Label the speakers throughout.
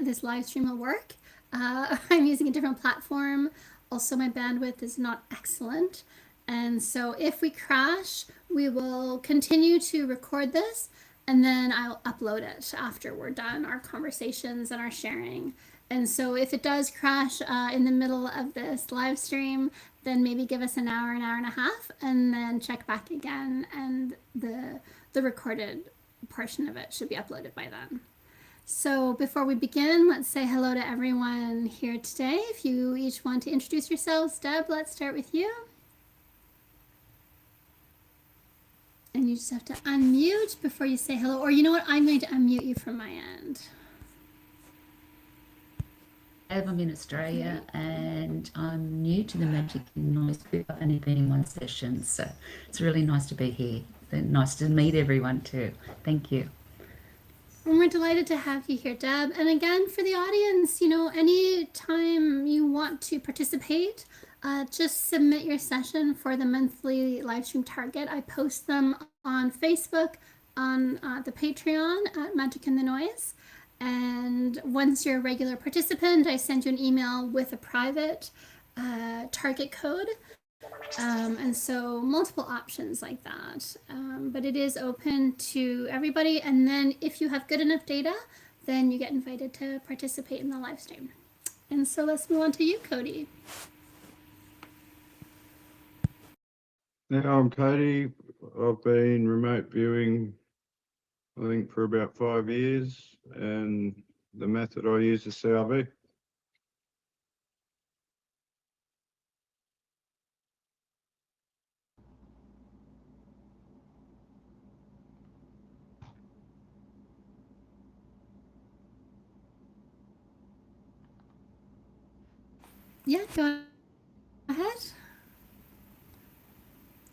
Speaker 1: this live stream will work. I'm using a different platform. Also, my bandwidth is not excellent. And so if we crash, we will continue to record this and then I'll upload it after we're done our conversations and our sharing. And so if it does crash in the middle of this live stream, then maybe give us an hour and a half, and then check back again, and the recorded portion of it should be uploaded by then. So before we begin, let's say hello to everyone here today. If you each want to introduce yourselves, Deb, let's start with you. And you just have to unmute before you say hello. Or you know what? I'm going to unmute you from my end.
Speaker 2: I'm in Australia and I'm new to the Magic and Noise group. I've only been in one session, so it's really nice to be here. And nice to meet everyone too. Thank you.
Speaker 1: And we're delighted to have you here, Deb. And again, for the audience, you know, anytime you want to participate, just submit your session for the monthly live stream target. I post them on Facebook, on the Patreon at Magic and the Noise. And once you're a regular participant, I send you an email with a private target code. And so multiple options like that. But it is open to everybody. And then if you have good enough data, then you get invited to participate in the live stream. And so let's move on to you, Cody.
Speaker 3: Yeah, I'm Cody. I've been remote viewing, I think, for about 5 years, and the method I use is CRV.
Speaker 1: Yeah, go ahead.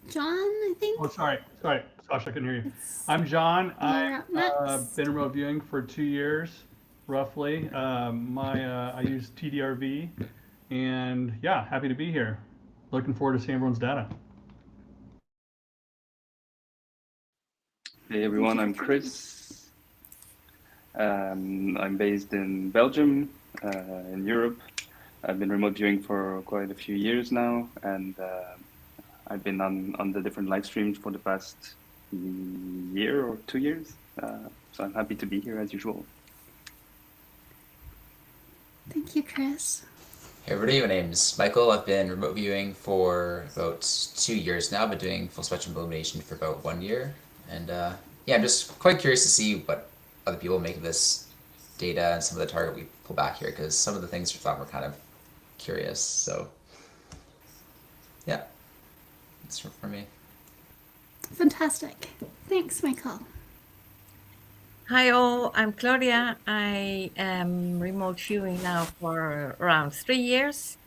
Speaker 1: John, I think.
Speaker 4: Oh, sorry, Sasha, I couldn't hear you. I'm John. I've been remote viewing for 2 years, roughly. I use TDRV, and yeah, happy to be here. Looking forward to seeing everyone's data.
Speaker 5: Hey everyone, I'm Chris. I'm based in Belgium, in Europe. I've been remote viewing for quite a few years now, and I've been on the different live streams for the past year or 2 years. So I'm happy to be here as usual.
Speaker 1: Thank you, Chris.
Speaker 6: Hey everybody, my name's Michael. I've been remote viewing for about 2 years now. I've been doing full spectrum illumination for about 1 year. And yeah, I'm just quite curious to see what other people make of this data and some of the target we pull back here, because some of the things we thought were kind of curious. So yeah, that's for me.
Speaker 1: Fantastic. Thanks, Michael.
Speaker 7: Hi all, I'm Claudia. I am remote viewing now for around 3 years.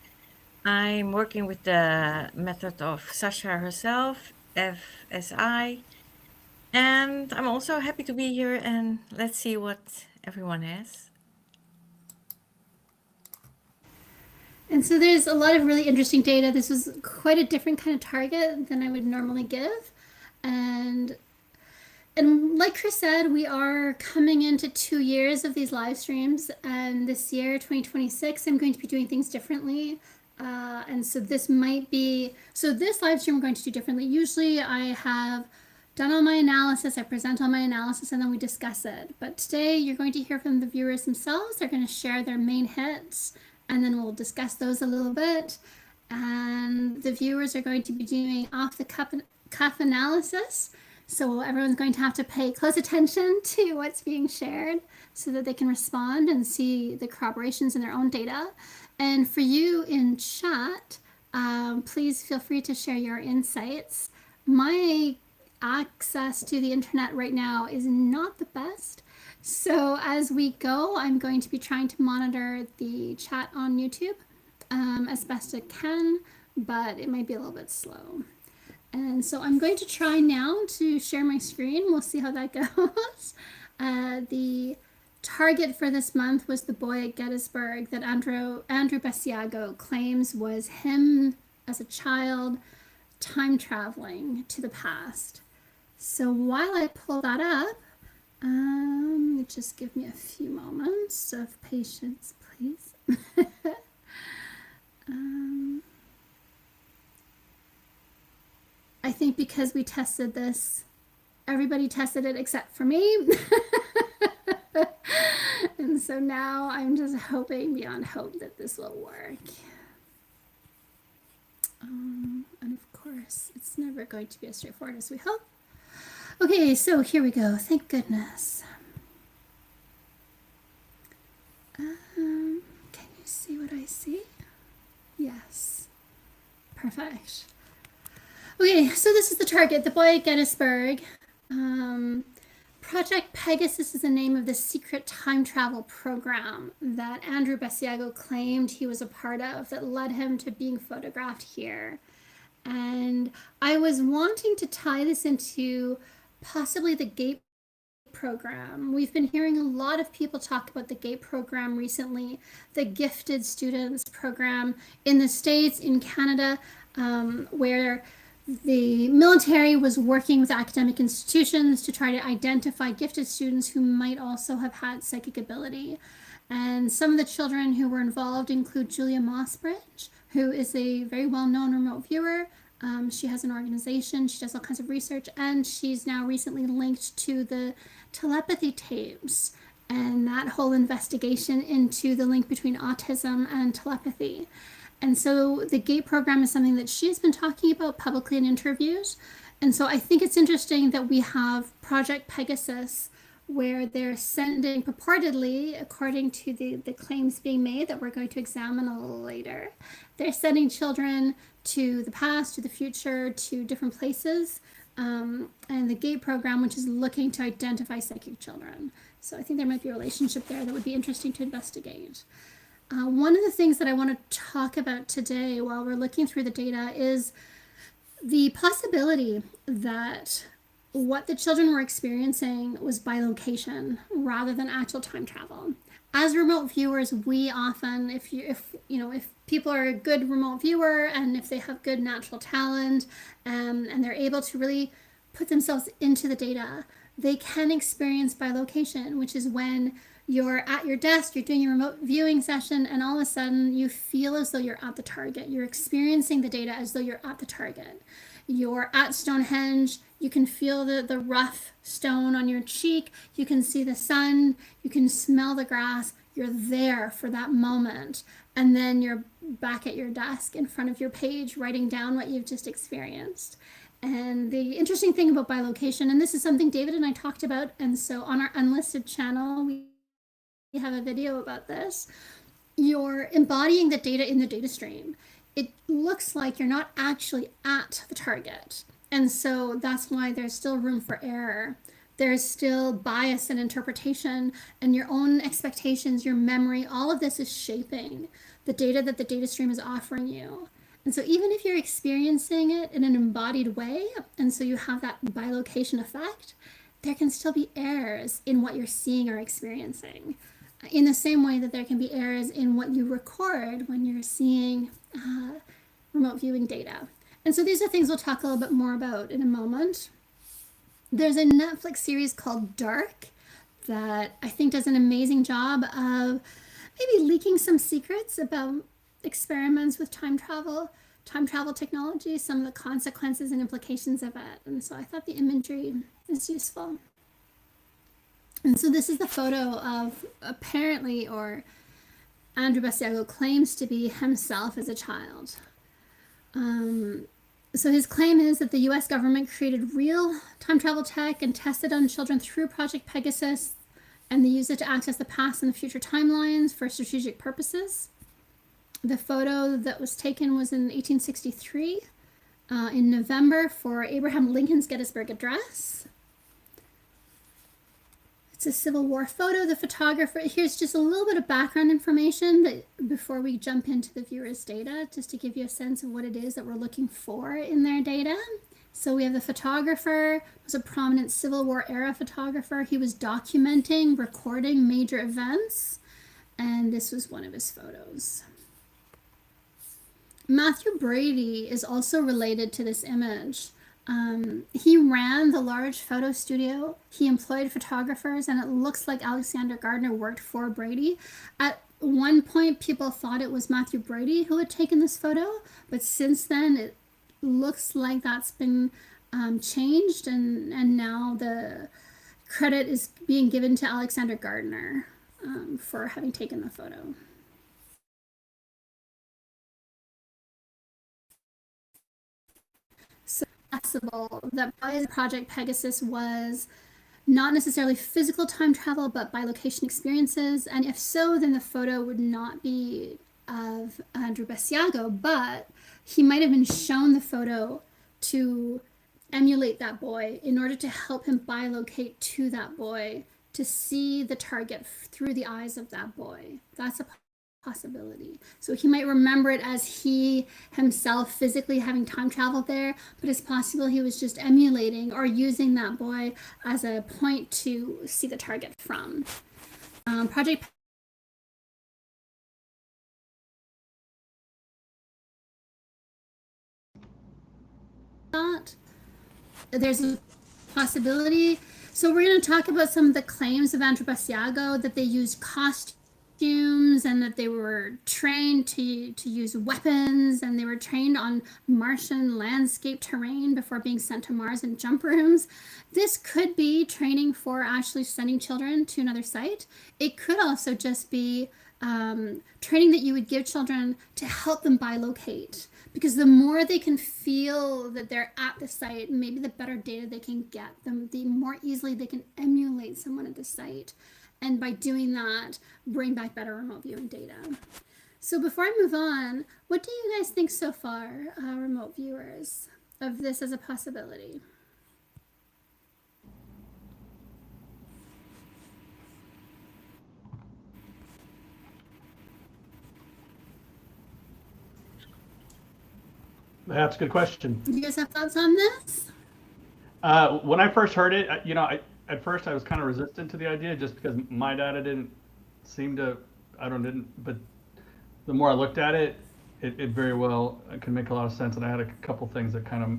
Speaker 7: I'm working with the method of Sasha herself, FSI, and I'm also happy to be here, and let's see what everyone has.
Speaker 1: And so there's a lot of really interesting data. This was quite a different kind of target than I would normally give. And like Chris said, we are coming into 2 years of these live streams, and this year, 2026, I'm going to be doing things differently. And so this might be, so this live stream we're going to do differently. Usually I have done all my analysis, I present all my analysis, and then we discuss it. But today you're going to hear from the viewers themselves. They're going to share their main hits, and then we'll discuss those a little bit. And the viewers are going to be doing off the cuff analysis. So everyone's going to have to pay close attention to what's being shared so that they can respond and see the corroborations in their own data. And for you in chat, please feel free to share your insights. My access to the internet right now is not the best. So as we go, I'm going to be trying to monitor the chat on YouTube as best I can, but it might be a little bit slow. And so I'm going to try now to share my screen. We'll see how that goes. The target for this month was the boy at Gettysburg that Andrew Basiago claims was him as a child time traveling to the past. So while I pull that up, Just give me a few moments of patience, please. I think because we tested this, everybody tested it except for me. And so now I'm just hoping beyond hope that this will work. And of course, it's never going to be as straightforward as we hope. Okay, so here we go. Thank goodness. Can you see what I see? Yes. Perfect. Okay, so this is the target, the boy at Gettysburg. Project Pegasus is the name of the secret time travel program that Andrew Basiago claimed he was a part of that led him to being photographed here. And I was wanting to tie this into possibly the GATE program. We've been hearing a lot of people talk about the GATE program recently, the Gifted Students program in the States, in Canada, where the military was working with academic institutions to try to identify gifted students who might also have had psychic ability. And some of the children who were involved include Julia Mossbridge, who is a very well-known remote viewer. She has an organization, she does all kinds of research, and she's now recently linked to the telepathy tapes and that whole investigation into the link between autism and telepathy. And so the GATE program is something that she's been talking about publicly in interviews. And so I think it's interesting that we have Project Pegasus, where they're sending, purportedly, according to the claims being made that we're going to examine a little later, they're sending children to the past, to the future, to different places. And the GATE program, which is looking to identify psychic children. So I think there might be a relationship there that would be interesting to investigate. One of the things that I want to talk about today while we're looking through the data is the possibility that what the children were experiencing was bilocation rather than actual time travel. As remote viewers, we often, if people are a good remote viewer and if they have good natural talent, and they're able to really put themselves into the data, they can experience bilocation, which is when you're at your desk, you're doing your remote viewing session, and all of a sudden you feel as though you're at the target. You're experiencing the data as though you're at the target. You're at Stonehenge, you can feel the rough stone on your cheek, you can see the sun, you can smell the grass, you're there for that moment. And then you're back at your desk in front of your page writing down what you've just experienced. And the interesting thing about bilocation, and this is something David and I talked about, and so on our unlisted channel, we have a video about this. You're embodying the data in the data stream. It looks like you're not actually at the target. And so that's why there's still room for error. There's still bias and interpretation, and your own expectations, your memory, all of this is shaping the data that the data stream is offering you. And so even if you're experiencing it in an embodied way, and so you have that bilocation effect, there can still be errors in what you're seeing or experiencing. In the same way that there can be errors in what you record when you're seeing remote viewing data. And so these are things we'll talk a little bit more about in a moment. There's a Netflix series called Dark that I think does an amazing job of maybe leaking some secrets about experiments with time travel technology, some of the consequences and implications of it. And so I thought the imagery is useful. And so this is the photo of apparently, or Andrew Basiago claims to be himself as a child. So his claim is that the US government created real time travel tech and tested on children through Project Pegasus, and they used it to access the past and the future timelines for strategic purposes. The photo that was taken was in 1863 in November for Abraham Lincoln's Gettysburg Address. It's a Civil War photo. The photographer, here's just a little bit of background information that before we jump into the viewer's data, just to give you a sense of what it is that we're looking for in their data. So we have the photographer, was a prominent Civil War era photographer. He was documenting, recording major events, and this was one of his photos. Matthew Brady is also related to this image. He ran the large photo studio. He employed photographers, and it looks like Alexander Gardner worked for Brady. At one point, people thought it was Matthew Brady who had taken this photo, but since then, it looks like that's been changed, and now the credit is being given to Alexander Gardner for having taken the photo. So possible that Project Pegasus was not necessarily physical time travel, but bilocation experiences. And if so, then the photo would not be of Andrew Basiago, but he might have been shown the photo to emulate that boy in order to help him bilocate to that boy, to see the target through the eyes of that boy. That's a possibility. So he might remember it as he himself physically having time traveled there, but it's possible he was just emulating or using that boy as a point to see the target from. Project there's a possibility. So we're going to talk about some of the claims of Andrew Basiago, that they used costumes and that they were trained to use weapons, and they were trained on Martian landscape terrain before being sent to Mars in jump rooms. This could be training for actually sending children to another site. It could also just be training that you would give children to help them bilocate, because the more they can feel that they're at the site, maybe the better data they can get, the more easily they can emulate someone at the site, and by doing that, bring back better remote viewing data. So before I move on, what do you guys think so far, remote viewers, of this as a possibility?
Speaker 4: That's a good question.
Speaker 1: Do you guys have thoughts on this?
Speaker 4: When I first heard it, at first I was kind of resistant to the idea, just because my data didn't seem to, but the more I looked at it, it very well can make a lot of sense. And I had a couple things that kind of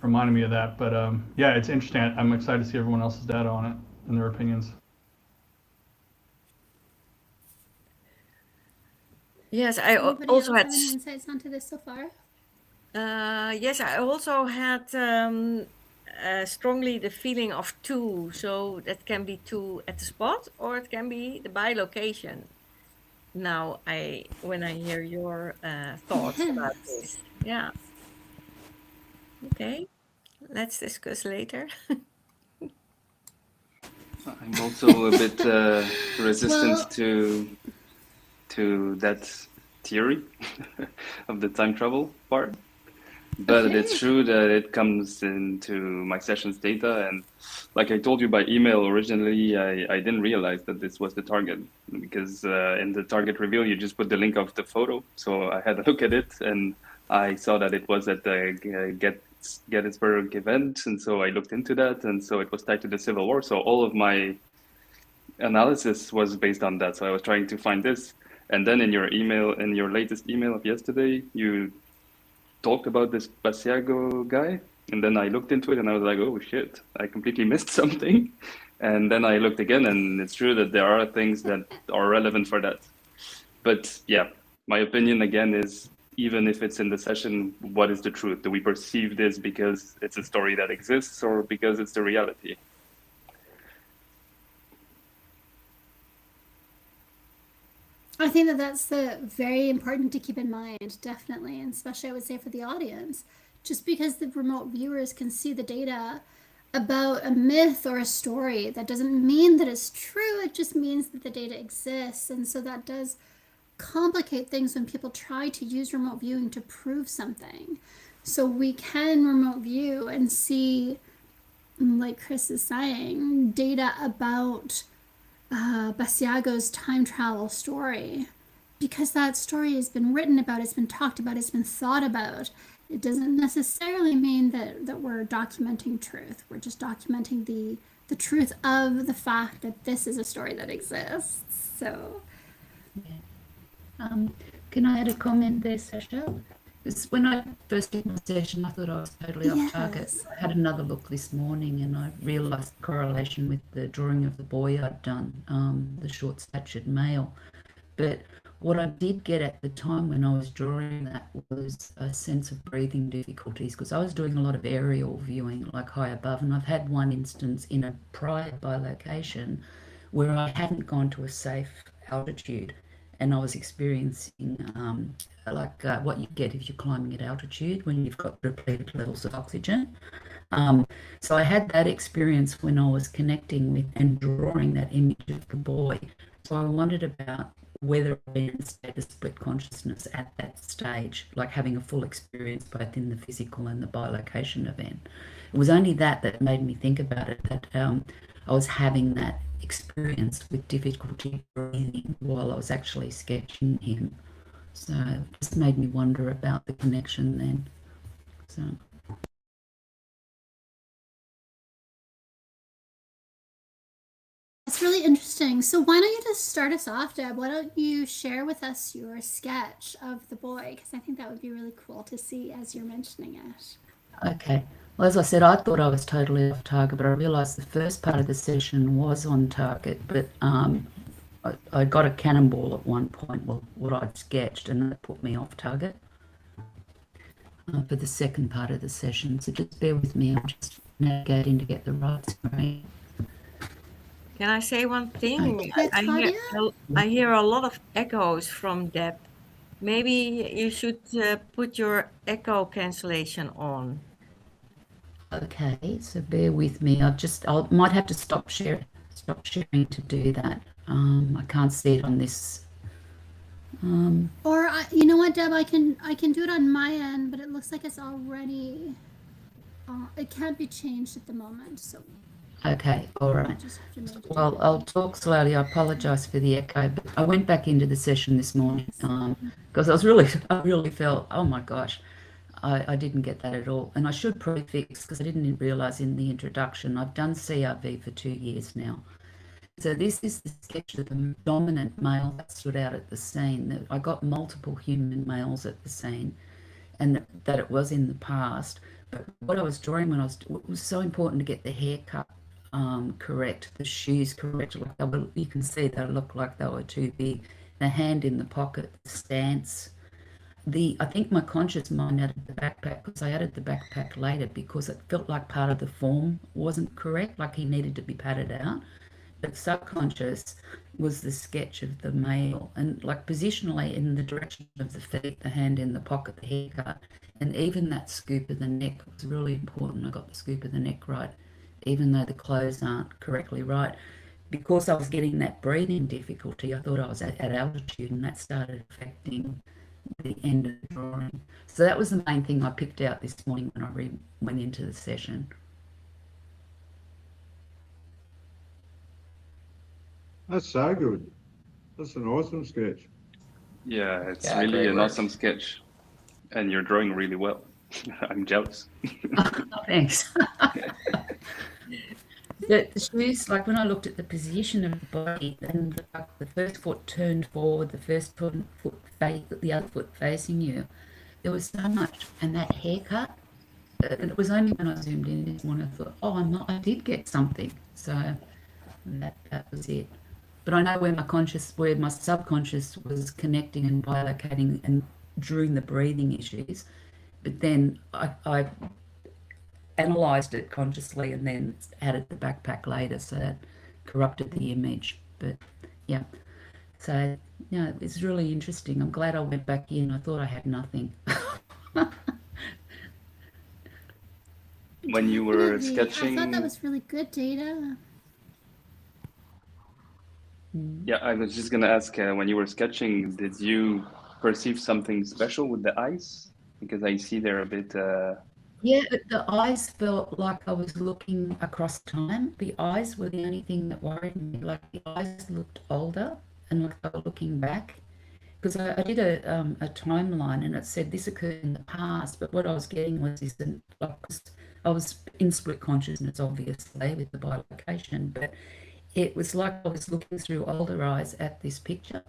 Speaker 4: reminded me of that. But yeah, it's interesting. I'm excited to see everyone else's data on it and their opinions.
Speaker 7: Yes, I
Speaker 1: Anybody
Speaker 7: also
Speaker 1: else
Speaker 7: had.
Speaker 1: have any insights onto this so far?
Speaker 7: Yes, I also had strongly the feeling of two. So that can be two at the spot, or it can be the bilocation. Now, when I hear your thoughts about this, yeah. Okay, let's discuss later.
Speaker 5: I'm also a bit resistant
Speaker 1: Well,
Speaker 5: to that theory of the time travel part. But
Speaker 1: okay.
Speaker 5: it's true that it comes into my sessions data, and like I told you by email originally, I didn't realize that this was the target, because in the target reveal you just put the link of the photo. So I had a look at it, and I saw that it was at the Gettysburg event, and so I looked into that, and so it was tied to the Civil War. So all of my analysis was based on that. So I was trying to find this, and then in your email, in your latest email of yesterday, you talked about this Basiago guy, and then I looked into it and I was like, oh shit, I completely missed something. And then I looked again, and it's true that there are things that are relevant for that. But yeah, my opinion again is, even if it's in the session, what is the truth? Do we perceive this because it's a story that exists, or because it's the reality?
Speaker 1: I think that that's very important to keep in mind, definitely, and especially I would say for the audience. Just because the remote viewers can see the data about a myth or a story, that doesn't mean that it's true. It just means that the data exists, and so that does complicate things when people try to use remote viewing to prove something. So we can remote view and see, like Chris is saying, data about Basiago's time travel story, because that story has been written about, it's been talked about, it's been thought about. It doesn't necessarily mean that we're documenting truth. We're just documenting the truth of the fact that this is a story that exists. So
Speaker 2: Can I add a comment there, Sasha? When I first did my session, I thought I was totally off target.
Speaker 1: Yes.
Speaker 2: I had another look this morning and I realised the correlation with the drawing of the boy I'd done, the short-statured male. But what I did get at the time when I was drawing that was a sense of breathing difficulties, because I was doing a lot of aerial viewing, like high above, and I've had one instance in a prior bilocation where I hadn't gone to a safe altitude and I was experiencing what you get if you're climbing at altitude when you've got depleted levels of oxygen. So I had that experience when I was connecting with and drawing that image of the boy. So I wondered about whether I'd been in a state of split consciousness at that stage, like having a full experience both in the physical and the bilocation event. It was only that made me think about it, that I was having that experience with difficulty breathing while I was actually sketching him. So it just made me wonder about the connection then. So.
Speaker 1: That's really interesting. So why don't you just start us off, Deb? Why don't you share with us your sketch of the boy? Because I think that would be really cool to see as you're mentioning it.
Speaker 2: Okay. Well, as I said, I thought I was totally off target, but I realised the first part of the session was on target, but I got a cannonball at one point, well, what I'd sketched, and that put me off target for the second part of the session. So just bear with me, I'm just navigating to get the right screen.
Speaker 7: Can I say one thing?
Speaker 1: Okay,
Speaker 7: I hear a lot of echoes from Deb. Maybe you should put your echo cancellation on.
Speaker 2: Okay, so bear with me. I might have to stop sharing to do that. I can't see it on this.
Speaker 1: Or you know what, Deb? I can do it on my end, but it looks like it's already. It can't be changed at the moment, so.
Speaker 2: Okay, all right. Well, I'll talk slowly. I apologise for the echo, but I went back into the session this morning because I really felt, oh my gosh, I didn't get that at all. And I should prefix, because I didn't realise in the introduction, I've done CRV for 2 years now. So this is the sketch of the dominant male that stood out at the scene. I got multiple human males at the scene, and that it was in the past. But what I was drawing it was so important to get the haircut correct, the shoes correct. Like you can see they look like they were too big. The hand in the pocket, the stance. I think my conscious mind added the backpack, because I added the backpack later because it felt like part of the form wasn't correct, like he needed to be padded out. But subconscious was the sketch of the male, and like positionally in the direction of the feet, the hand in the pocket, the haircut, and even that scoop of the neck was really important. I got the scoop of the neck right, even though the clothes aren't correctly right. Because I was getting that breathing difficulty, I thought I was at altitude, and that started affecting the end of the drawing. So that was the main thing I picked out this morning when I went into the session.
Speaker 3: That's so good. That's an awesome sketch.
Speaker 5: Yeah, it's really an awesome sketch. And you're drawing really well. I'm jealous.
Speaker 2: Thanks. The shoes, like when I looked at the position of the body, and the first foot turned forward, the other foot facing you, there was so much. And that haircut, and it was only when I zoomed in this morning I thought, oh, I did get something. So that was it. But I know where my subconscious was connecting and bilocating and during the breathing issues. But then I analysed it consciously and then added the backpack later, so that corrupted the image. But yeah, so yeah, it's really interesting. I'm glad I went back in. I thought I had nothing.
Speaker 5: When you were sketching,
Speaker 1: I thought that was really good data.
Speaker 5: Yeah, I was just gonna ask, when you were sketching, did you perceive something special with the eyes? Because I see they're a bit.
Speaker 2: Yeah, the eyes felt like I was looking across time. The eyes were the only thing that worried me. Like the eyes looked older and like they were looking back. Because I did a timeline and it said this occurred in the past, but what I was getting was this, I was in split consciousness, obviously, with the bilocation, but it was like I was looking through older eyes at this picture.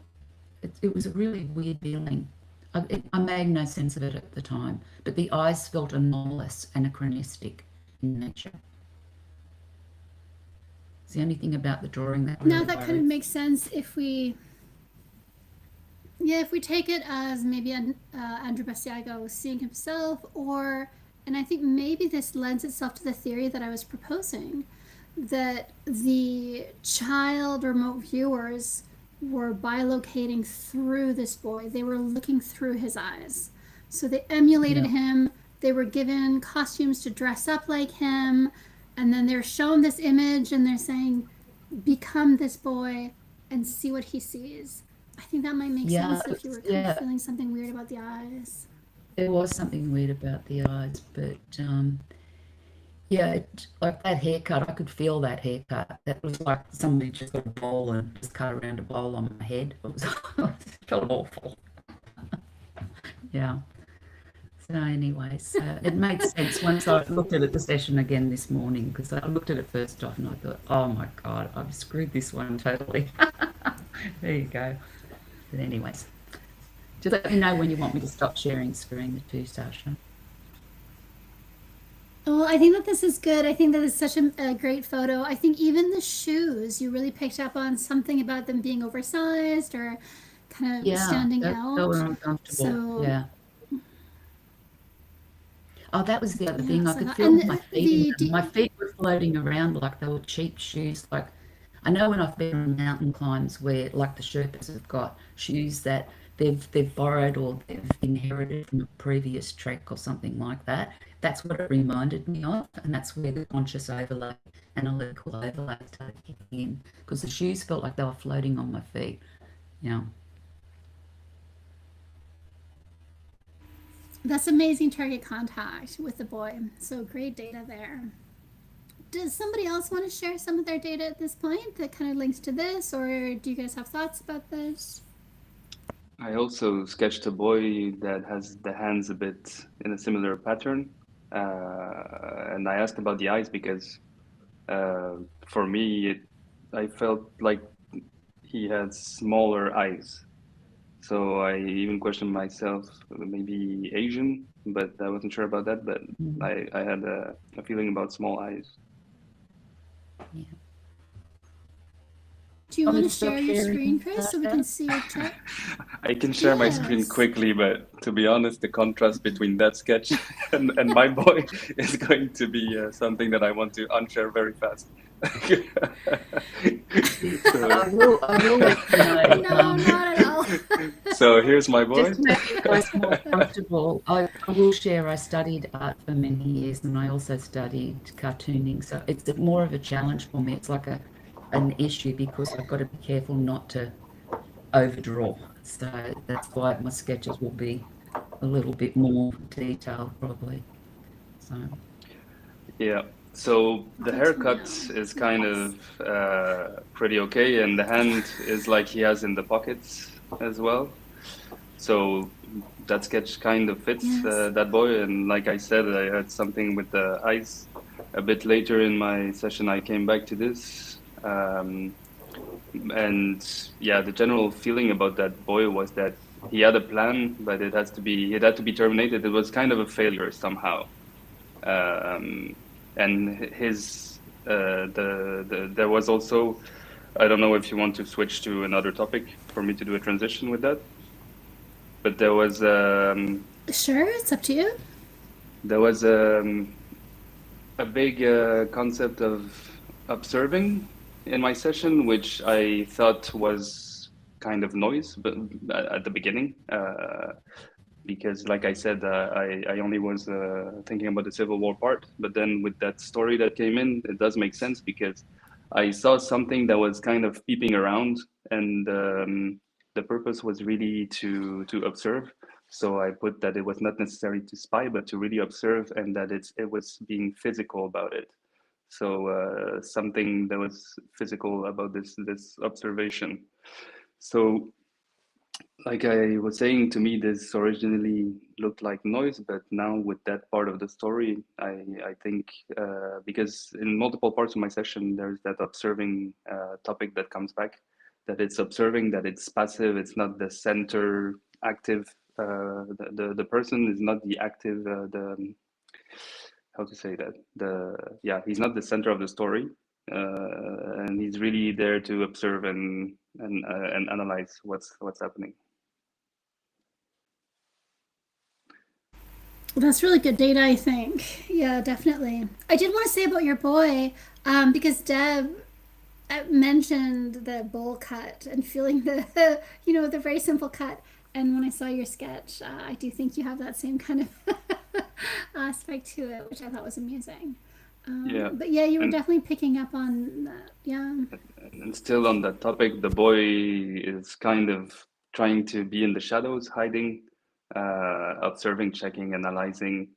Speaker 2: It was a really weird feeling. I made no sense of it at the time, but the eyes felt anomalous, anachronistic in nature. It's the only thing about the drawing that really
Speaker 1: Now that kind of makes sense if we take it as maybe Andrew Basiago seeing himself, and I think maybe this lends itself to the theory that I was proposing, that the child remote viewers were bilocating through this boy. They were looking through his eyes. So they emulated him. They were given costumes to dress up like him. And then they're shown this image and they're saying, become this boy and see what he sees. I think that might make sense if you were kind of feeling something weird about the eyes.
Speaker 2: There was something weird about the eyes, but like that haircut, I could feel that haircut. That was like somebody just got a bowl and just cut around a bowl on my head. It felt awful. Yeah. So anyways, it made sense once I looked at it the session again this morning, because I looked at it first off and I thought, oh my God, I've screwed this one totally. There you go. But anyways, just let me know when you want me to stop sharing screen too, Sasha.
Speaker 1: Well, I think that this is good. I think that it's such a great photo. I think even the shoes, you really picked up on something about them being oversized or kind of standing out.
Speaker 2: They were uncomfortable. Yeah. Oh, that was the other thing. I could feel my feet. My feet were floating around like they were cheap shoes. Like, I know when I've been on mountain climbs where, like the Sherpas have got shoes that they've borrowed or they've inherited from a previous trek or something like that. That's what it reminded me of, and that's where the conscious overlay, analytical overlay started kicking in, because the shoes felt like they were floating on my feet. Yeah.
Speaker 1: That's amazing target contact with the boy. So great data there. Does somebody else want to share some of their data at this point that kind of links to this, or do you guys have thoughts about this?
Speaker 5: I also sketched a boy that has the hands a bit in a similar pattern. And I asked about the eyes because for me, I felt like he had smaller eyes. So I even questioned myself, maybe Asian, but I wasn't sure about that. But I had a feeling about small eyes.
Speaker 2: Yeah.
Speaker 1: Do you want to share your screen, Chris, so we can see your chart?
Speaker 5: I can share my screen quickly, but to be honest, the contrast between that sketch and my boy is going to be something that I want to unshare very fast.
Speaker 2: So, I will let you know.
Speaker 1: No, not at all.
Speaker 5: So here's my boy.
Speaker 2: Just to make you guys more comfortable, I will share, I studied art for many years and I also studied cartooning. So it's more of a challenge for me. It's like an issue because I've got to be careful not to overdraw. So that's why my sketches will be a little bit more detailed probably. So
Speaker 5: yeah. So the haircut is kind of pretty okay, and the hand is like he has in the pockets as well. So that sketch kind of fits that boy. And like I said, I had something with the eyes. A bit later in my session, I came back to this. And yeah, the general feeling about that boy was that he had a plan, but it had to be terminated. It was kind of a failure somehow. And his there was also, I don't know if you want to switch to another topic for me to do a transition with that, but there was
Speaker 1: sure, it's up to you.
Speaker 5: There was a big concept of observing in my session, which I thought was kind of noise, but at the beginning. Because like I said, I only was thinking about the Civil War part, but then with that story that came in, it does make sense because I saw something that was kind of peeping around, and the purpose was really to observe. So I put that it was not necessary to spy, but to really observe, and that it was being physical about it. So something that was physical about this observation. So like I was saying, to me, this originally looked like noise, but now with that part of the story, I think because in multiple parts of my session, there's that observing topic that comes back, that it's observing, that it's passive, it's not the center active the person is not the active how to say that he's not the center of the story, and he's really there to observe and analyze what's happening.
Speaker 1: That's really good data, I think. Yeah, definitely. I did want to say about your boy, because Deb mentioned the bowl cut and feeling the, the very simple cut. And when I saw your sketch, I do think you have that same kind of aspect to it, which I thought was amusing.
Speaker 5: Yeah.
Speaker 1: But yeah, you were definitely picking up on that. Yeah.
Speaker 5: And still on that topic, the boy is kind of trying to be in the shadows, hiding, observing, checking, analyzing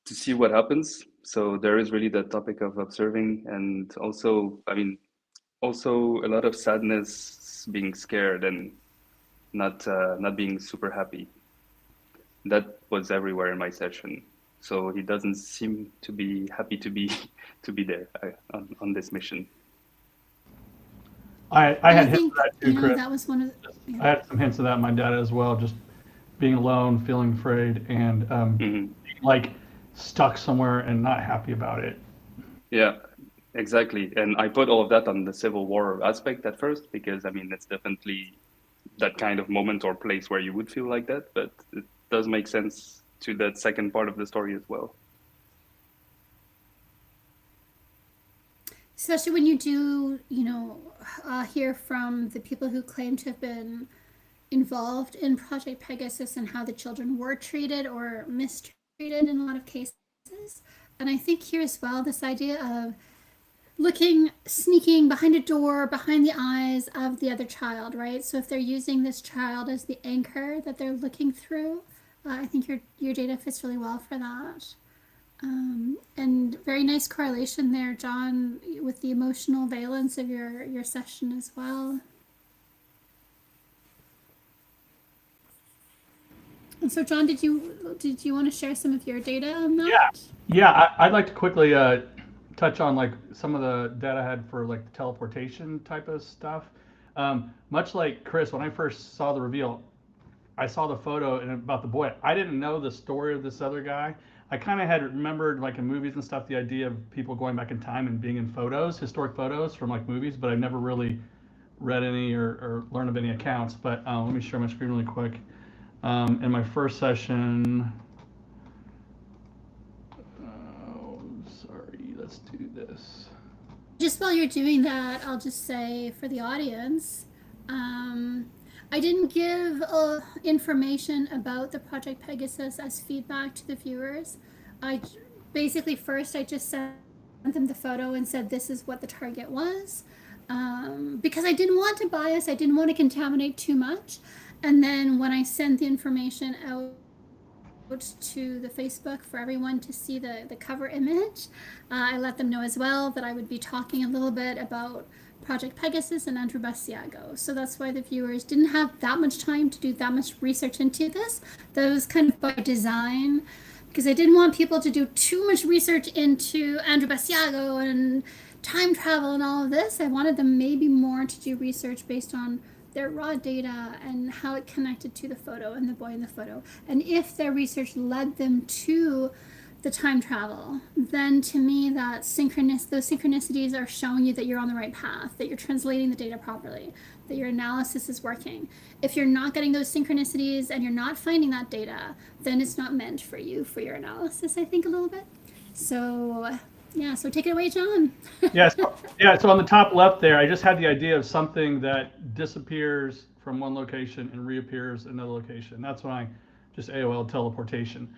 Speaker 5: to see what happens. So there is really the topic of observing, and also, also a lot of sadness, being scared, and not being super happy. That was everywhere in my session. So he doesn't seem to be happy to be there on this mission.
Speaker 4: I had hints of that too, Chris.
Speaker 1: That was one of
Speaker 4: I had some hints of that in my data as well, just being alone, feeling afraid, and like stuck somewhere and not happy about it.
Speaker 5: Yeah, exactly. And I put all of that on the Civil War aspect at first, because it's definitely that kind of moment or place where you would feel like that, but it does make sense to that second part of the story as well.
Speaker 1: Especially when you do, hear from the people who claim to have been involved in Project Pegasus and how the children were treated or mistreated in a lot of cases. And I think here as well, this idea of sneaking behind a door, behind the eyes of the other child, right? So if they're using this child as the anchor that they're looking through, I think your data fits really well for that. And very nice correlation there, John, with the emotional valence of your session as well. And so, John, did you want to share some of your data on that?
Speaker 4: Yeah. I'd like to quickly touch on like some of the data I had for like the teleportation type of stuff. Much like Chris, when I first saw the reveal, I saw the photo and about the boy. I didn't know the story of this other guy. I kind of had remembered, like in movies and stuff, the idea of people going back in time and being in photos, historic photos from like movies, but I've never really read any or learned of any accounts. But let me share my screen really quick. In my first session, let's do this.
Speaker 1: Just while you're doing that, I'll just say for the audience, I didn't give information about the Project Pegasus as feedback to the viewers. I just sent them the photo and said this is what the target was, because I didn't want to bias, I didn't want to contaminate too much. And then when I sent the information out to the Facebook for everyone to see the cover image, I let them know as well that I would be talking a little bit about Project Pegasus and Andrew Basiago. So that's why the viewers didn't have that much time to do that much research into this. That was kind of by design, because I didn't want people to do too much research into Andrew Basiago and time travel and all of this. I wanted them maybe more to do research based on their raw data and how it connected to the photo and the boy in the photo. And if their research led them to the time travel, then to me those synchronicities are showing you that you're on the right path, that you're translating the data properly, that your analysis is working. If you're not getting those synchronicities and you're not finding that data, then it's not meant for you for your analysis, I think, a little bit. So yeah, so take it away, John.
Speaker 4: So on the top left there, I just had the idea of something that disappears from one location and reappears in another location. That's when I just AOL teleportation.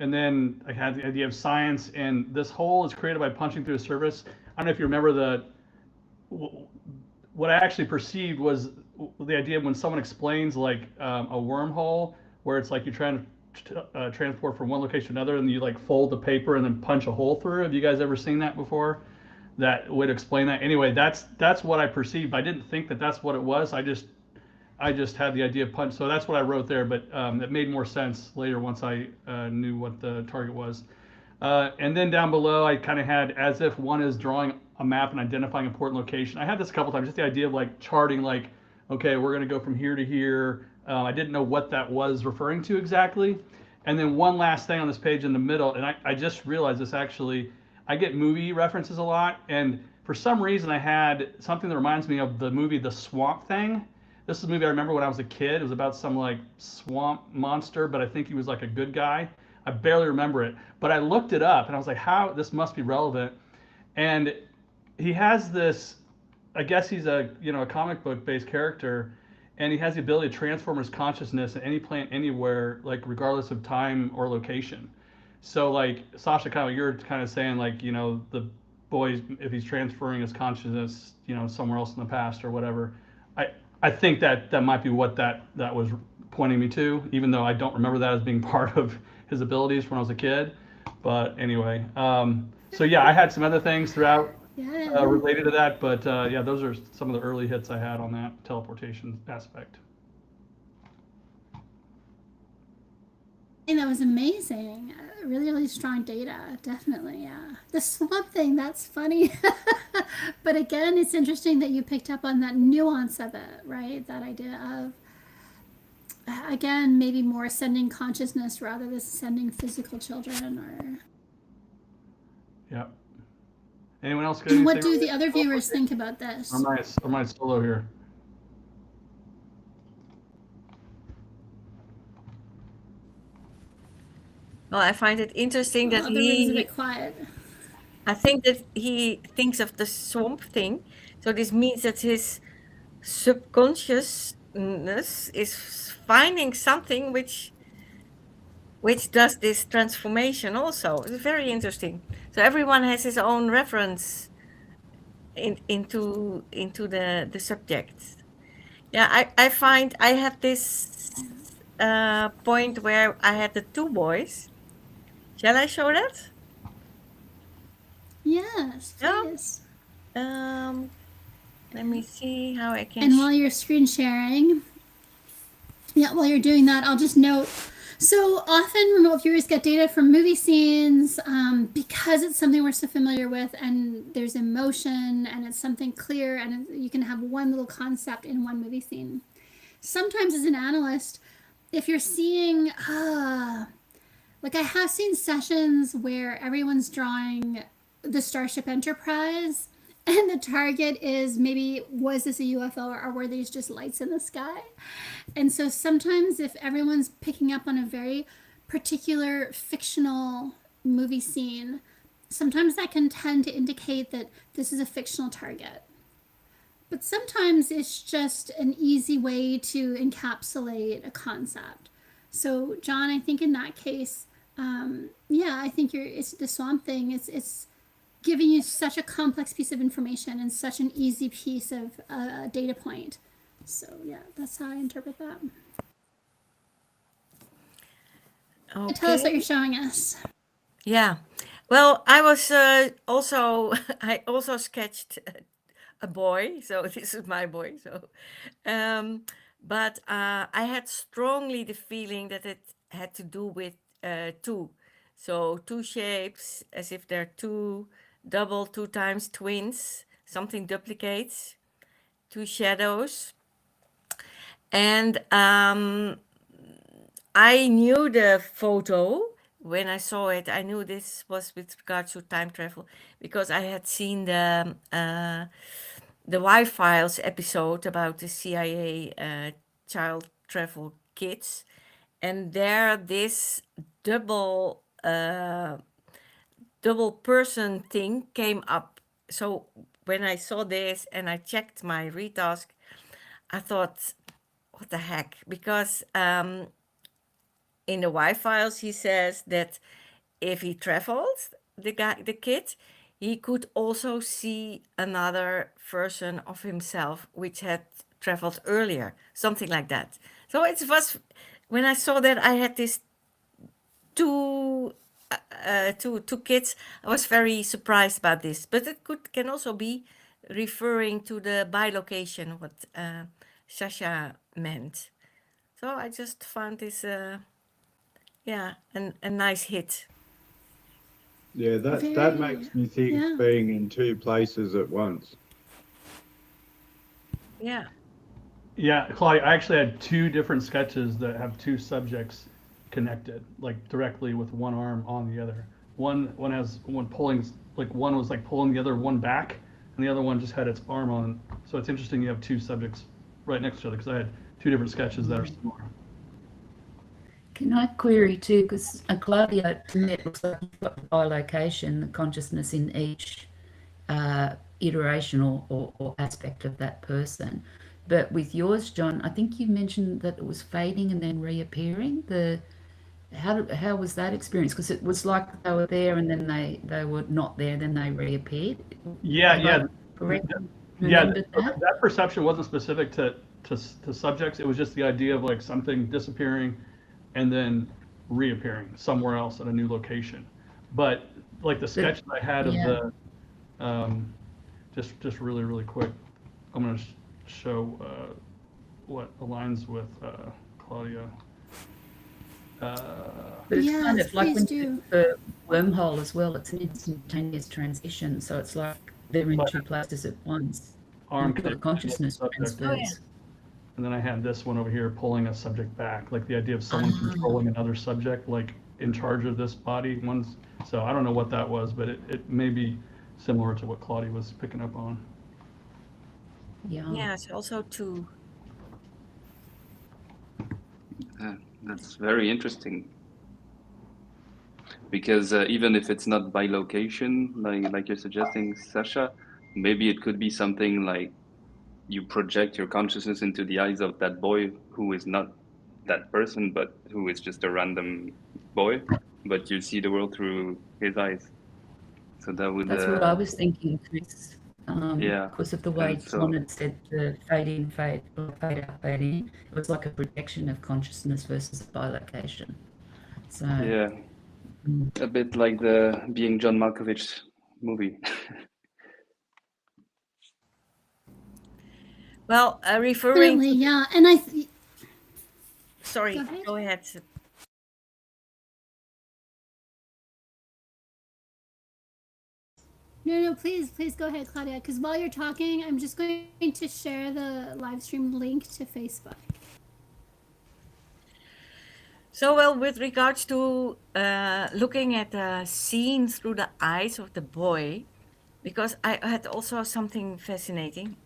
Speaker 4: And then I had the idea of science, and this hole is created by punching through a surface. I don't know if you remember what I actually perceived was the idea of when someone explains like a wormhole, where it's like you're trying to transport from one location to another, and you like fold the paper and then punch a hole through. Have you guys ever seen that before? That would explain that. Anyway, that's what I perceived. I didn't think that that's what it was. I just had the idea of punch. So that's what I wrote there, but it made more sense later once I knew what the target was. And then down below, I kind of had as if one is drawing a map and identifying important location. I had this a couple times, just the idea of like charting, like, okay, we're going to go from here to here. I didn't know what that was referring to exactly. And then one last thing on this page in the middle, and I just realized this actually, I get movie references a lot, and for some reason I had something that reminds me of the movie The Swamp Thing. This is a movie I remember when I was a kid. It was about some like swamp monster, but I think he was like a good guy. I barely remember it, but I looked it up and I was like, how, this must be relevant. And he has this, I guess he's a, you know, a comic book based character, and he has the ability to transform his consciousness at any point, anywhere, like regardless of time or location. So like Sasha, kind of you're kind of saying like, you know, the boy, if he's transferring his consciousness, you know, somewhere else in the past or whatever. I I think that that might be what that was pointing me to, even though I don't remember that as being part of his abilities when I was a kid. But anyway, so yeah, I had some other things throughout
Speaker 1: Yeah.
Speaker 4: related to that, but yeah, those are some of the early hits I had on that teleportation aspect.
Speaker 1: I think that was amazing. Really, really strong data. Definitely, yeah. The swamp thing, that's funny. But again, it's interesting that you picked up on that nuance of it, right? That idea of, again, maybe more sending consciousness rather than sending physical children or.
Speaker 4: Yeah. Anyone else got
Speaker 1: And
Speaker 4: anything?
Speaker 1: what do the
Speaker 4: related
Speaker 1: other
Speaker 4: to
Speaker 1: viewers
Speaker 4: teleportation?
Speaker 1: think about this?
Speaker 4: Or am I solo here?
Speaker 7: Well, I find it interesting that
Speaker 1: Well, the room's a
Speaker 7: he,
Speaker 1: bit quiet.
Speaker 7: I think that he thinks of the swamp thing. So this means that his subconsciousness is finding something which does this transformation also. It's very interesting. So everyone has his own reference into the subject. Yeah, I find I had this point where I had the two boys. Shall I show that?
Speaker 1: Yes,
Speaker 7: Yeah.
Speaker 1: please.
Speaker 7: Let me see how I can.
Speaker 1: And while you're screen sharing, yeah, while you're doing that, I'll just note. So often remote viewers get data from movie scenes because it's something we're so familiar with, and there's emotion, and it's something clear, and you can have one little concept in one movie scene. Sometimes, as an analyst, if you're seeing, like I have seen sessions where everyone's drawing the Starship Enterprise, and the target is maybe, was this a UFO or were these just lights in the sky? And so sometimes if everyone's picking up on a very particular fictional movie scene, sometimes that can tend to indicate that this is a fictional target. But sometimes it's just an easy way to encapsulate a concept. So John, I think in that case, yeah, I think it's the swamp thing. It's giving you such a complex piece of information and such an easy piece of data point. So yeah, that's how I interpret that.
Speaker 7: Okay.
Speaker 1: Tell us what you're showing us.
Speaker 7: Yeah. Well, I was I also sketched a boy. So this is my boy. So, but I had strongly the feeling that it had to do with two. So two shapes, as if they're two times twins, something duplicates, two shadows. And I knew the photo. When I saw it, I knew this was with regards to time travel because I had seen the Y-Files episode about the CIA child travel kids, and there this double person thing came up. So when I saw this and I checked my retask, I thought, what the heck? Because in the Y-Files, he says that if he traveled, the kid, he could also see another version of himself, which had traveled earlier, something like that. So it was, when I saw that I had these two kids, I was very surprised about this. But it can also be referring to the bilocation, what Sasha meant. So I just found this, yeah, a nice hit.
Speaker 3: Yeah, that
Speaker 1: Very,
Speaker 3: makes me think
Speaker 1: yeah.
Speaker 3: being in two places at once.
Speaker 7: Yeah.
Speaker 4: Yeah, Claudia, I actually had two different sketches that have two subjects connected, like directly with one arm on the other. One has one pulling, like one was like pulling the other one back, and the other one just had its arm on. So it's interesting you have two subjects right next to each other because I had two different sketches that are similar.
Speaker 2: Can I query too, because Claudia, to me it looks like you've got the bilocation, the consciousness in each iteration or aspect of that person. But with yours, John, I think you mentioned that it was fading and then reappearing. How was that experience? Because it was like they were there and then they were not there, then they reappeared.
Speaker 4: Yeah,
Speaker 2: Have
Speaker 4: yeah,
Speaker 2: I correctly
Speaker 4: yeah.
Speaker 2: remembered that?
Speaker 4: That perception wasn't specific to subjects. It was just the idea of like something disappearing and then reappearing somewhere else at a new location. But like the sketch that I had of
Speaker 2: Yeah.
Speaker 4: the just really quick, I'm going to show what aligns with Claudia.
Speaker 2: But it's kind
Speaker 1: Yes,
Speaker 2: of like
Speaker 1: please
Speaker 2: when
Speaker 1: do.
Speaker 2: you look for wormhole as well, it's an instantaneous transition. So it's like they're in
Speaker 4: But
Speaker 2: two places at once.
Speaker 4: arm
Speaker 2: And the
Speaker 4: connected to
Speaker 2: consciousness
Speaker 4: subject.
Speaker 2: transfers.
Speaker 4: And then I had this one over here pulling a subject back, like the idea of someone controlling another subject, like in charge of this body. So I don't know what that was, but it may be similar to what Claudia was picking up on.
Speaker 2: Yeah.
Speaker 7: Yes, also two.
Speaker 5: That's very interesting. Because even if it's not by location, like you're suggesting, Sasha, maybe it could be something like you project your consciousness into the eyes of that boy who is not that person, but who is just a random boy, but you see the world through his eyes. So that would,
Speaker 2: That's what I was thinking, Chris.
Speaker 5: yeah.
Speaker 2: Because of the way
Speaker 5: And
Speaker 2: John
Speaker 5: so,
Speaker 2: had said the fade in, fade out, fade in. It was like a projection of consciousness versus bilocation. So
Speaker 5: yeah, a bit like the Being John Malkovich movie.
Speaker 7: Well, referring
Speaker 1: Definitely,
Speaker 7: to
Speaker 1: yeah. And
Speaker 7: sorry,
Speaker 1: Go ahead.
Speaker 7: go ahead.
Speaker 1: No, please go ahead, Claudia. Because while you're talking, I'm just going to share the live stream link to Facebook.
Speaker 7: So, well, with regards to looking at the scene through the eyes of the boy, because I had also something fascinating.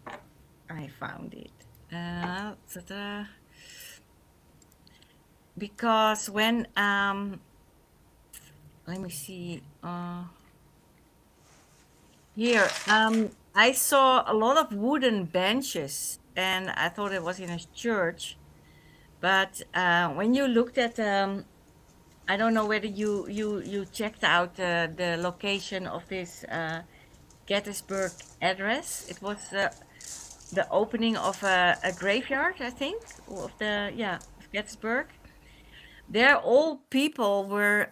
Speaker 7: I found it. Because when, let me see, here, I saw a lot of wooden benches, and I thought it was in a church. But when you looked at, I don't know whether you checked out the location of this Gettysburg address. It was the opening of a graveyard, I think, of of Gettysburg. There, all people were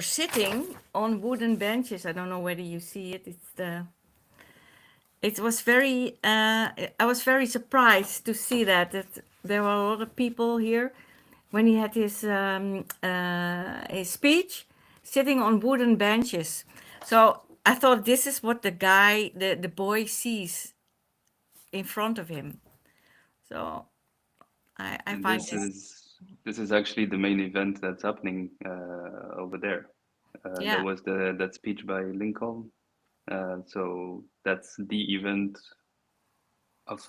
Speaker 7: sitting on wooden benches. I don't know whether you see it. It was very. I was very surprised to see that there were a lot of people here when he had his speech, sitting on wooden benches. So I thought this is what the boy sees in front of him. So I
Speaker 5: And
Speaker 7: find
Speaker 5: this is actually the main event that's happening over there. There was that speech by Lincoln. So that's the event of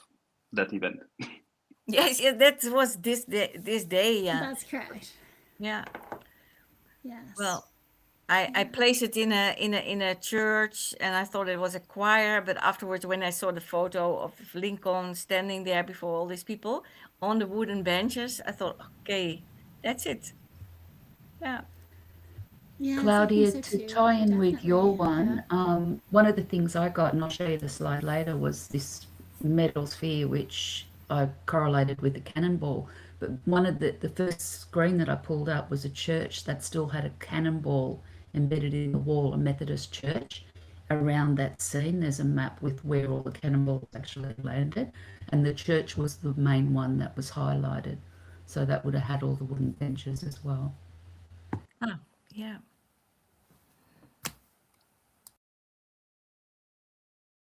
Speaker 5: that event.
Speaker 7: Yes, that was this day. Yeah,
Speaker 1: That's correct.
Speaker 7: yeah.
Speaker 1: Yes.
Speaker 7: Well, I placed it in a church, and I thought it was a choir. But afterwards, when I saw the photo of Lincoln standing there before all these people on the wooden benches, I thought, okay, that's it. Yeah.
Speaker 1: Yes,
Speaker 2: Claudia,
Speaker 1: I think so
Speaker 2: to
Speaker 1: too.
Speaker 2: tie in with your
Speaker 1: Definitely,
Speaker 2: one of the things I got, and I'll show you the slide later, was this metal sphere, which I correlated with the cannonball. But one of the first screen that I pulled up was a church that still had a cannonball embedded in the wall, a Methodist church. Around that scene, there's a map with where all the cannonballs actually landed, and the church was the main one that was highlighted. So that would have had all the wooden benches as well.
Speaker 7: Ah, yeah.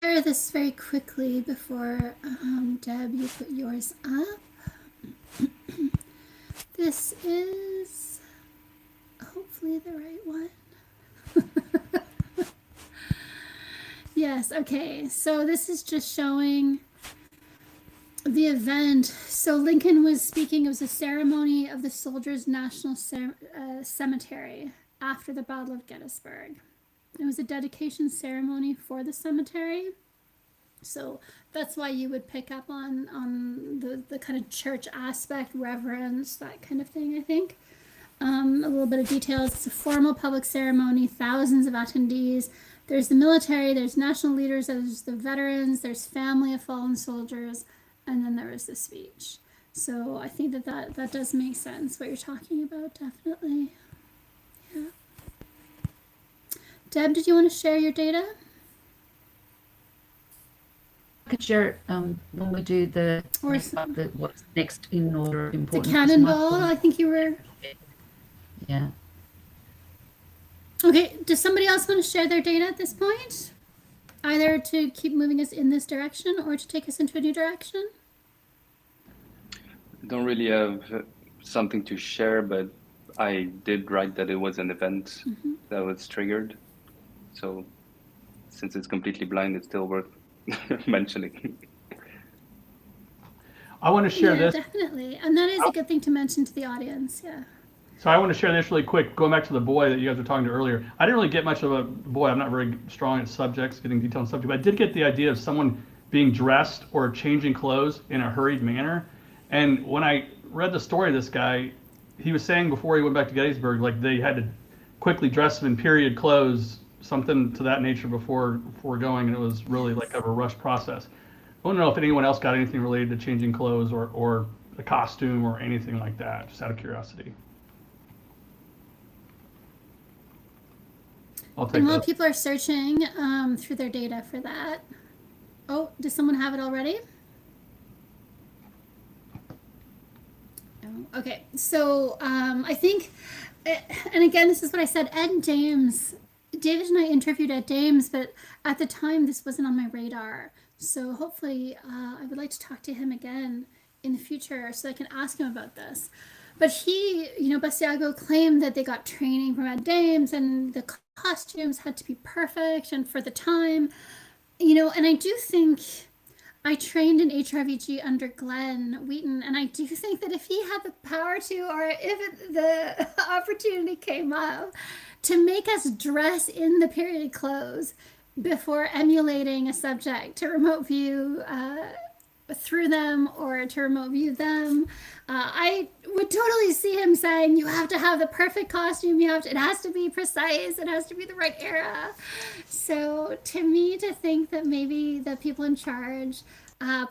Speaker 1: share this very quickly before Deb, you put yours up. This is hopefully the right one. Yes, okay, so this is just showing the event. So Lincoln was speaking. It was a ceremony of the Soldiers National Cemetery after the Battle of Gettysburg. It was a dedication ceremony for the cemetery. So that's why you would pick up on the kind of church aspect, reverence, that kind of thing, I think. A little bit of details. It's a formal public ceremony, thousands of attendees. There's the military, there's national leaders, there's the veterans, there's family of fallen soldiers, and then there was the speech. So I think that does make sense, what you're talking about, definitely. Yeah. Deb, did you want to share your data?
Speaker 2: I could share it when we do what's next in order of
Speaker 1: The
Speaker 2: importance.
Speaker 1: cannonball, I think you were...
Speaker 2: Yeah.
Speaker 1: Okay, does somebody else want to share their data at this point? Either to keep moving us in this direction or to take us into a new direction?
Speaker 5: I don't really have something to share, but I did write that it was an event that was triggered. So since it's completely blind, it's still worth mentioning.
Speaker 4: I want to share this.
Speaker 1: Definitely. And that is a good thing to mention to the audience, yeah.
Speaker 4: So I want to share this really quick, going back to the boy that you guys were talking to earlier. I didn't really get much of a boy. I'm not very strong at subjects, getting detailed on subject, but I did get the idea of someone being dressed or changing clothes in a hurried manner. And when I read the story of this guy, he was saying before he went back to Gettysburg, like they had to quickly dress him in period clothes, something to that nature before going, and it was really like a rushed process. I want to know if anyone else got anything related to changing clothes or a costume or anything like that, just out of curiosity. I'll take
Speaker 1: And while
Speaker 4: that.
Speaker 1: people are searching through their data for that, oh, does someone have it already? No. Okay, so I think, and again, this is what I said, Ed and James, David and I interviewed Ed James, but at the time this wasn't on my radar. So hopefully I would like to talk to him again in the future so I can ask him about this. But he, Basiago claimed that they got training from Ed James and the costumes had to be perfect and for the time, and I do think I trained in HRVG under Glenn Wheaton, and I do think that if he had the power to, or if the opportunity came up to make us dress in the period clothes before emulating a subject to remote view through them or to remote view them, I would totally see him saying, you have to have the perfect costume, it has to be precise, it has to be the right era. So to me, to think that maybe the people in charge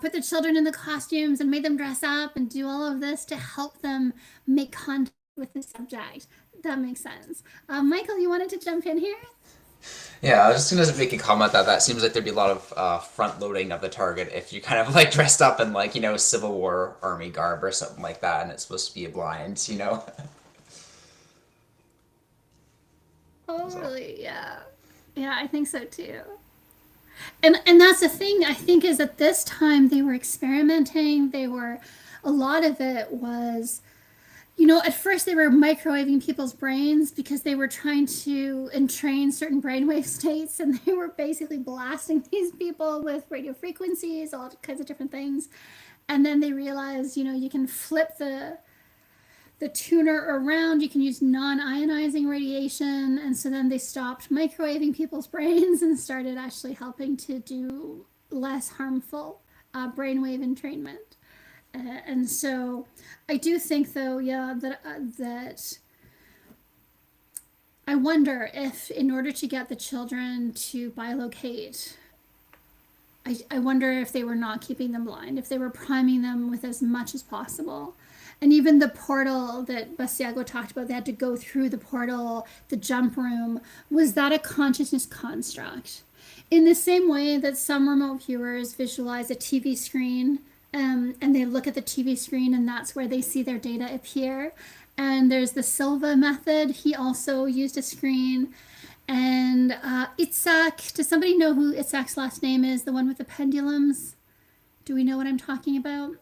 Speaker 1: put the children in the costumes and made them dress up and do all of this to help them make contact with the subject, that makes sense. Michael, you wanted to jump in here?
Speaker 6: Yeah, I was just gonna make a comment that seems like there'd be a lot of front loading of the target if you kind of like dressed up in like, Civil War army garb or something like that, and it's supposed to be a blind,
Speaker 1: Totally, yeah. Yeah, I think so too. And that's the thing, I think, is at this time they were experimenting. A lot of it was, at first they were microwaving people's brains because they were trying to entrain certain brainwave states, and they were basically blasting these people with radio frequencies, all kinds of different things. And then they realized, you can flip the tuner around, you can use non-ionizing radiation, and so then they stopped microwaving people's brains and started actually helping to do less harmful brainwave entrainment. And so I do think, though, that I wonder if, in order to get the children to bilocate, I wonder if they were not keeping them blind, if they were priming them with as much as possible. And even the portal that Basiago talked about, they had to go through the portal, the jump room, was that a consciousness construct? In the same way that some remote viewers visualize a TV screen, and they look at the TV screen and that's where they see their data appear. And there's the Silva method. He also used a screen. And Itzhak, does somebody know who Itzhak's last name is? The one with the pendulums? Do we know what I'm talking about?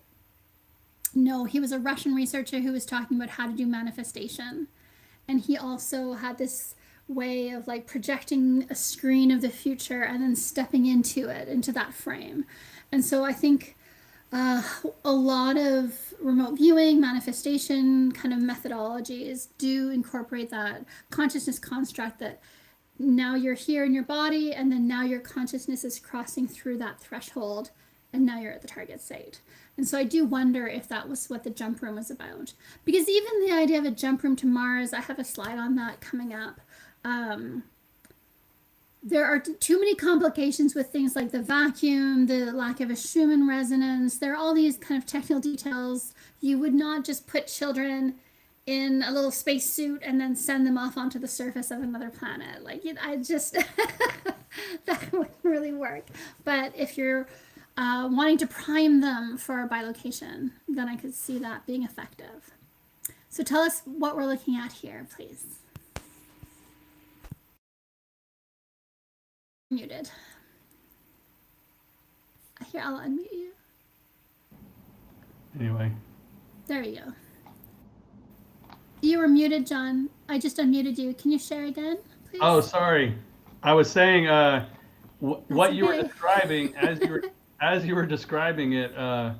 Speaker 1: No, he was a Russian researcher who was talking about how to do manifestation. And he also had this way of like projecting a screen of the future and then stepping into it, into that frame. And so I think a lot of remote viewing, manifestation kind of methodologies do incorporate that consciousness construct that now you're here in your body, and then now your consciousness is crossing through that threshold, and now you're at the target site. And so I do wonder if that was what the jump room was about. Because even the idea of a jump room to Mars, I have a slide on that coming up. There are too many complications with things like the vacuum, the lack of a Schumann resonance. There are all these kind of technical details. You would not just put children in a little spacesuit and then send them off onto the surface of another planet. Like, I just, that wouldn't really work. But if you're wanting to prime them for bilocation, then I could see that being effective. So tell us what we're looking at here, please. Muted. Here, I'll unmute you.
Speaker 4: Anyway.
Speaker 1: There you go. You were muted, John. I just unmuted you. Can you share again, please?
Speaker 4: Oh, sorry. I was saying what you were
Speaker 1: okay.
Speaker 4: describing as you were describing it. I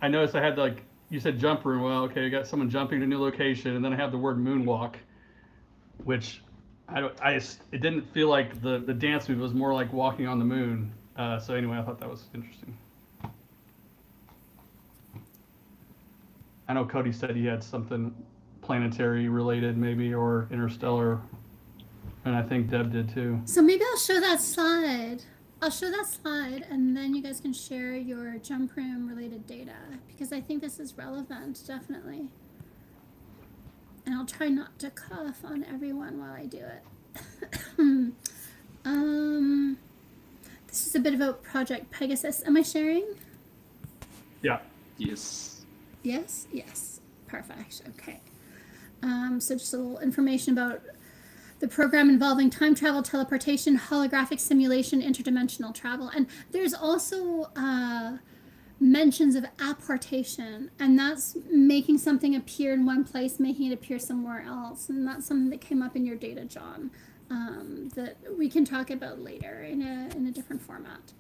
Speaker 4: noticed I had like you said jump room. Well, okay, I got someone jumping to a new location, and then I have the word moonwalk, which it didn't feel like the dance move. It was more like walking on the moon. So anyway, I thought that was interesting. I know Cody said he had something planetary related maybe, or interstellar, and I think Deb did too.
Speaker 1: So maybe I'll show that slide. I'll show that slide, and then you guys can share your jump room related data, because I think this is relevant, definitely. And I'll try not to cough on everyone while I do it. This is a bit about Project Pegasus. Am I sharing?
Speaker 4: Yeah.
Speaker 5: Yes.
Speaker 1: Yes? Yes. Perfect. Okay. So just a little information about the program involving time travel, teleportation, holographic simulation, interdimensional travel. And there's also mentions of apportation, and that's making something appear in one place, making it appear somewhere else. And that's something that came up in your data, John, that we can talk about later in a different format.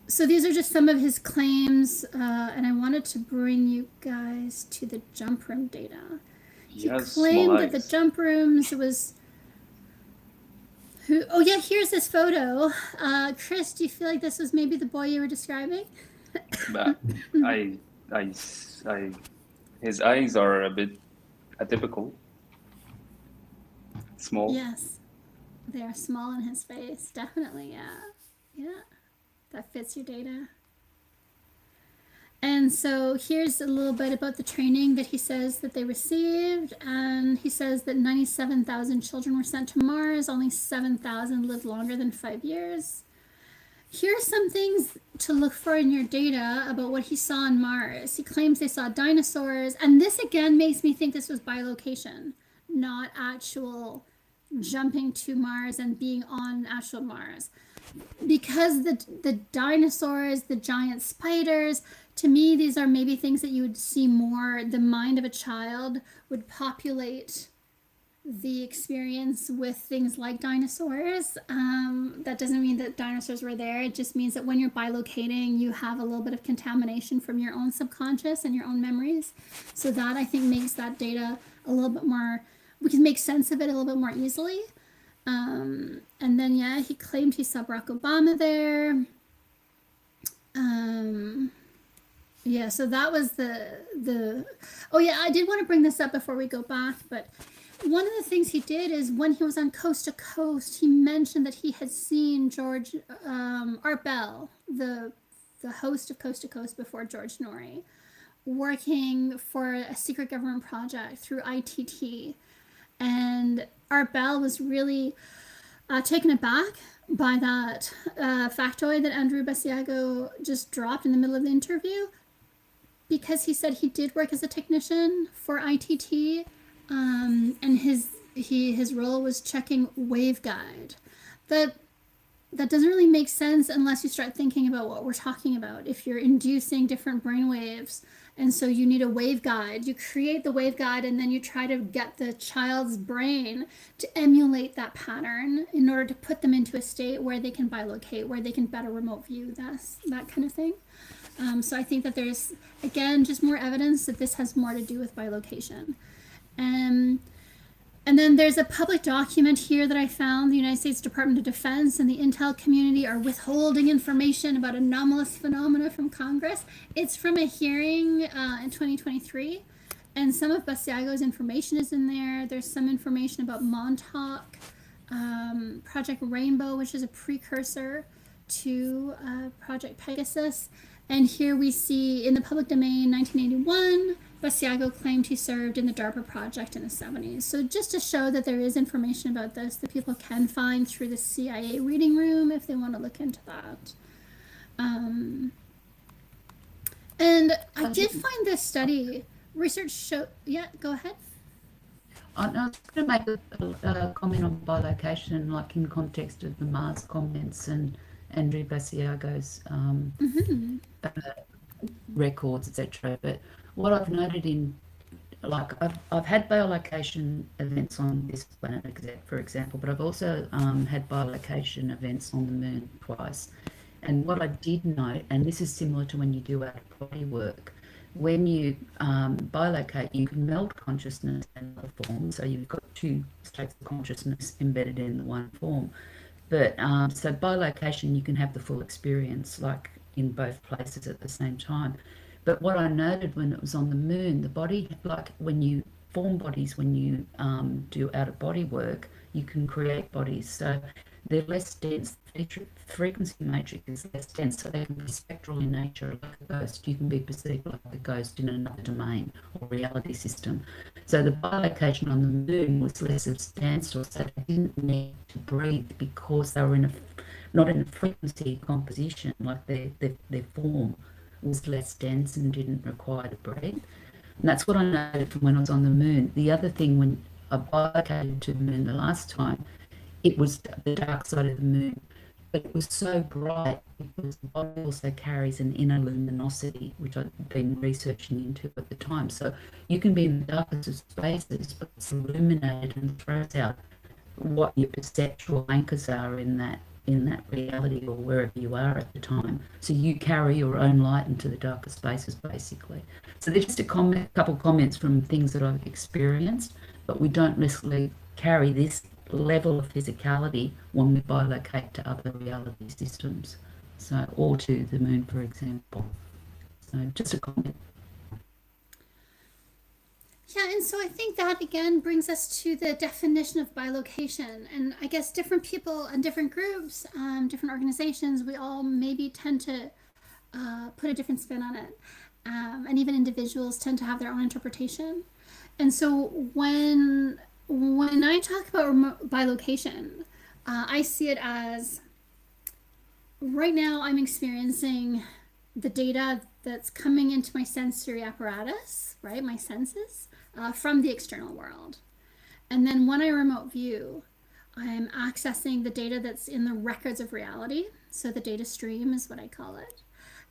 Speaker 1: So these are just some of his claims, and I wanted to bring you guys to the jump room data. He claimed that the jump rooms was who? Oh yeah, here's this photo. Chris, do you feel like this was maybe the boy you were describing?
Speaker 5: But his eyes are a bit atypical. Small.
Speaker 1: Yes, they are small in his face. Definitely, yeah, yeah. That fits your data. And so here's a little bit about the training that he says that they received. And he says that 97,000 children were sent to Mars. Only 7,000 lived longer than 5 years. Here are some things to look for in your data about what he saw on Mars. He claims they saw dinosaurs. And this again makes me think this was bilocation, not actual jumping to Mars and being on actual Mars. Because the dinosaurs, the giant spiders, to me, these are maybe things that you would see more. The mind of a child would populate the experience with things like dinosaurs. That doesn't mean that dinosaurs were there. It just means that when you're bilocating, you have a little bit of contamination from your own subconscious and your own memories. So that, I think, makes that data a little bit more, we can make sense of it a little bit more easily. And then, yeah, he claimed he saw Barack Obama there. Yeah, so that was oh yeah, I did want to bring this up before we go back, but one of the things he did is when he was on Coast to Coast, he mentioned that he had seen Art Bell, the host of Coast to Coast before George Norrie, working for a secret government project through ITT. And Art Bell was really taken aback by that factoid that Andrew Basiago just dropped in the middle of the interview, because he said he did work as a technician for ITT and his role was checking waveguide. That doesn't really make sense unless you start thinking about what we're talking about. If you're inducing different brain waves, and so you need a waveguide, you create the waveguide, and then you try to get the child's brain to emulate that pattern in order to put them into a state where they can bilocate, where they can better remote view, that kind of thing. So I think that there's, again, just more evidence that this has more to do with bilocation. And then there's a public document here that I found. The United States Department of Defense and the intel community are withholding information about anomalous phenomena from Congress. It's from a hearing in 2023. And some of Basiago's information is in there. There's some information about Montauk, Project Rainbow, which is a precursor to Project Pegasus. And here we see in the public domain, 1981, Basiago claimed he served in the DARPA project in the 70s. So just to show that there is information about this that people can find through the CIA reading room if they want to look into that. And I did find this study, research show, yeah, go ahead.
Speaker 2: I was going to make a comment on bilocation, like in context of the Mars comments and Andrew Basiago's records, etc. But what I've noted in, like, I've had bilocation events on this planet, for example, but I've also had bilocation events on the moon twice. And what I did note, and this is similar to when you do out-of-body work, when you bilocate, you can meld consciousness in another form. So you've got two states of consciousness embedded in the one form. But so bilocation, you can have the full experience, like in both places at the same time. But what I noted when it was on the moon, the body, like when you form bodies, when you do out-of-body work, you can create bodies. So they're less dense. The frequency matrix is less dense, so they can be spectral in nature, like a ghost. You can be perceived like a ghost in another domain or reality system. So the bilocation on the moon was less substantial, so they didn't need to breathe because they were not in a frequency composition, like their form was less dense and didn't require to breathe. And that's what I noted from when I was on the moon. The other thing, when I bilocated to the moon the last time, it was the dark side of the moon, but it was so bright because the body also carries an inner luminosity, which I've been researching into at the time. So you can be in the darkest of spaces, but it's illuminated and throws out what your perceptual anchors are in that reality or wherever you are at the time. So you carry your own light into the darker spaces, basically. So there's just a couple comments from things that I've experienced, but we don't necessarily carry this level of physicality when we bilocate to other reality systems, so, or to the moon, for example. So just a comment.
Speaker 1: Yeah, and so I think that again brings us to the definition of bilocation. And I guess different people and different groups, different organizations, we all maybe tend to put a different spin on it. And even individuals tend to have their own interpretation. And so when I talk about bilocation, I see it as right now I'm experiencing the data that's coming into my sensory apparatus, right, my senses, from the external world. And then when I remote view, I'm accessing the data that's in the records of reality. So the data stream is what I call it.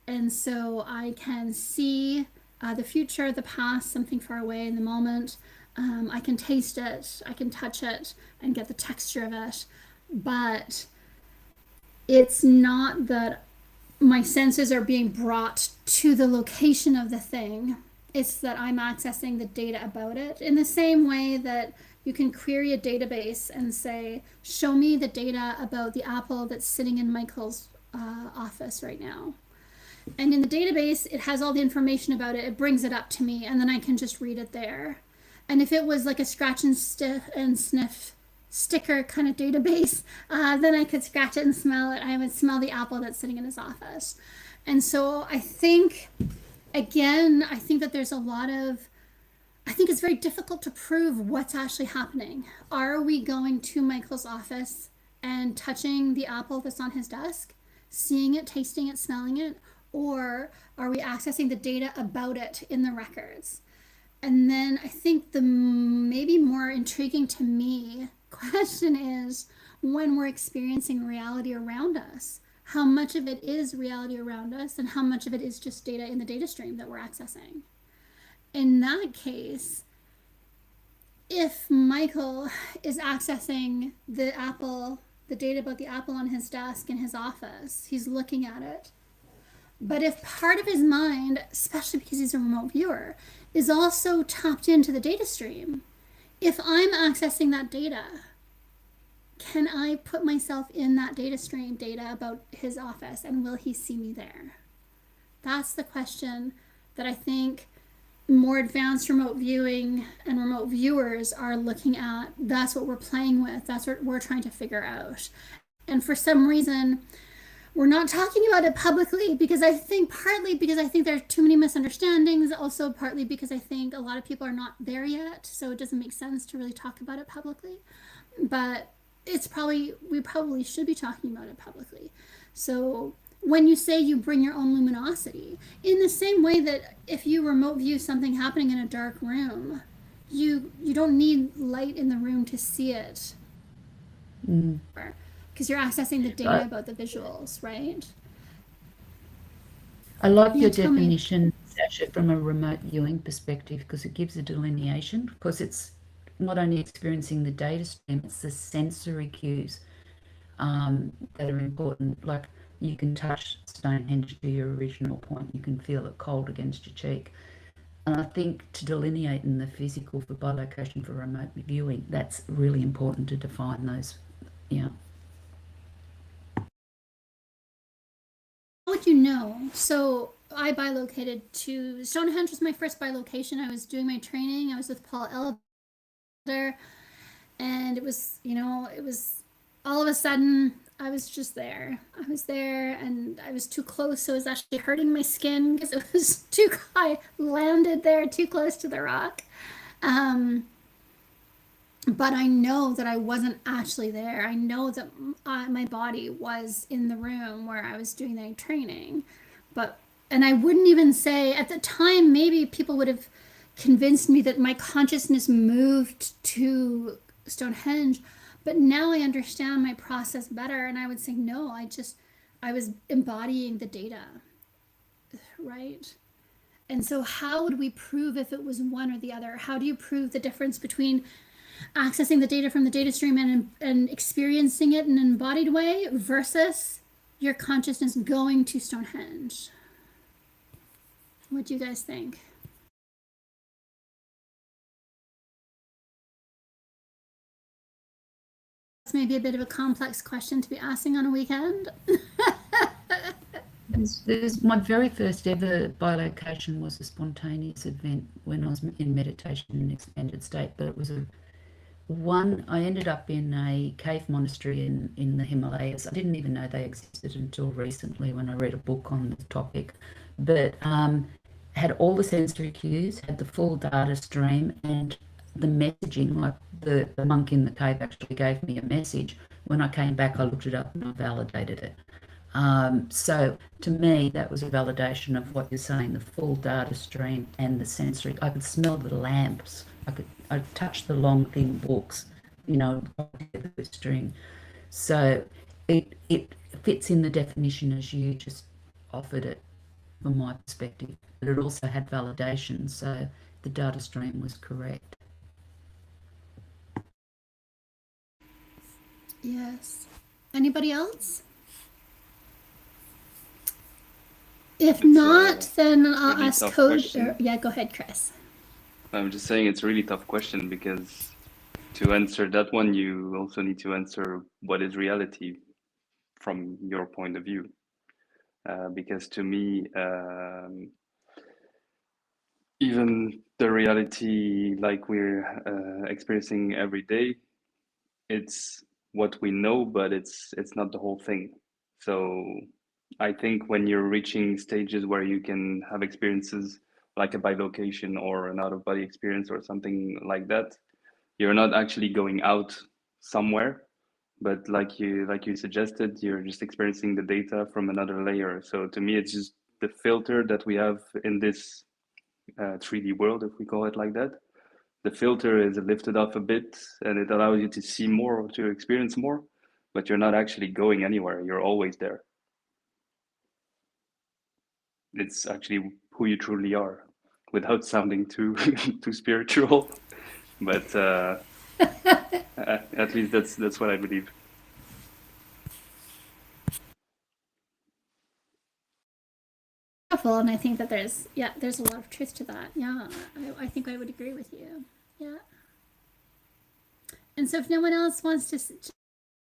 Speaker 1: And so I can see the future, the past, something far away in the moment. I can taste it, I can touch it, and get the texture of it. But it's not that my senses are being brought to the location of the thing. It's that I'm accessing the data about it in the same way that you can query a database and say, show me the data about the apple that's sitting in Michael's office right now. And in the database, it has all the information about it. It brings it up to me, and then I can just read it there. And if it was like a scratch and sniff sticker kind of database, then I could scratch it and smell it. I would smell the apple that's sitting in his office. And so I think, again, I think that there's a lot of, I think it's very difficult to prove what's actually happening. Are we going to Michael's office and touching the apple that's on his desk, seeing it, tasting it, smelling it? Or are we accessing the data about it in the records? And then I think the maybe more intriguing to me question is when we're experiencing reality around us, how much of it is reality around us and how much of it is just data in the data stream that we're accessing. In that case, if Michael is accessing the data about the apple on his desk in his office, he's looking at it. But if part of his mind, especially because he's a remote viewer, is also tapped into the data stream, if I'm accessing that data, can I put myself in that data stream, data about his office, and will he see me there? That's the question that I think more advanced remote viewing and remote viewers are looking at. That's what we're playing with. That's what we're trying to figure out. And for some reason, we're not talking about it publicly because I think partly because I think there are too many misunderstandings, also partly because I think a lot of people are not there yet, so it doesn't make sense to really talk about it publicly. But we probably should be talking about it publicly. So when you say you bring your own luminosity, in the same way that if you remote view something happening in a dark room, you don't need light in the room to see it. Because you're accessing the data about the visuals, right?
Speaker 2: I like
Speaker 1: Yeah,
Speaker 2: your
Speaker 1: tell me.
Speaker 2: definition, Sasha, from a remote viewing perspective, because it gives a delineation, because it's not only experiencing the data stream, it's the sensory cues that are important. Like you can touch Stonehenge, to your original point, you can feel it cold against your cheek. And I think to delineate in the physical for bilocation for remote viewing, that's really important to define those. Yeah.
Speaker 1: How would you know? So I bilocated to Stonehenge was my first bilocation. I was doing my training. I was with Paul Elder, and it was all of a sudden I was just there. I was there, and I was too close, so it was actually hurting my skin because it was too. I landed there too close to the rock. But I know that I wasn't actually there. I know that my body was in the room where I was doing the training. And I wouldn't even say, at the time, maybe people would have convinced me that my consciousness moved to Stonehenge. But now I understand my process better. And I would say, no, I was embodying the data, right? And so how would we prove if it was one or the other? How do you prove the difference between accessing the data from the data stream and experiencing it in an embodied way versus your consciousness going to Stonehenge? What do you guys think? That's maybe a bit of a complex question to be asking on a weekend.
Speaker 2: My very first ever bilocation was a spontaneous event when I was in meditation in an expanded state, but it was I ended up in a cave monastery in the Himalayas. I didn't even know they existed until recently when I read a book on the topic, but had all the sensory cues, had the full data stream, and the messaging, like the monk in the cave actually gave me a message. When I came back, I looked it up and I validated it. So to me, that was a validation of what you're saying, the full data stream and the sensory. I could smell the lamps. I touch the long, thin books, the string. So it fits in the definition as you just offered it from my perspective. But it also had validation, so the data stream was correct.
Speaker 1: Yes. Anybody else? If not, then I'll ask Code. Yeah, go ahead, Chris.
Speaker 5: I'm just saying it's a really tough question because to answer that one, you also need to answer what is reality from your point of view. Because to me, even the reality like we're experiencing every day, it's what we know, but it's not the whole thing. So I think when you're reaching stages where you can have experiences like a bilocation or an out-of-body experience or something like that, you're not actually going out somewhere, but like you suggested, you're just experiencing the data from another layer. So to me, it's just the filter that we have in this 3D world, if we call it like that. The filter is lifted up a bit and it allows you to see more or to experience more, but you're not actually going anywhere. You're always there. It's actually who you truly are, without sounding too too spiritual. But at least that's what I believe.
Speaker 1: Beautiful, and I think that there's a lot of truth to that. Yeah, I think I would agree with you. Yeah. And so if no one else wants to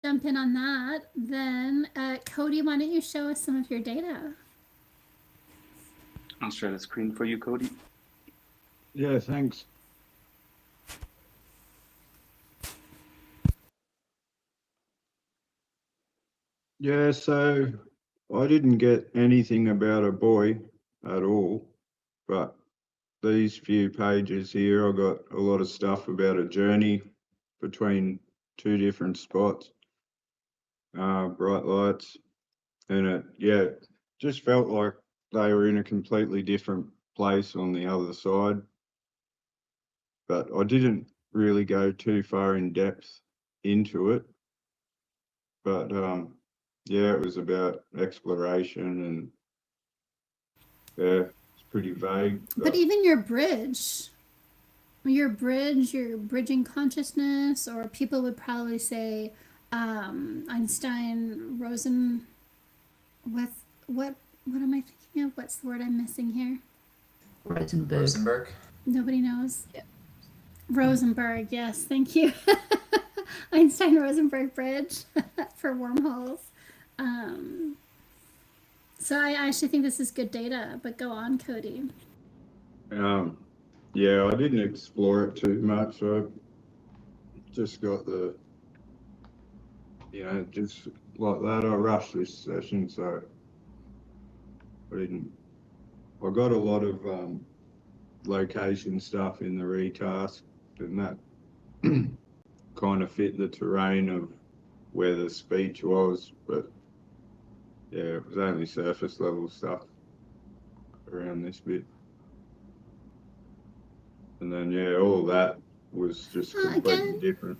Speaker 1: jump in on that, then Cody, why don't you show us some of your data?
Speaker 5: I'll share the screen for you, Cody.
Speaker 3: Yeah, thanks. Yeah, so I didn't get anything about a buoy at all, but these few pages here, I got a lot of stuff about a journey between two different spots, bright lights, and it just felt like they were in a completely different place on the other side. But I didn't really go too far in depth into it. But yeah, it was about exploration and yeah, it's pretty vague.
Speaker 1: But even your bridging consciousness, or people would probably say Einstein, Rosen, what am I thinking of? What's the word I'm missing here?
Speaker 6: Rosenberg.
Speaker 1: Nobody knows. Rosenberg, yes, thank you. Einstein-Rosenberg bridge for wormholes. So I actually think this is good data, but go on, Cody.
Speaker 3: Yeah, I didn't explore it too much. I just got just like that. I rushed this session, so I got a lot of location stuff in the retask, and that kind of fit the terrain of where the speech was, but yeah, it was only surface level stuff around this bit. And then yeah, all that was just completely different.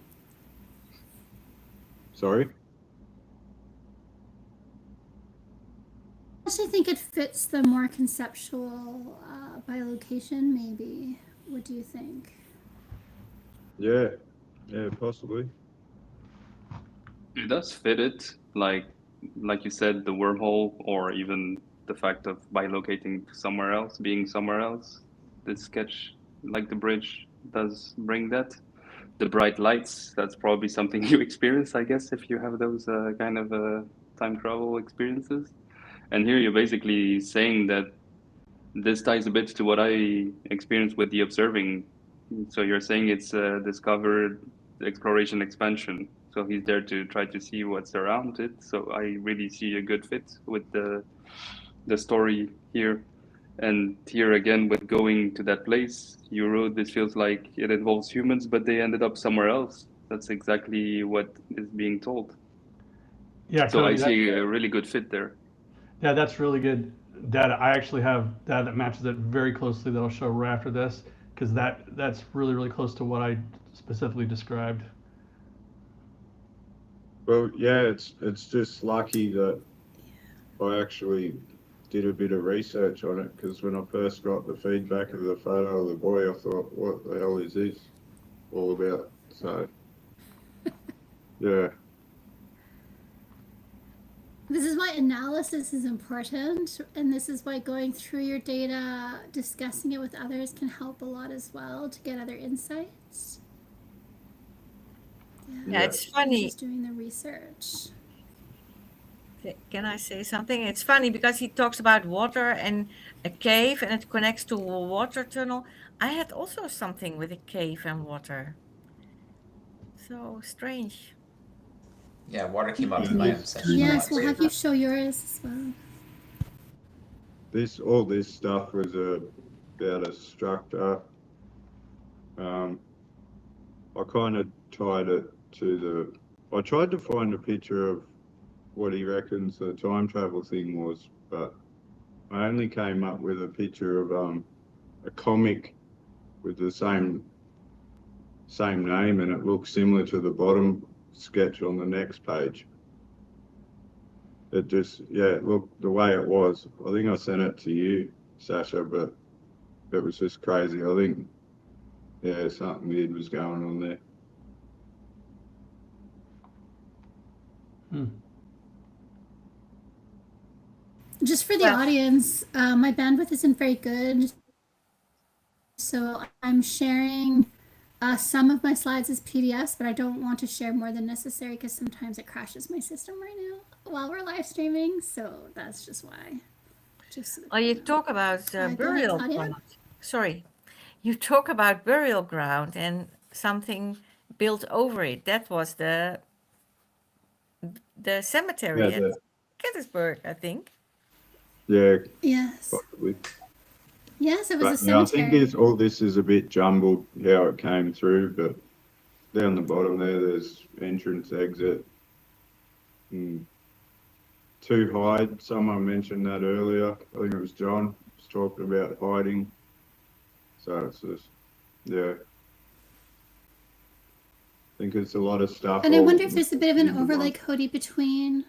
Speaker 3: Sorry?
Speaker 1: I actually think it fits the more conceptual bilocation, maybe. What do you think?
Speaker 3: Yeah, possibly.
Speaker 5: It does fit it, like you said, the wormhole, or even the fact of bilocating somewhere else, being somewhere else. This sketch, like the bridge, does bring that. The bright lights, that's probably something you experience, I guess, if you have those kind of time travel experiences. And here you're basically saying that this ties a bit to what I experienced with the observing. So you're saying it's discovered exploration expansion. So he's there to try to see what's around it. So I really see a good fit with the story here. And here again, with going to that place, you wrote this feels like it involves humans, but they ended up somewhere else. That's exactly what is being told.
Speaker 4: Yeah,
Speaker 5: So I
Speaker 4: Cody,
Speaker 5: see a really good fit there.
Speaker 4: yeah, that's really good data. I actually have data that matches it very closely that I'll show right after this, because that's really, really close to what I specifically described.
Speaker 3: Well, yeah, it's just lucky that I actually did a bit of research on it, because when I first got the feedback of the photo of the boy, I thought, what the hell is this all about? So, yeah.
Speaker 1: This is why analysis is important, and this is why going through your data, discussing it with others can help a lot as well to get other insights.
Speaker 7: Yeah, it's funny.
Speaker 1: Just doing the research.
Speaker 7: Can I say something? It's funny because he talks about water and a cave, and it connects to a water tunnel. I had also something with a cave and water. So strange.
Speaker 6: Yeah, water came up in my own session.
Speaker 1: Yes, we'll have you show yours as well.
Speaker 3: All this stuff was about a structure. I kind of tied it to I tried to find a picture of what he reckons the time travel thing was, but I only came up with a picture of a comic with the same name, and it looks similar to the bottom sketch on the next page. It just, yeah, it looked the way it was. I think I sent it to you, Sasha, but it was just crazy. I think, yeah, something weird was going on there.
Speaker 1: Just for the
Speaker 7: Well-
Speaker 1: audience, my bandwidth isn't very good, so I'm sharing some of my slides as PDFs, but I don't want to share more than necessary because sometimes it crashes my system right now while we're live streaming. So that's just why. Just
Speaker 7: Oh, you talk about
Speaker 1: go ahead,
Speaker 7: burial
Speaker 1: Claudia.
Speaker 7: ground. Sorry, you talk about burial ground and something built over it. That was the cemetery
Speaker 3: Yeah,
Speaker 7: at Gettysburg, I think.
Speaker 3: yeah,
Speaker 1: Yes.
Speaker 3: possibly.
Speaker 1: Yes, it was a
Speaker 3: But yeah, I
Speaker 1: cemetery.
Speaker 3: think all this is a bit jumbled how it came through, but down the bottom there's entrance, exit, and to hide. Someone mentioned that earlier. I think it was John was talking about hiding. So it's just, yeah. I think it's a lot of stuff.
Speaker 1: And I
Speaker 3: all
Speaker 1: wonder if there's a bit of an
Speaker 3: into
Speaker 1: overlay,
Speaker 3: one.
Speaker 1: Cody, between.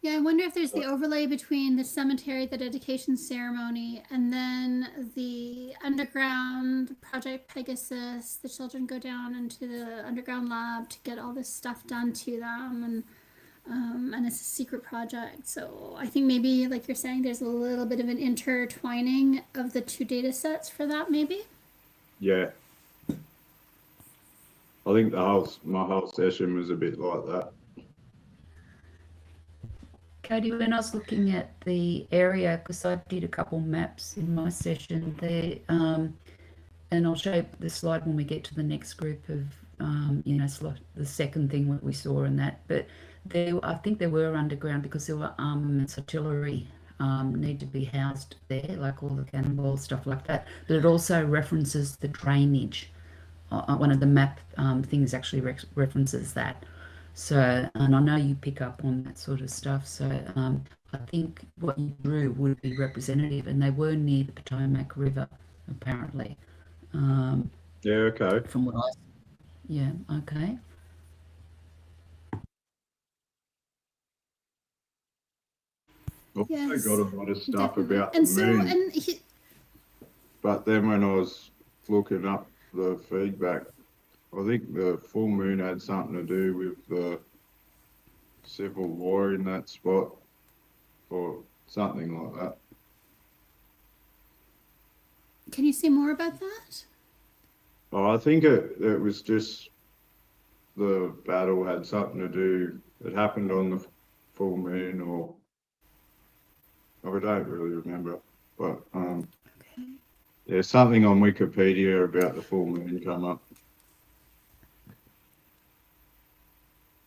Speaker 1: Yeah, I wonder if there's the overlay between the cemetery, the dedication ceremony, and then the underground Project Pegasus. The children go down into the underground lab to get all this stuff done to them, and it's a secret project. So I think maybe, like you're saying, there's a little bit of an intertwining of the two data sets for that, maybe.
Speaker 3: Yeah. I think my whole session was a bit like that.
Speaker 2: Katie, when I was looking at the area, because I did a couple maps in my session there, and I'll show you the slide when we get to the next group of, the second thing that we saw in that. But I think there were underground because there were armaments, artillery need to be housed there, like all the cannonballs, stuff like that. But it also references the drainage. One of the map things actually references that. So, and I know you pick up on that sort of stuff. So I think what you drew would be representative, and they were near the Potomac River, apparently.
Speaker 3: Yeah, okay.
Speaker 2: From what I, yeah, okay.
Speaker 3: I also
Speaker 1: Yes,
Speaker 3: got a lot of stuff
Speaker 1: definitely.
Speaker 3: about
Speaker 1: And
Speaker 3: the
Speaker 1: so,
Speaker 3: moon,
Speaker 1: and
Speaker 3: but then when I was looking up the feedback, I think the full moon had something to do with the civil war in that spot or something like that.
Speaker 1: can you say more about that?
Speaker 3: Oh, I think it was just the battle had something to do. It happened on the full moon, or I don't really remember. But
Speaker 1: Okay.
Speaker 3: there's something on Wikipedia about the full moon come up.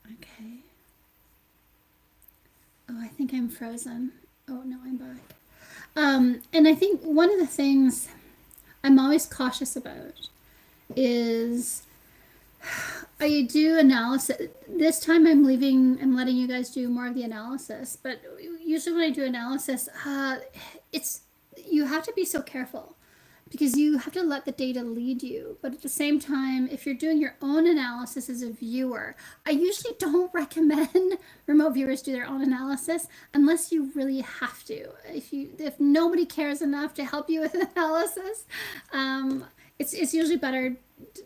Speaker 1: Okay. Oh, I think I'm frozen. Oh no, I'm back. And I think one of the things I'm always cautious about is I do analysis. This time I'm letting you guys do more of the analysis, but usually when I do analysis, you have to be so careful because you have to let the data lead you. But at the same time, if you're doing your own analysis as a viewer, I usually don't recommend remote viewers do their own analysis unless you really have to. If nobody cares enough to help you with analysis, it's usually better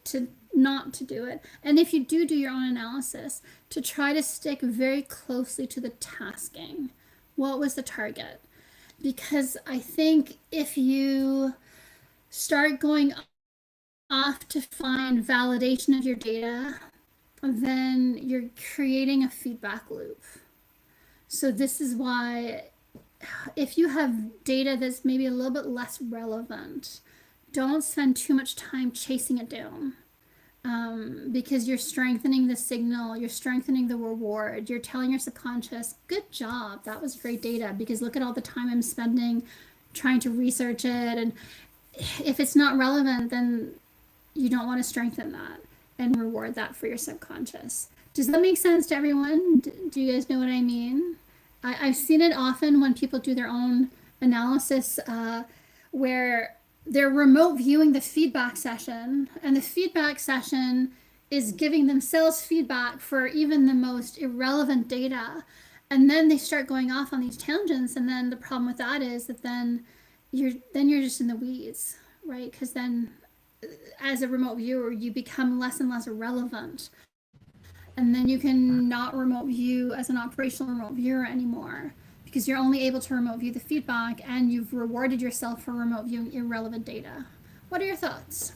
Speaker 1: to not to do it. And if you do your own analysis, to try to stick very closely to the tasking. What was the target? Because I think if you start going off to find validation of your data, then you're creating a feedback loop. So this is why if you have data that's maybe a little bit less relevant, don't spend too much time chasing it down. Because you're strengthening the signal, you're strengthening the reward, you're telling your subconscious, good job, that was great data, because look at all the time I'm spending trying to research it. And if it's not relevant, then you don't want to strengthen that and reward that for your subconscious. Does that make sense to everyone? Do you guys know what I mean? I've seen it often when people do their own analysis where they're remote viewing the feedback session, and the feedback session is giving themselves feedback for even the most irrelevant data. And then they start going off on these tangents, and then the problem with that is that then you're just in the weeds, right? Because then as a remote viewer, you become less and less relevant. And then you can not remote view as an operational remote viewer anymore, because you're only able to remote view the feedback, and you've rewarded yourself for remote viewing irrelevant data. What are your thoughts?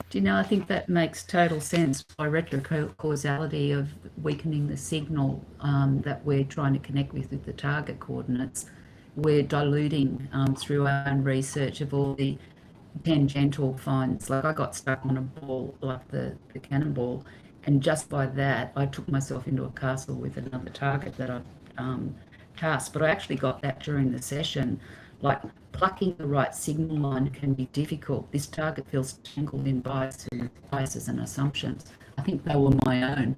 Speaker 2: Do you know, I think that makes total sense by retrocausality of weakening the signal that we're trying to connect with the target coordinates. We're diluting through our own research of all the tangential finds. Like I got stuck on a ball, like the cannonball, and just by that, I took myself into a castle with another target that I tasked. But I actually got that during the session. Like plucking the right signal line can be difficult. This target feels tangled in biases and assumptions. I think they were my own.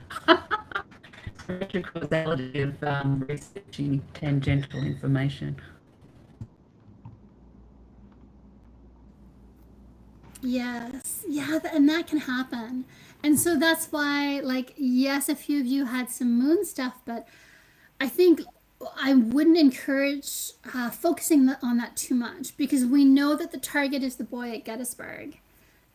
Speaker 2: Retrocausality of researching tangential information.
Speaker 1: Yes, yeah, and that can happen. And so that's why, like, yes, a few of you had some moon stuff, but I think I wouldn't encourage focusing on that too much, because we know that the target is the boy at Gettysburg.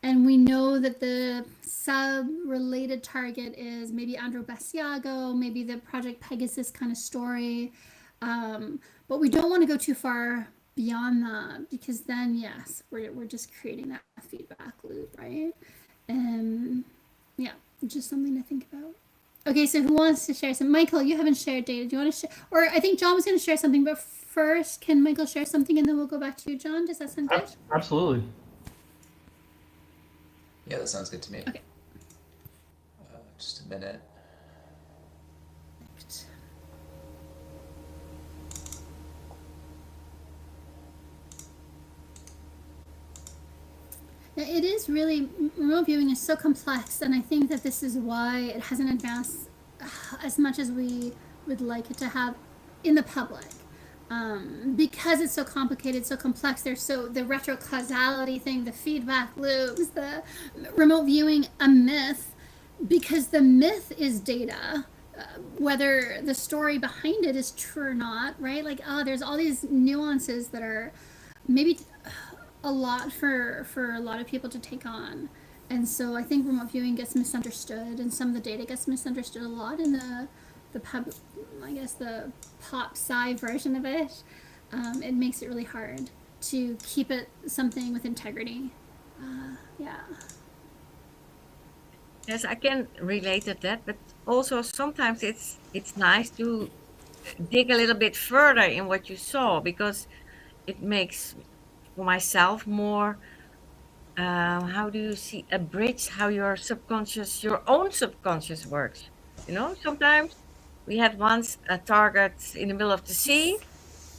Speaker 1: And we know that the sub-related target is maybe Andrew Basiago, maybe the Project Pegasus kind of story. But we don't want to go too far beyond that, because then, yes, we're just creating that feedback loop, right? And yeah, just something to think about. Okay, so who wants to share some? Michael, you haven't shared data. Do you want to share? Or I think John was going to share something, but first, can Michael share something, and then we'll go back to you, John? Does that sound good?
Speaker 4: Absolutely.
Speaker 6: Yeah, that sounds good to me.
Speaker 1: Okay.
Speaker 6: Just a minute.
Speaker 1: It is really, remote viewing is so complex, and I think that this is why it hasn't advanced as much as we would like it to have in the public. Because it's so complicated, so complex, there's the retrocausality thing, the feedback loops, the remote viewing a myth, because the myth is data, whether the story behind it is true or not, right? Like, there's all these nuances that are maybe a lot for a lot of people to take on. And so I think remote viewing gets misunderstood, and some of the data gets misunderstood a lot in the pub, I guess the pop sci version of it. It makes it really hard to keep it something with integrity. Yeah.
Speaker 7: Yes, I can relate to that, but also sometimes it's nice to dig a little bit further in what you saw, because it makes for myself more, how do you see a bridge, how your own subconscious works. You know, sometimes we had once a target in the middle of the sea,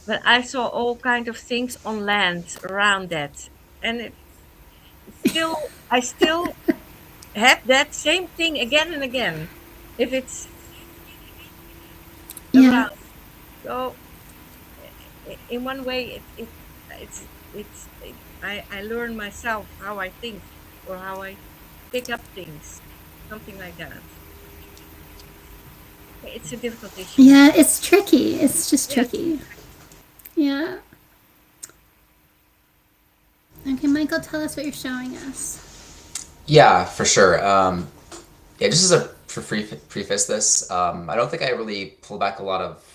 Speaker 7: but I saw all kind of things on land around that, and I still have that same thing again and again, if it's around. So in one way, I learn myself how I think, or how I pick up things, something like that. It's a difficult issue.
Speaker 1: Yeah, it's tricky. It's just tricky. Yeah. Okay, Michael, tell us what you're showing us.
Speaker 6: Yeah, for sure. Yeah, just as a preface this, I don't think I really pulled back a lot of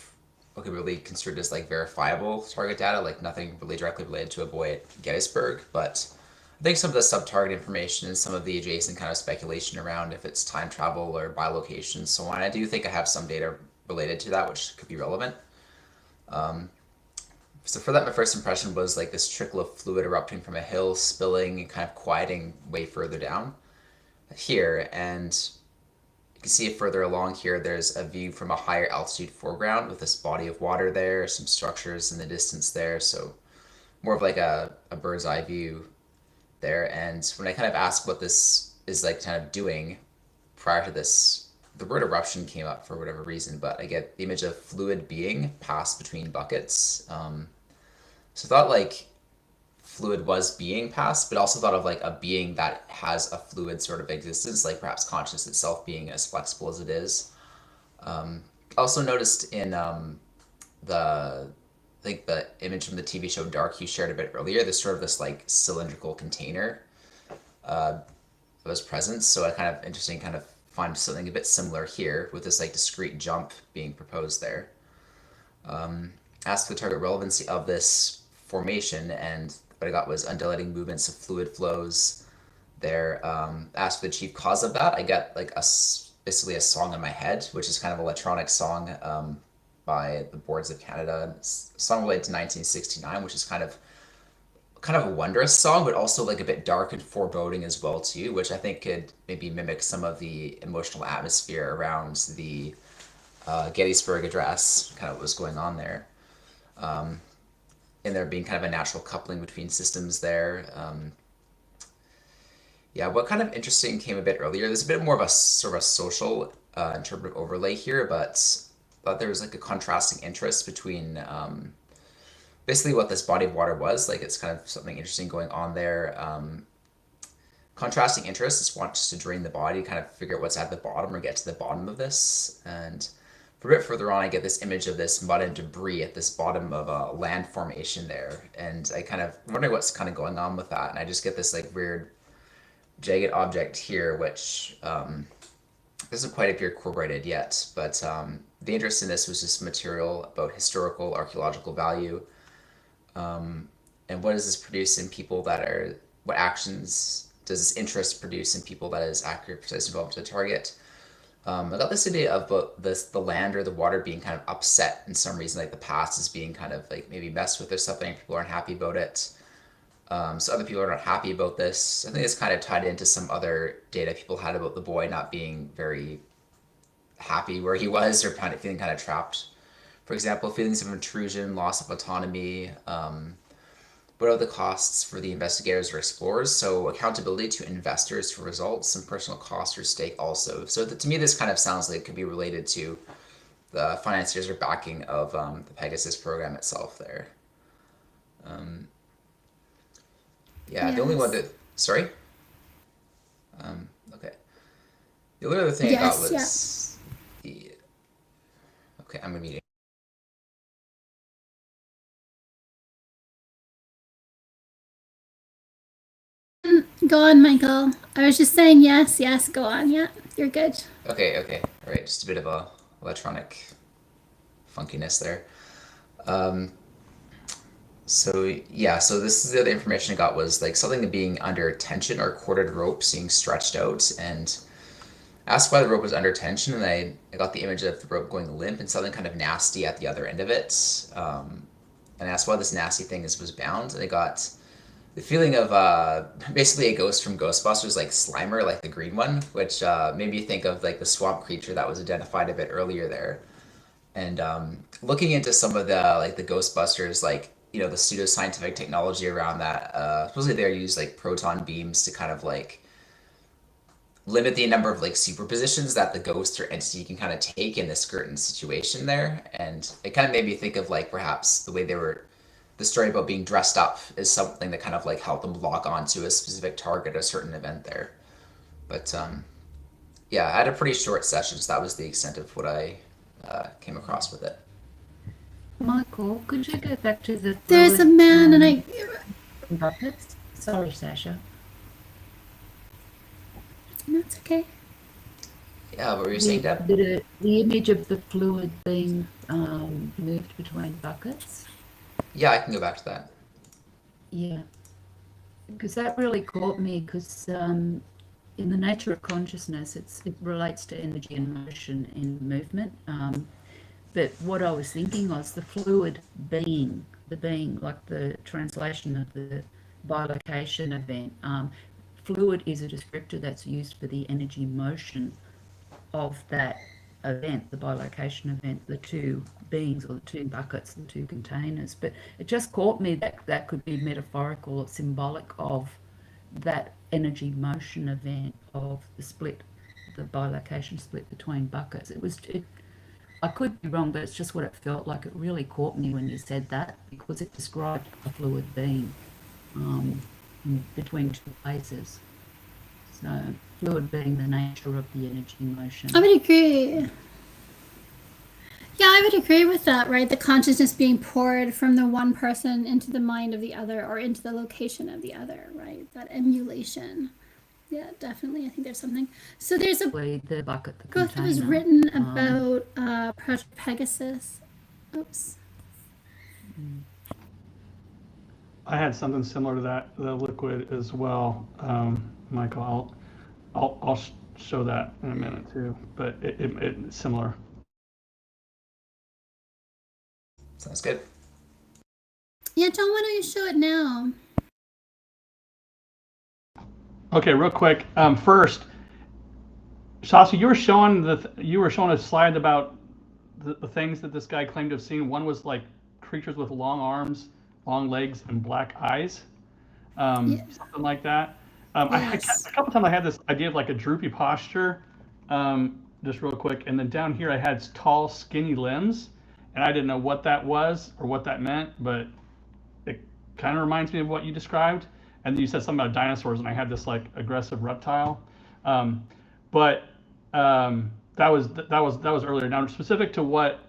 Speaker 6: what could really considered as like verifiable target data, like nothing really directly related to a boy at Gettysburg, but I think some of the sub-target information and some of the adjacent kind of speculation around if it's time travel or bilocation and so on, I do think I have some data related to that which could be relevant. So for that, my first impression was like this trickle of fluid erupting from a hill, spilling and kind of quieting way further down here. And you can see it further along here. There's a view from a higher altitude foreground with this body of water there, some structures in the distance there. So more of like a bird's eye view there. And when I kind of asked what this is like kind of doing prior to this, the word eruption came up for whatever reason, but I get the image of fluid being passed between buckets. So I thought like fluid was being passed, but also thought of like a being that has a fluid sort of existence, like perhaps conscious itself being as flexible as it is. Also noticed in the I think the image from the TV show Dark you shared a bit earlier, there's sort of this like cylindrical container of his presence. So I kind of interesting kind of find something a bit similar here with this like discrete jump being proposed there. Asked the target relevancy of this formation, and what I got was undulating movements of fluid flows there. Asked for the chief cause of that. I got like basically a song in my head, which is kind of an electronic song by the Boards of Canada. It's a song related to 1969, which is kind of a wondrous song, but also like a bit dark and foreboding as well too, which I think could maybe mimic some of the emotional atmosphere around the Gettysburg Address, kind of what was going on there. And there being kind of a natural coupling between systems there. Yeah, what kind of interesting came a bit earlier, there's a bit more of a sort of a social interpretive overlay here, but thought there was like a contrasting interest between basically what this body of water was. Like it's kind of something interesting going on there. Contrasting interest is wants to drain the body, kind of figure out what's at the bottom or get to the bottom of this. And for a bit further on, I get this image of this mud and debris at this bottom of a land formation there. And I kind of wonder what's kind of going on with that. And I just get this like weird jagged object here, which doesn't quite appear corroborated yet. But the interest in this was just material about historical, archaeological value. And what does this produce in people that are, what actions does this interest produce in people that is accurate, precise, involved to the target? I got this idea of the land or the water being kind of upset in some reason, like the past is being kind of like maybe messed with or something. People aren't happy about it. So other people are not happy about this. I think it's kind of tied into some other data people had about the boy not being very happy where he was or kind of feeling kind of trapped. For example, feelings of intrusion, loss of autonomy. What are the costs for the investigators or explorers? So accountability to investors for results and personal cost or stake also. So to me, this kind of sounds like it could be related to the financiers or backing of the Pegasus program itself there. Yeah, the only one that, sorry? Okay. The only other thing I got was the, okay, I'm muting.
Speaker 1: Go on, Michael. I was just saying yes, go on. Yeah, you're good.
Speaker 6: Okay. All right, just a bit of a electronic funkiness there. So yeah, so this is the other information I got was like something being under tension or corded rope being stretched out, and asked why the rope was under tension, and I got the image of the rope going limp and something kind of nasty at the other end of it. And I asked why this nasty thing was bound, and I got the feeling of basically a ghost from Ghostbusters, like Slimer, like the green one, which made me think of like the swamp creature that was identified a bit earlier there. And looking into some of the like the Ghostbusters, like the pseudoscientific technology around that, supposedly they use like proton beams to kind of like limit the number of like superpositions that the ghost or entity can kind of take in this certain situation there. And it kind of made me think of like perhaps the way the story about being dressed up is something that kind of like helped them log on to a specific target, a certain event there. But yeah, I had a pretty short session, so that was the extent of what I came across with it.
Speaker 2: Michael, could you go back to the...
Speaker 1: There's a man and I...
Speaker 2: buckets? Sorry, Sasha.
Speaker 1: No, it's okay.
Speaker 6: Yeah, what were you saying, Deb?
Speaker 2: The image of the fluid being moved between buckets?
Speaker 6: Yeah, I can go back to that.
Speaker 2: Yeah, because that really caught me, because in the nature of consciousness, it relates to energy and motion and movement. But what I was thinking was the fluid being, like the translation of the bilocation event. Fluid is a descriptor that's used for the energy motion of that event, the bilocation event, the two beings or the two buckets, the two containers. But it just caught me that could be metaphorical or symbolic of that energy motion event of the split, the bilocation split between buckets. I could be wrong, but it's just what it felt like. It really caught me when you said that, because it described a fluid being between two places. So fluid being the nature of the energy motion.
Speaker 1: I would agree. Yeah, I would agree with that, right? The consciousness being poured from the one person into the mind of the other, or into the location of the other, right? That emulation. Yeah, definitely. I think there's something. So there's a
Speaker 2: The bucket, the
Speaker 1: book that was
Speaker 2: container.
Speaker 1: written about Project Pegasus. Oops.
Speaker 4: I had something similar to that, the liquid as well, Michael. I'll show that in a minute too, but it's similar.
Speaker 6: Sounds good.
Speaker 1: Yeah, John, why don't you show it now?
Speaker 4: Okay, real quick. First, Shasta, you were showing a slide about the things that this guy claimed to have seen. One was like creatures with long arms, long legs, and black eyes, something like that. A couple times I had this idea of like a droopy posture, just real quick, and then down here I had tall, skinny limbs, and I didn't know what that was or what that meant, but it kind of reminds me of what you described. And then you said something about dinosaurs, and I had this like aggressive reptile, but that was earlier. Now, specific to what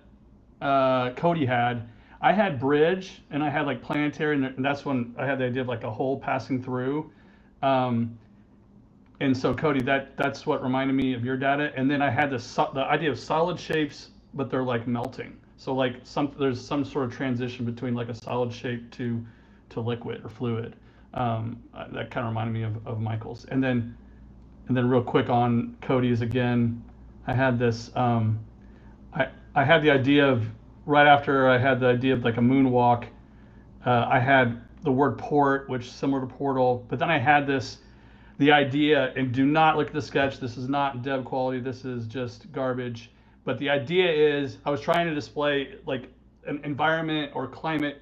Speaker 4: Cody had, I had bridge and I had like planetary, and that's when I had the idea of like a hole passing through. And so Cody, that's what reminded me of your data. And then I had the idea of solid shapes, but they're like melting. So like there's some sort of transition between like a solid shape to liquid or fluid. That kind of reminded me of Michael's. And then real quick on Cody's again, I had this. I had the idea of right after I had the idea of like a moonwalk. I had the word port, which is similar to portal, but then I had the idea, and do not look at the sketch. This is not dev quality. This is just garbage. But the idea is I was trying to display like an environment or climate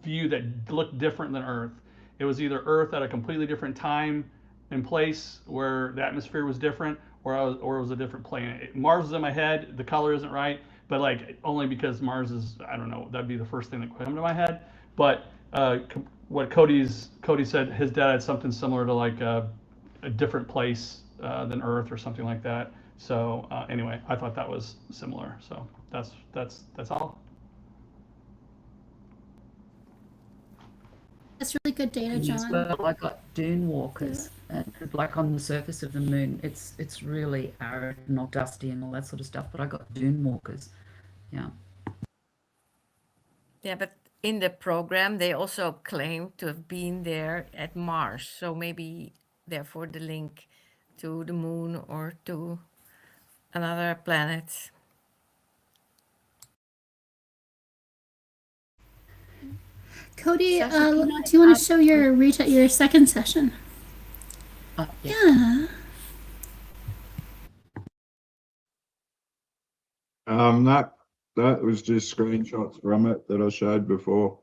Speaker 4: view that looked different than Earth. It was either Earth at a completely different time and place where the atmosphere was different, or it was a different planet. Mars was in my head. The color isn't right, but like only because Mars is, I don't know, that'd be the first thing that came to my head. But what Cody said, his dad had something similar to like a different place than Earth or something like that. So anyway, I thought that was similar. So that's all.
Speaker 1: That's really good data,
Speaker 2: As
Speaker 1: John.
Speaker 2: well, I got dune walkers, like on the surface of the moon. It's really arid and all dusty and all that sort of stuff. But I got dune walkers. Yeah.
Speaker 7: Yeah, but in the program, they also claim to have been there at Mars. So maybe, therefore, the link to the moon or to another planet.
Speaker 1: Cody,
Speaker 2: Sasha,
Speaker 1: do you want to show your second session? Yeah.
Speaker 3: That was just screenshots from it that I showed before.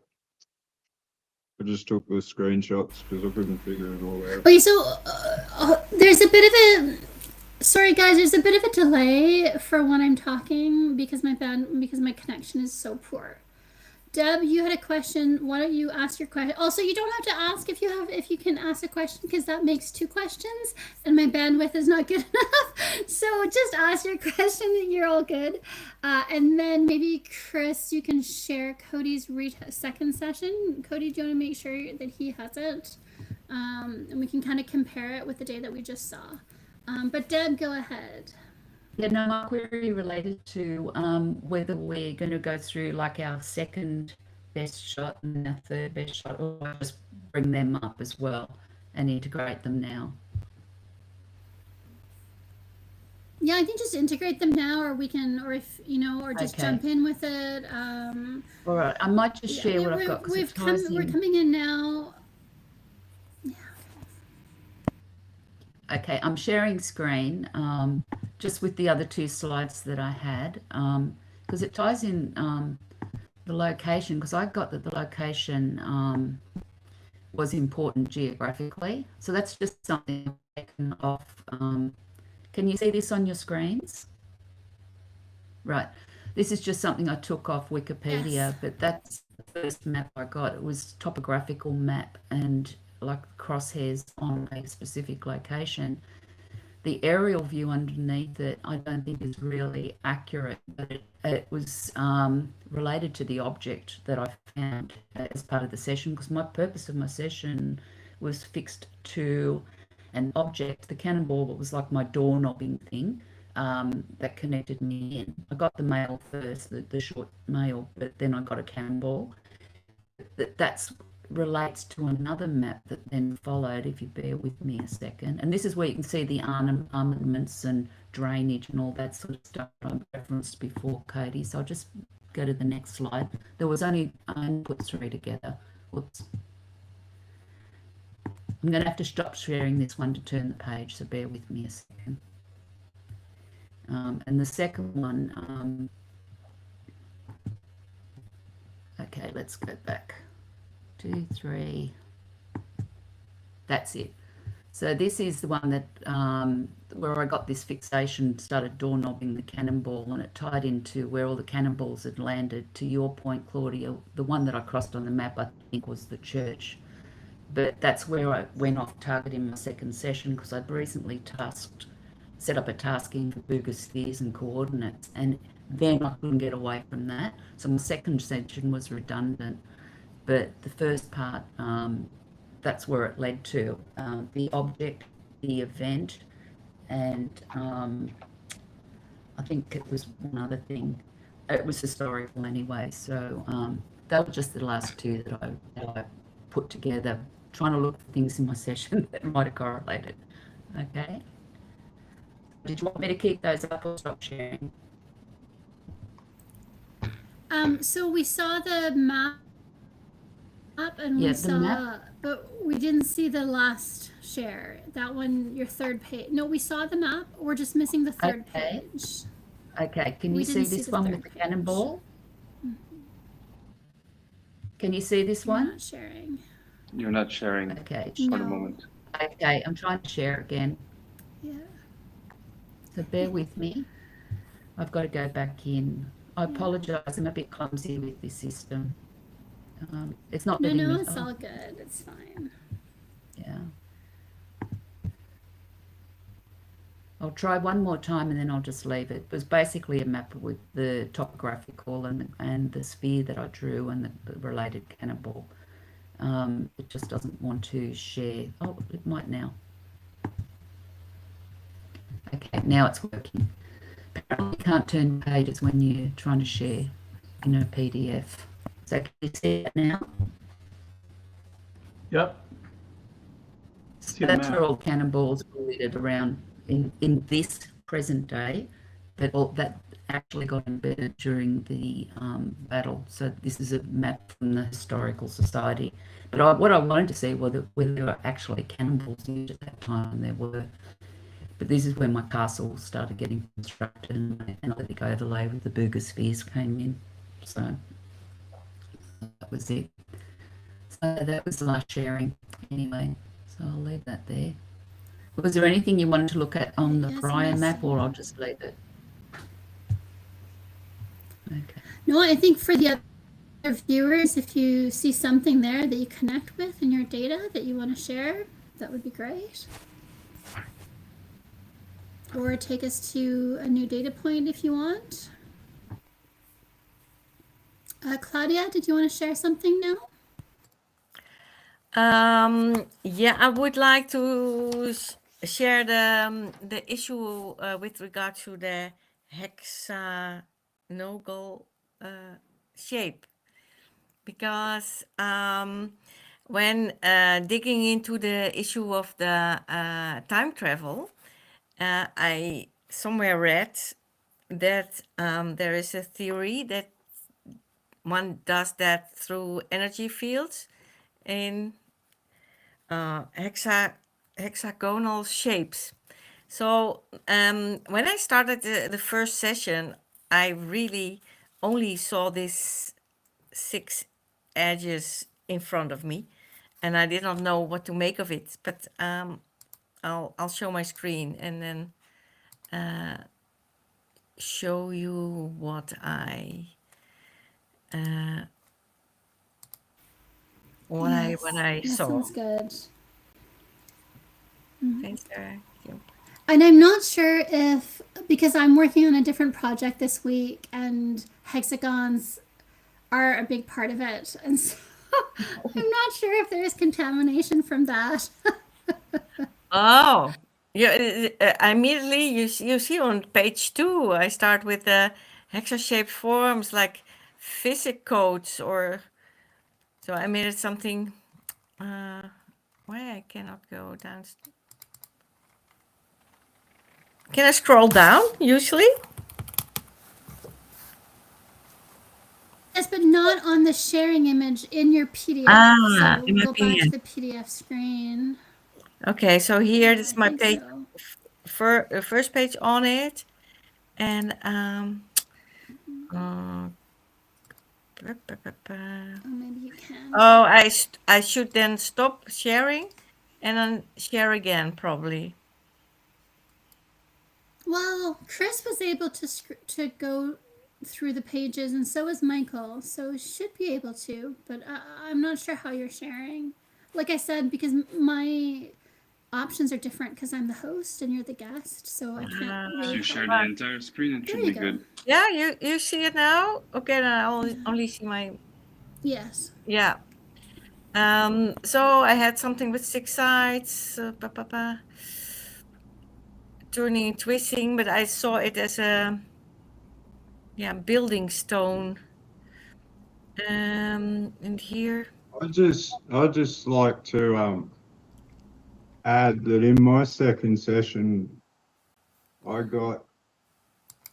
Speaker 3: I just took the screenshots because I couldn't figure it all out.
Speaker 1: Okay, so there's a bit of a. Sorry, guys. There's a bit of a delay for when I'm talking because my connection is so poor. Deb, you had a question. Why don't you ask your question? Also, you don't have to ask if you can ask a question, because that makes two questions, and my bandwidth is not good enough. So just ask your question. You're all good. And then maybe Chris, you can share Cody's second session. Cody, do you want to make sure that he has it? And we can kind of compare it with the day that we just saw. But Deb, go ahead.
Speaker 2: Yeah, no, my query related to whether we're going to go through like our second best shot and our third best shot, or just bring them up as well and integrate them now.
Speaker 1: Yeah, I think just integrate them now, or we can, or if or just jump in with it.
Speaker 2: All right, I might just share what I've got.
Speaker 1: We're coming in now.
Speaker 2: Okay, I'm sharing screen just with the other two slides that I had, because it ties in the location, because I got that the location was important geographically. So that's just something taken off. Can you see this on your screens? Right. This is just something I took off Wikipedia,
Speaker 1: Yes.
Speaker 2: but that's the first map I got. It was topographical map and like crosshairs on a specific location. The aerial view underneath it, I don't think is really accurate, but it was related to the object that I found as part of the session, because my purpose of my session was fixed to an object, the cannonball, that was like my door knobbing thing that connected me in. I got the mail first, the short mail, but then I got a cannonball. That's relates to another map that then followed, if you bear with me a second. And this is where you can see the armaments and drainage and all that sort of stuff I referenced before, Katie. So I'll just go to the next slide. There was only, I put three together. Whoops. I'm going to have to stop sharing this one to turn the page, so bear with me a second. And the second one, okay, let's go back. 2, 3. That's it. So this is the one that where I got this fixation, started door knobbing the cannonball, and it tied into where all the cannonballs had landed. To your point, Claudia, the one that I crossed on the map, I think, was the church. But that's where I went off target in my second session, because I'd recently set up a tasking for Booger spheres and coordinates, and then I couldn't get away from that. So my second session was redundant. But the first part, that's where it led to. The object, the event, and I think it was one other thing. It was historical anyway, so that was just the last two that I put together, trying to look for things in my session that might have correlated. Okay. Did you want me to keep those up or stop sharing?
Speaker 1: So we saw the map and we saw, but we didn't see the last share. That one, your third page. No, we saw the map. We're just missing the third page.
Speaker 2: Okay, can you see this one with the cannonball? Can you see this one?
Speaker 1: Not sharing.
Speaker 5: You're not sharing
Speaker 2: okay.
Speaker 5: for the moment.
Speaker 2: Okay, I'm trying to share again.
Speaker 1: Yeah.
Speaker 2: So bear with me. I've got to go back in. I apologise, I'm a bit clumsy with this system. It's not letting me.
Speaker 1: No, it's all good. It's fine.
Speaker 2: Yeah. I'll try one more time and then I'll just leave it. It was basically a map with the topographical and the sphere that I drew and the related cannonball. It just doesn't want to share. Oh, it might now. Okay, now it's working. Apparently you can't turn pages when you're trying to share in a PDF. So can you see it now?
Speaker 4: Yep.
Speaker 2: So that's where all cannonballs were littered around in this present day, but all that actually got embedded during the battle. So this is a map from the Historical Society. But what I wanted to see was whether there were actually cannonballs used at that time, and there were. But this is when my castle started getting constructed and I think overlay with the Booger spheres came in. So that was it. So that was the last sharing anyway. So I'll leave that there. Was there anything you wanted to look at on the prior map, or I'll just leave it? Okay.
Speaker 1: No, I think for the other viewers, if you see something there that you connect with in your data that you want to share, that would be great. Or take us to a new data point if you want. Claudia, did you want to share something now?
Speaker 7: Yeah, I would like to share the issue with regard to the hexagonal shape, because when digging into the issue of the time travel, I somewhere read that there is a theory that one does that through energy fields in hexagonal shapes. So when I started the first session, I really only saw these 6 edges in front of me, and I did not know what to make of it. But I'll show my screen, and then show you what I what I
Speaker 1: that
Speaker 7: saw.
Speaker 1: sounds good.
Speaker 7: Thanks, Thank you.
Speaker 1: And I'm not sure if, because I'm working on a different project this week and hexagons are a big part of it. And so I'm not sure if there's contamination from that.
Speaker 7: Oh, yeah. Immediately you see on page 2, I start with the hexa-shaped forms like physics codes, or so I made it something. Why I cannot go down? Can I scroll down usually?
Speaker 1: Yes, but not on the sharing image in your PDF.
Speaker 7: Ah,
Speaker 1: so
Speaker 7: in my
Speaker 1: go back to
Speaker 7: PDF.
Speaker 1: the PDF screen.
Speaker 7: Okay, so here is
Speaker 1: I
Speaker 7: my
Speaker 1: think
Speaker 7: page,
Speaker 1: so.
Speaker 7: first page on it, and
Speaker 1: Oh, maybe you can.
Speaker 7: oh, I should then stop sharing and then share again, probably.
Speaker 1: Well, Chris was able to go through the pages, and so is Michael. So should be able to, but I'm not sure how you're sharing. Like I said, because my options are different because I'm the host and you're the guest, so I can't
Speaker 5: If
Speaker 1: really.
Speaker 5: you share the entire screen, it
Speaker 1: There
Speaker 5: should
Speaker 1: you
Speaker 5: be
Speaker 1: go.
Speaker 5: good.
Speaker 7: Yeah, you see it now? Okay, then I only see my,
Speaker 1: Yes.
Speaker 7: yeah. So I had something with 6 sides, turning and twisting, but I saw it as a building stone. And here,
Speaker 3: I just like to add that in my second session, I got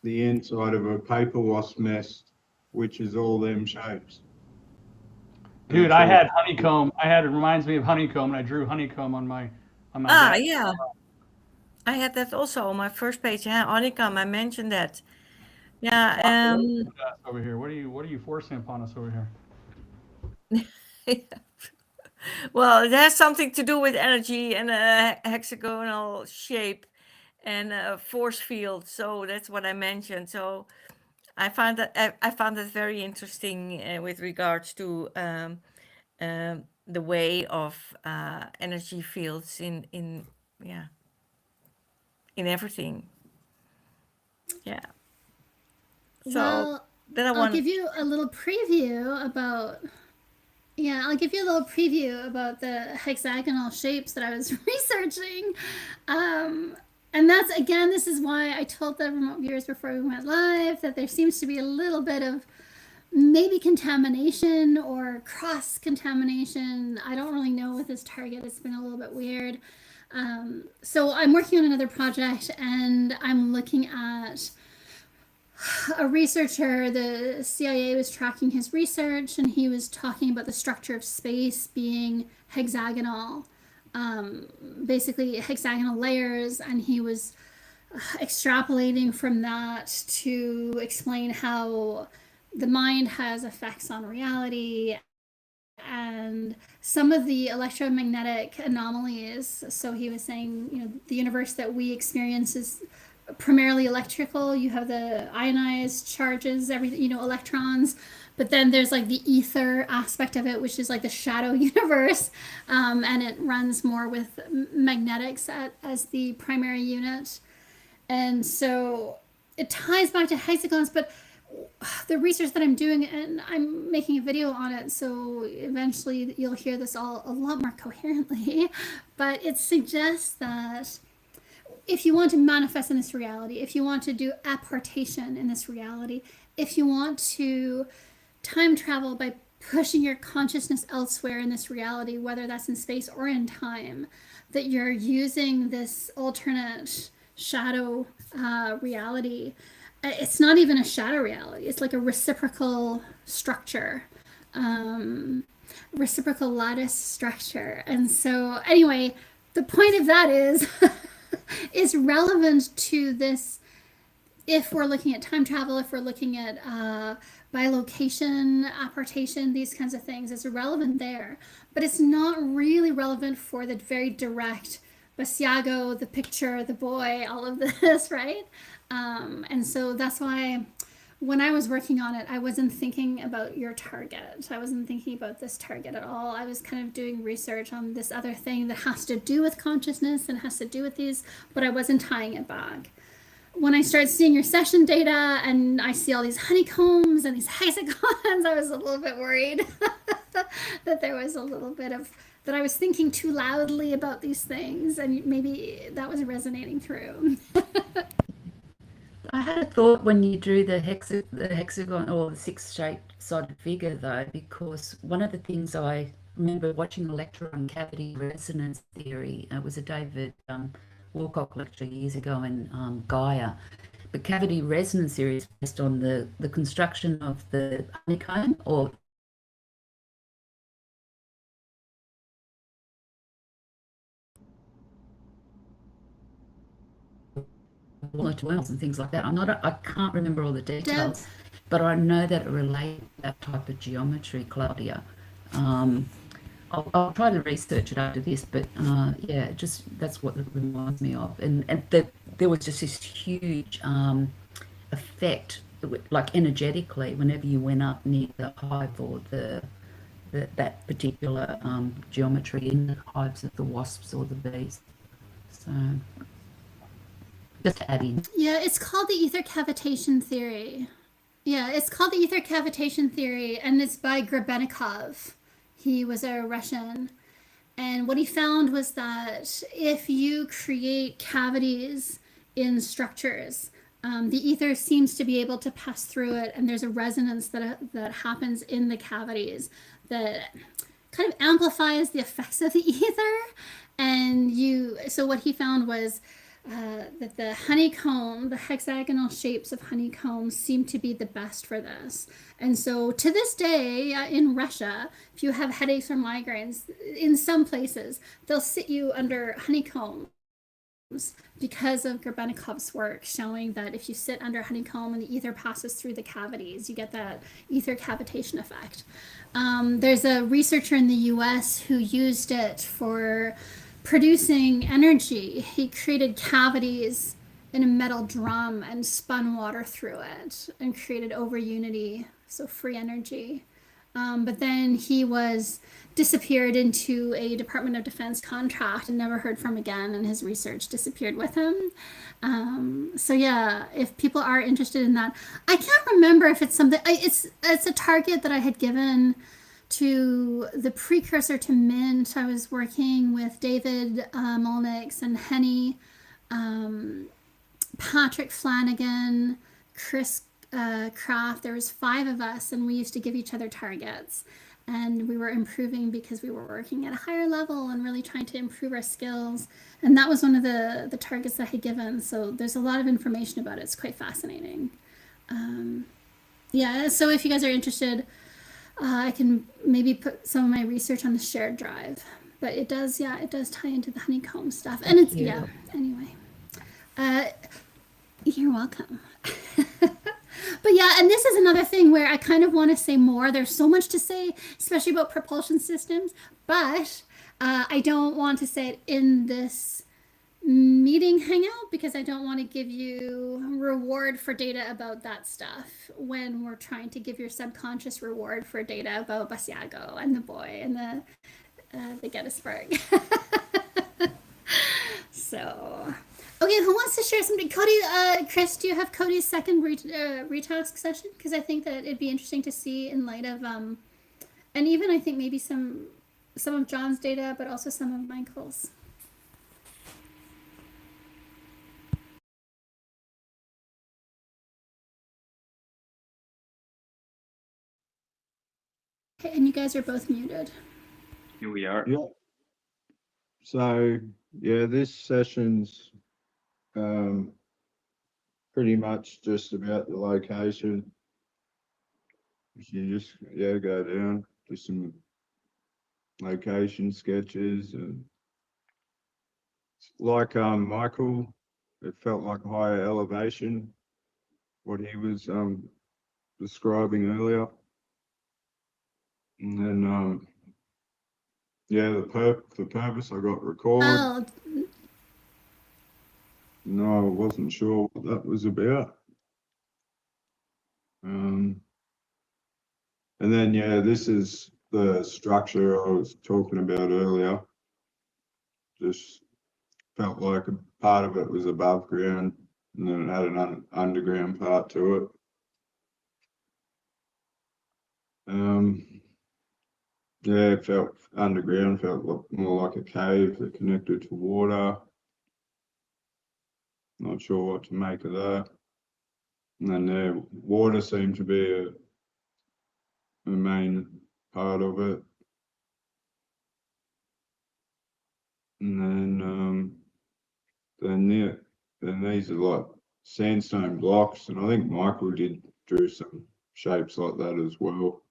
Speaker 3: the inside of a paper wasp nest, which is all them shapes.
Speaker 4: Dude,
Speaker 3: That's
Speaker 4: I
Speaker 3: all.
Speaker 4: had honeycomb. It reminds me of honeycomb, and I drew honeycomb on my deck.
Speaker 7: yeah, I had that also on my first page. Yeah, honeycomb, I mentioned that. Yeah,
Speaker 4: Over here. What are you forcing upon us over here?
Speaker 7: well, it has something to do with energy and a hexagonal shape and a force field. So that's what I mentioned. So I found that very interesting with regards to the way of energy fields in everything. Yeah. So
Speaker 1: Well,
Speaker 7: then I
Speaker 1: I'll
Speaker 7: want.
Speaker 1: give you a little preview about. Yeah, I'll give you a little preview about the hexagonal shapes that I was researching. And that's, again, this is why I told the remote viewers before we went live that there seems to be a little bit of maybe contamination or cross contamination. I don't really know with this target. It's been a little bit weird. So I'm working on another project and I'm looking at a researcher. The CIA was tracking his research and he was talking about the structure of space being hexagonal, basically hexagonal layers, and he was extrapolating from that to explain how the mind has effects on reality and some of the electromagnetic anomalies. So he was saying, the universe that we experience is primarily electrical. You have the ionized charges, everything, electrons. But then there's like the ether aspect of it, which is like the shadow universe, and it runs more with magnetics as the primary unit. And so it ties back to hexagons, but the research that I'm doing, and I'm making a video on it, so eventually you'll hear this all a lot more coherently, but it suggests that if you want to manifest in this reality, if you want to do apportation in this reality, if you want to time travel by pushing your consciousness elsewhere in this reality, whether that's in space or in time, that you're using this alternate shadow reality. It's not even a shadow reality. It's like a reciprocal structure, reciprocal lattice structure. And so anyway, the point of that is relevant to this if we're looking at time travel, if we're looking at bilocation, apportation, these kinds of things. It's relevant there, but it's not really relevant for the very direct Basiago, the picture, the boy, all of this, right? And so that's why when I was working on it, I wasn't thinking about your target. I wasn't thinking about this target at all. I was kind of doing research on this other thing that has to do with consciousness and has to do with these, but I wasn't tying it back. When I started seeing your session data and I see all these honeycombs and these hexagons, I was a little bit worried that there was a little bit of that I was thinking too loudly about these things, and maybe that was resonating through.
Speaker 2: I had a thought when you drew the hexagon or the six-sided figure, though, because one of the things I remember watching a lecture on cavity resonance theory. It was a David Wilcock lecture years ago in Gaia. But cavity resonance theory is based on the construction of the honeycomb, or wells and things like that. I can't remember all the details, but I know that it relates to that type of geometry, Claudia. I'll try to research it after this, but yeah, just that's what it reminds me of. And there was just this huge effect, like energetically, whenever you went up near the hive or that particular geometry in the hives of the wasps or the bees. So just to add in.
Speaker 1: Yeah, it's called the ether cavitation theory. Yeah, it's called the ether cavitation theory, and it's by Grebennikov. He was a Russian. And what he found was that if you create cavities in structures, the ether seems to be able to pass through it, and there's a resonance that happens in the cavities that kind of amplifies the effects of the ether. And so what he found was that the honeycomb, the hexagonal shapes of honeycombs seem to be the best for this. And so to this day in Russia, if you have headaches or migraines, in some places, they'll sit you under honeycombs because of Grebennikov's work showing that if you sit under honeycomb and the ether passes through the cavities, you get that ether cavitation effect. There's a researcher in the US who used it for producing energy. He created cavities in a metal drum and spun water through it and created over unity, so free energy. But then he was disappeared into a Department of Defense contract and never heard from again, and his research disappeared with him. So yeah, if people are interested in that, I can't remember if it's something. It's a target that I had given to the precursor to Mint. I was working with David Molnix and Henny, Patrick Flanagan, Chris Kraft. There was 5 of us, and we used to give each other targets, and we were improving because we were working at a higher level and really trying to improve our skills. And that was one of the targets that I had given. So there's a lot of information about it. It's quite fascinating. Yeah, so if you guys are interested, I can maybe put some of my research on the shared drive. But it does tie into the honeycomb stuff. And it's, yeah, anyway. You're welcome. But yeah, and this is another thing where I kind of want to say more. There's so much to say, especially about propulsion systems, but I don't want to say it in this meeting hangout because I don't want to give you reward for data about that stuff when we're trying to give your subconscious reward for data about Basiago and the boy and the Gettysburg. So, okay, who wants to share something? Cody, Chris, do you have Cody's second retask session? Because I think that it'd be interesting to see in light of, and even I think maybe some of John's data, but also some of Michael's. Okay, and you guys are both muted.
Speaker 5: Here we are.
Speaker 3: Yeah. So yeah, this session's pretty much just about the location. You just go down, do some location sketches, and like Michael, it felt like higher elevation, what he was describing earlier. And then yeah, the purpose I got record.
Speaker 1: Oh,
Speaker 3: No, I wasn't sure what that was about. And then, yeah, this is the structure I was talking about earlier. Just felt like a part of it was above ground and then it had an underground part to it. Yeah, it felt underground, felt more like a cave that connected to water. Not sure what to make of that. And then the water seemed to be a main part of it. And then these are like sandstone blocks, and I think Michael drew some shapes like that as well.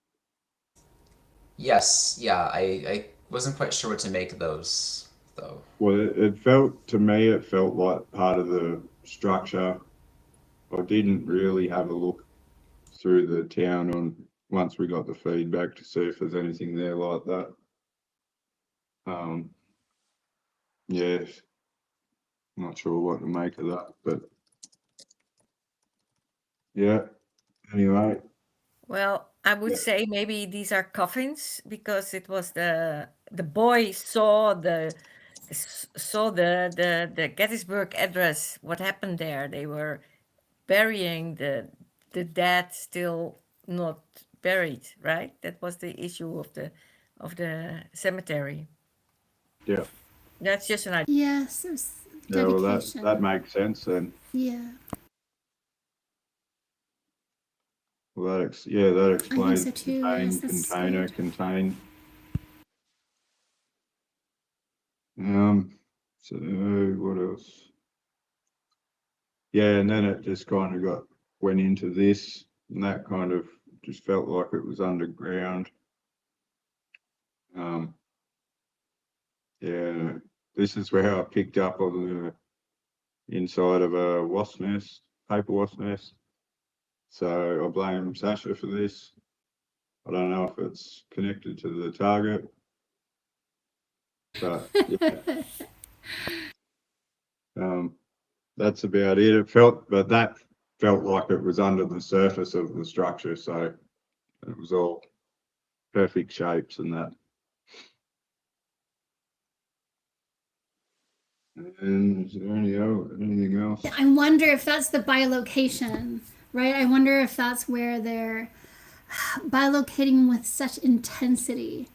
Speaker 6: Yes, yeah, I wasn't quite sure what to make of those, though.
Speaker 3: Well, it felt to me, it felt like part of the structure. I didn't really have a look through the town once we got the feedback to see if there's anything there like that. Yeah, not sure what to make of that, but yeah. Anyway,
Speaker 7: Well, I would say maybe these are coffins because it was the boy saw the Gettysburg address. What happened there? They were burying the dead still not buried, right? That was the issue of the cemetery.
Speaker 3: yeah.
Speaker 7: That's just an idea.
Speaker 1: Yes, it was
Speaker 3: Yeah, well,
Speaker 1: dedication.
Speaker 3: that makes sense then.
Speaker 1: Yeah.
Speaker 3: Well, that explains
Speaker 1: so too,
Speaker 3: contain,
Speaker 1: yes, that's
Speaker 3: container,
Speaker 1: good.
Speaker 3: contain. So what else? Yeah, and then it just kind of went into this, and that kind of just felt like it was underground. Yeah, this is where I picked up on the inside of a wasp nest, paper wasp nest. So I blame Sasha for this. I don't know if it's connected to the target, but yeah. That's about it. But that felt like it was under the surface of the structure, so it was all perfect shapes and that. And is there anything else?
Speaker 1: I wonder if that's the bilocation, right? I wonder if that's where they're bilocating with such intensity,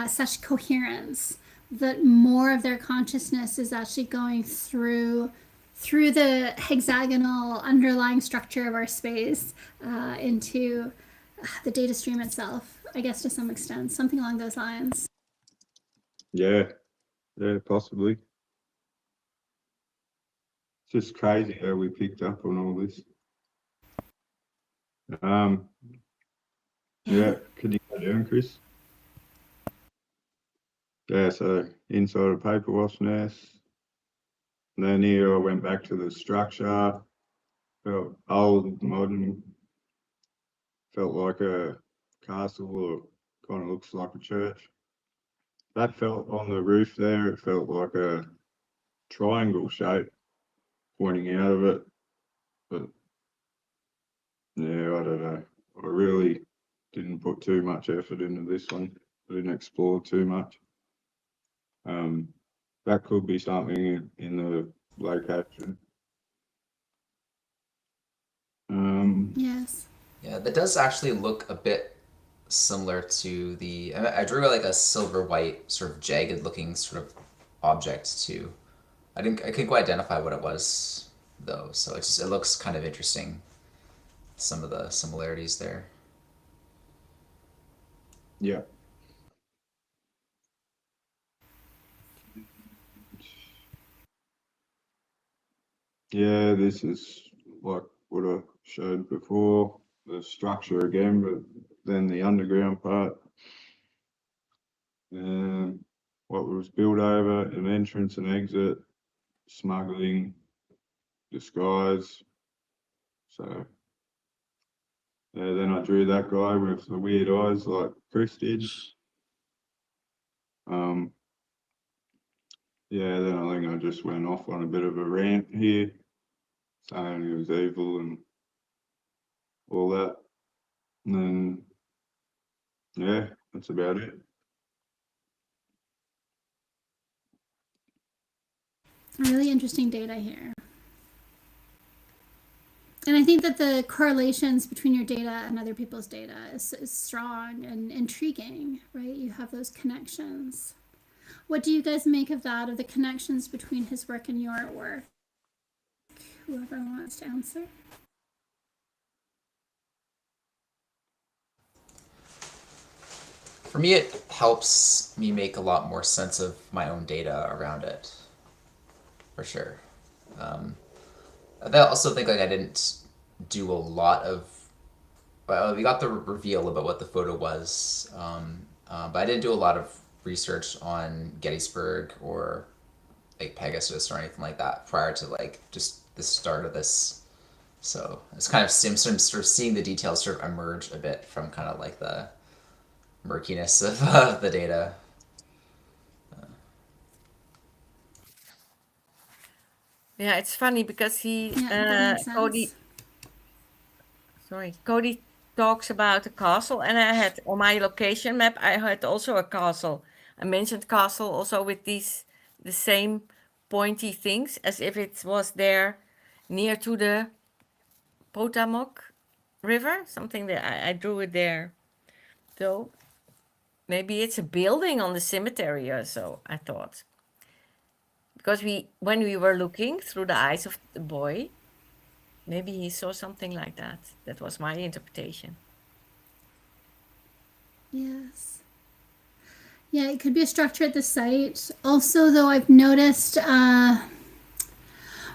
Speaker 1: such coherence, that more of their consciousness is actually going through the hexagonal underlying structure of our space into the data stream itself, I guess, to some extent, something along those lines.
Speaker 3: Yeah, possibly. It's just crazy how we picked up on all this. Yeah, could you go down, Chris? Yeah, so inside a paper wasp nest. And then here I went back to the structure. Felt old, modern. Felt like a castle, or kind of looks like a church. That felt on the roof there, it felt like a triangle shape pointing out of it. But yeah, I don't know. I really didn't put too much effort into this one. I didn't explore too much. That could be something in the location.
Speaker 1: Yes.
Speaker 6: Yeah, that does actually look a bit similar to the. I drew like a silver white sort of jagged looking sort of object too. I couldn't quite identify what it was though, so it looks kind of interesting. Some of the similarities there.
Speaker 3: Yeah. Yeah, this is like what I showed before, the structure again, but then the underground part. And what was built over, an entrance and exit, smuggling, disguise. So yeah, then I drew that guy with the weird eyes like Chris did. Yeah, then I think I just went off on a bit of a rant here. saying he was evil and all that. And then, yeah, that's about it.
Speaker 1: Really interesting data here. And I think that the correlations between your data and other people's data is strong and intriguing, right? You have those connections. What do you guys make of that, of the connections between his work and your work? Whoever wants to answer.
Speaker 6: For me, it helps me make a lot more sense of my own data around it, for sure. I also think like I didn't do a lot of. Well, we got the reveal about what the photo was, but I didn't do a lot of research on Gettysburg or like Pegasus or anything like that prior to like just the start of this. So it's kind of sort of seeing the details sort of emerge a bit from kind of like the murkiness of the data.
Speaker 7: Yeah, it's funny because
Speaker 1: that makes sense.
Speaker 7: Cody talks about a castle, and I had on my location map, I had also a castle. I mentioned castle also with the same pointy things as if it was there near to the Potomac River, something that I drew it there. So maybe it's a building on the cemetery or so, I thought. Because when we were looking through the eyes of the boy, maybe he saw something like that. That was my interpretation.
Speaker 1: Yes. Yeah, it could be a structure at the site. Also, though, I've noticed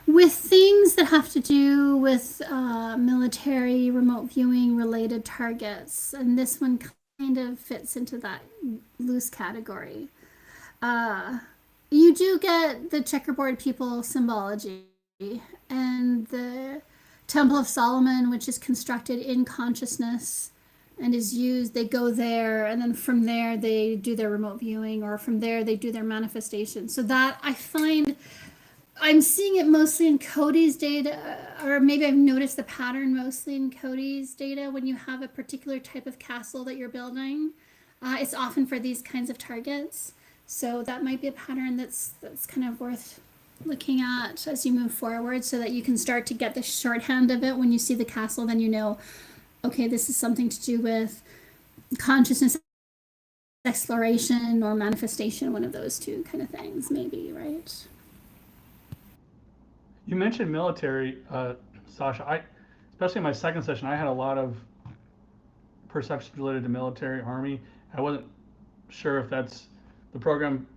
Speaker 1: with things that have to do with military remote viewing related targets, and this one kind of fits into that loose category. You do get the checkerboard people symbology and the Temple of Solomon, which is constructed in consciousness and is used. They go there, and then from there they do their remote viewing, or from there they do their manifestation. So that I find I'm seeing it mostly in Cody's data, or maybe I've noticed the pattern mostly in Cody's data when you have a particular type of castle that you're building. It's often for these kinds of targets. So that might be a pattern that's kind of worth looking at as you move forward, so that you can start to get the shorthand of it. When you see the castle, then you know, okay, this is something to do with consciousness exploration or manifestation, one of those two kind of things, maybe, right?
Speaker 4: You mentioned military, Sasha. Especially in my second session, I had a lot of perceptions related to military, Army. I wasn't sure if that's the program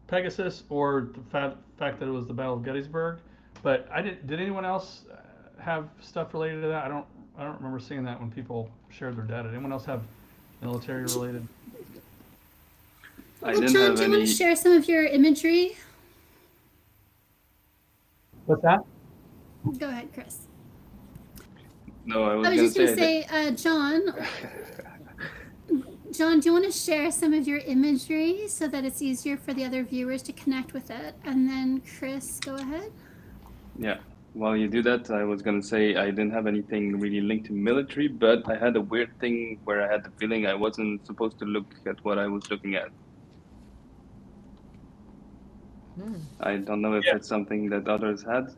Speaker 4: Pegasus or the fact that it was the Battle of Gettysburg. But did anyone else have stuff related to that? I don't remember seeing that when people shared their data. Did anyone else have military related?
Speaker 1: Well, John, do you want to share some of your imagery?
Speaker 4: What's that?
Speaker 1: Go ahead, Chris.
Speaker 5: No, I was
Speaker 1: just going to
Speaker 5: say
Speaker 1: John, John, do you want to share some of your imagery so that it's easier for the other viewers to connect with it? And then Chris, go ahead.
Speaker 5: Yeah, while you do that, I was going to say I didn't have anything really linked to military, but I had a weird thing where I had the feeling I wasn't supposed to look at what I was looking at. I don't know if it's something that others had.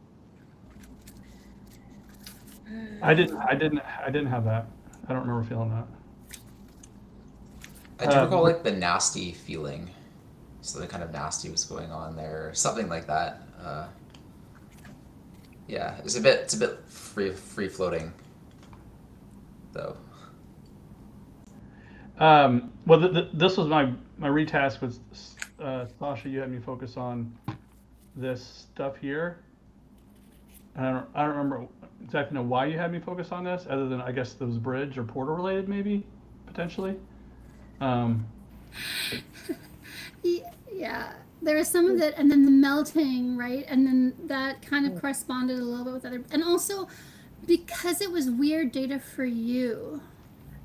Speaker 4: I didn't have that. I don't remember feeling that.
Speaker 6: I do recall like the nasty feeling. Something kind of nasty was going on there, something like that. Yeah, it's a bit free floating, though.
Speaker 4: Well, this was my retask with Sasha. You had me focus on this stuff here. And I don't remember exactly why you had me focus on this, other than I guess it was bridge or portal related, maybe potentially.
Speaker 1: Yeah, there was some of it, and then the melting, right? And then that kind of corresponded a little bit with other, and also because it was weird data for you,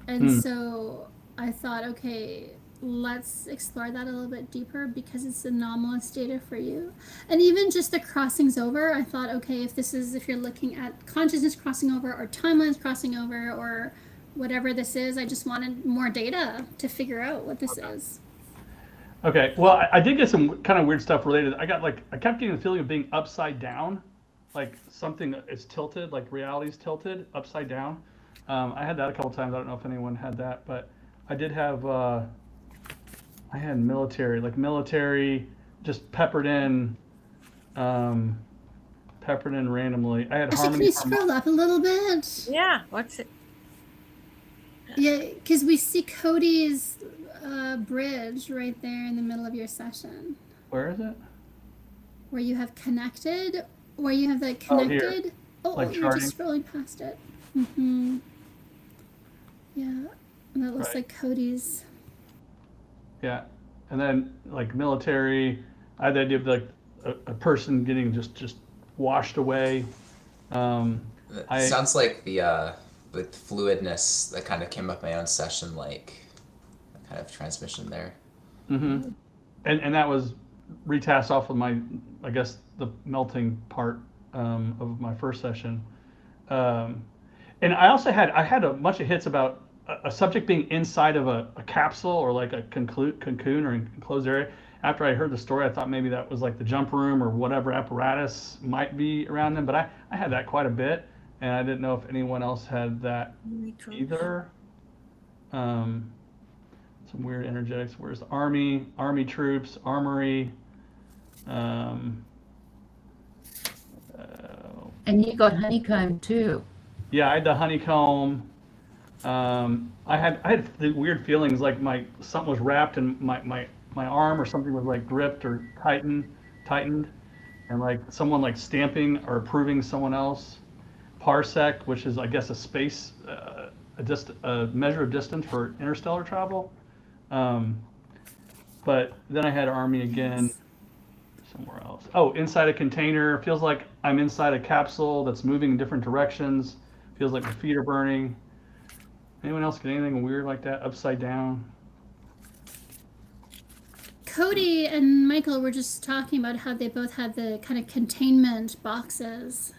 Speaker 1: and so I thought, okay, let's explore that a little bit deeper because it's anomalous data for you. And even just the crossings over, I thought, okay, if you're looking at consciousness crossing over or timelines crossing over or whatever this is, I just wanted more data to figure out what this is.
Speaker 4: Okay, well, I did get some kind of weird stuff related. I kept getting the feeling of being upside down, like something is tilted, like reality's tilted upside down. I had that a couple times. I don't know if anyone had that, but I did have, I had military just peppered in randomly. I had
Speaker 1: Actually, can
Speaker 4: harmony.
Speaker 1: you scroll up a little bit?
Speaker 7: Yeah, what's it?
Speaker 1: Yeah, because we see Cody's bridge right there in the middle of your session.
Speaker 4: Where is it?
Speaker 1: Where you have connected, where you have the
Speaker 4: Oh, here.
Speaker 1: connected. Oh,
Speaker 4: Like
Speaker 1: you're just scrolling past it. Mm-hmm. Yeah, and that looks
Speaker 4: Right.
Speaker 1: like Cody's.
Speaker 4: Yeah, and then like military, I had the idea of like a person getting just washed away.
Speaker 6: It sounds like the fluidness that kind of came up my own session, like kind of transmission there.
Speaker 4: Mm-hmm. And that was retasked off of I guess the melting part of my first session. Um, and I had a bunch of hits about a subject being inside of a capsule or like a cocoon or enclosed area. After I heard the story, I thought maybe that was like the jump room or whatever apparatus might be around them. But I had that quite a bit, and I didn't know if anyone else had that either. Some weird energetics. Where's the army troops, armory? Um,
Speaker 2: And you got honeycomb too.
Speaker 4: yeah, I had the honeycomb. I had the weird feelings like something was wrapped in my arm or something was like gripped or tightened, and like someone like stamping or approving someone else. Parsec, which is I guess a space a measure of distance for interstellar travel. But then I had army again somewhere else. Oh, inside a container. Feels like I'm inside a capsule that's moving in different directions. Feels like my feet are burning. Anyone else get anything weird like that? Upside down?
Speaker 1: Cody and Michael were just talking about how they both had the kind of containment boxes.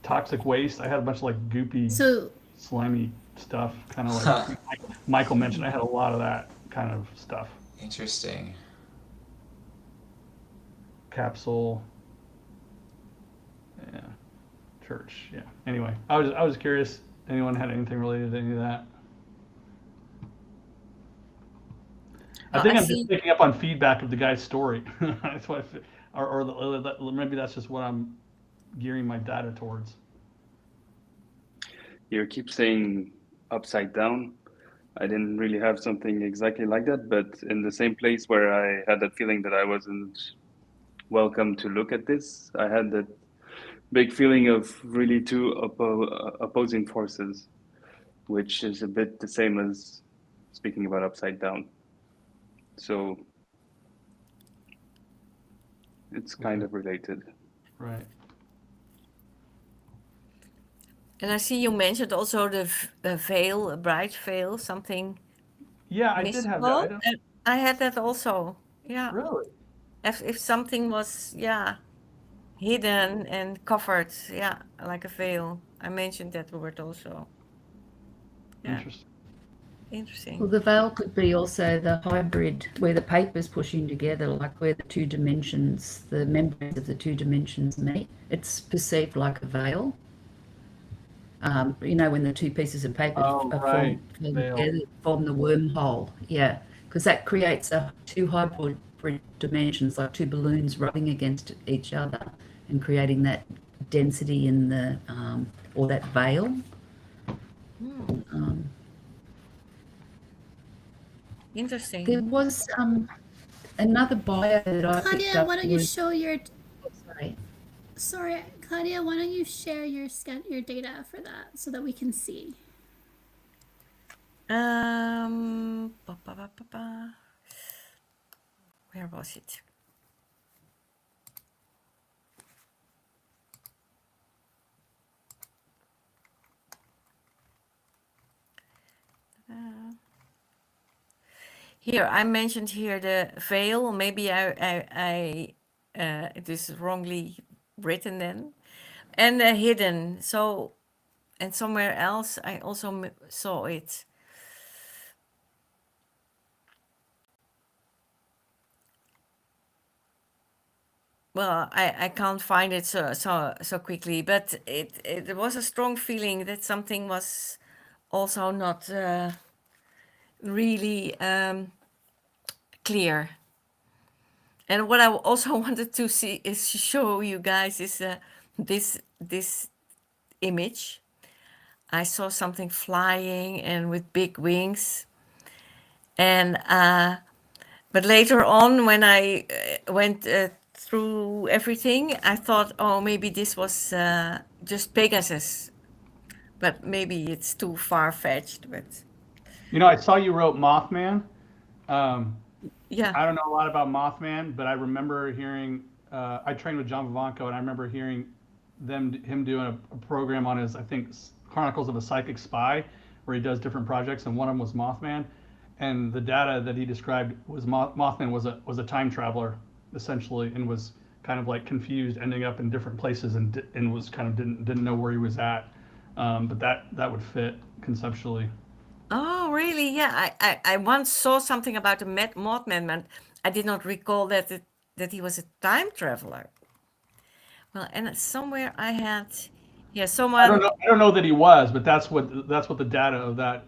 Speaker 4: Toxic waste. I had a bunch of like goopy,
Speaker 1: So
Speaker 4: slimy stuff. Kind of like Michael mentioned. I had a lot of that kind of stuff.
Speaker 6: Interesting.
Speaker 4: Capsule. Yeah. Church. Yeah. Anyway, I was curious. Anyone had anything related to any of that? I think I'm just picking up on feedback of the guy's story. That's what, or maybe that's just what I'm gearing my data towards.
Speaker 5: You keep saying upside down. I didn't really have something exactly like that, but in the same place where I had that feeling that I wasn't welcome to look at this, I had that big feeling of really two opposing forces, which is a bit the same as speaking about upside down. So it's kind of related.
Speaker 4: Right.
Speaker 7: And I see you mentioned also the veil, a bright veil, something.
Speaker 4: Yeah, I did have that.
Speaker 7: I had that also. Yeah.
Speaker 4: Really?
Speaker 7: If something was, hidden and covered, like a veil. I mentioned that word also. Yeah. Interesting.
Speaker 2: Well, the veil could be also the hybrid where the paper's pushing together, like where the two dimensions, the membranes of the two dimensions meet. It's perceived like a veil. When the two pieces of paper form together, form the wormhole. Yeah, because that creates two hybrid dimensions, like two balloons rubbing against each other and creating that density in the or that veil.
Speaker 7: Interesting.
Speaker 2: There was another bio that I picked
Speaker 1: Claudia,
Speaker 2: up.
Speaker 1: why don't you show your?
Speaker 2: Sorry.
Speaker 1: Sorry, Claudia, why don't you share your data for that so that we can see?
Speaker 7: Where was it? Here, I mentioned here the veil. Maybe it is wrongly written then. And hidden. So, and somewhere else I also saw it. Well, I can't find it so quickly, but it was a strong feeling that something was also not really clear. And what I also wanted to see is show you guys is this image. I saw something flying and with big wings, and but later on when I went through everything, I thought, oh, maybe this was just Pegasus, but maybe it's too far-fetched. But
Speaker 4: You know, I saw you wrote Mothman.
Speaker 7: yeah.
Speaker 4: I don't know a lot about Mothman, but I remember hearing. I trained with John Vivanco, and I remember hearing him doing a program on his, I think, Chronicles of a Psychic Spy, where he does different projects, and one of them was Mothman. And the data that he described was Mothman was a time traveler essentially, and was kind of like confused, ending up in different places, and was kind of didn't know where he was at. But that would fit conceptually.
Speaker 7: Oh, really? Yeah. I once saw something about the Mothman, but I did not recall that he was a time traveler. Well, and somewhere I had, yeah, someone.
Speaker 4: I don't know that he was, but that's what the data of that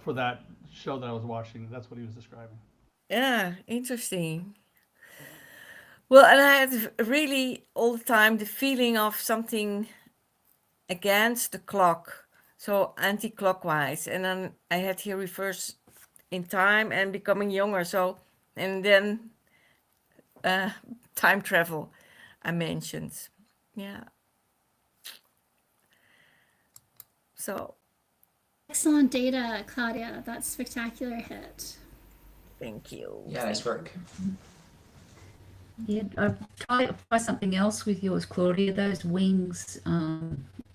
Speaker 4: for that show that I was watching. That's what he was describing.
Speaker 7: Yeah, interesting. Well, and I had really all the time the feeling of something against the clock, so anti-clockwise, and then I had here reverse in time and becoming younger. So, and then time travel, I mentioned. Yeah. So,
Speaker 1: Excellent data, Claudia. That's spectacular hit.
Speaker 7: thank you.
Speaker 6: Yeah, nice work.
Speaker 2: Yeah, try something else with yours, Claudia. Those wings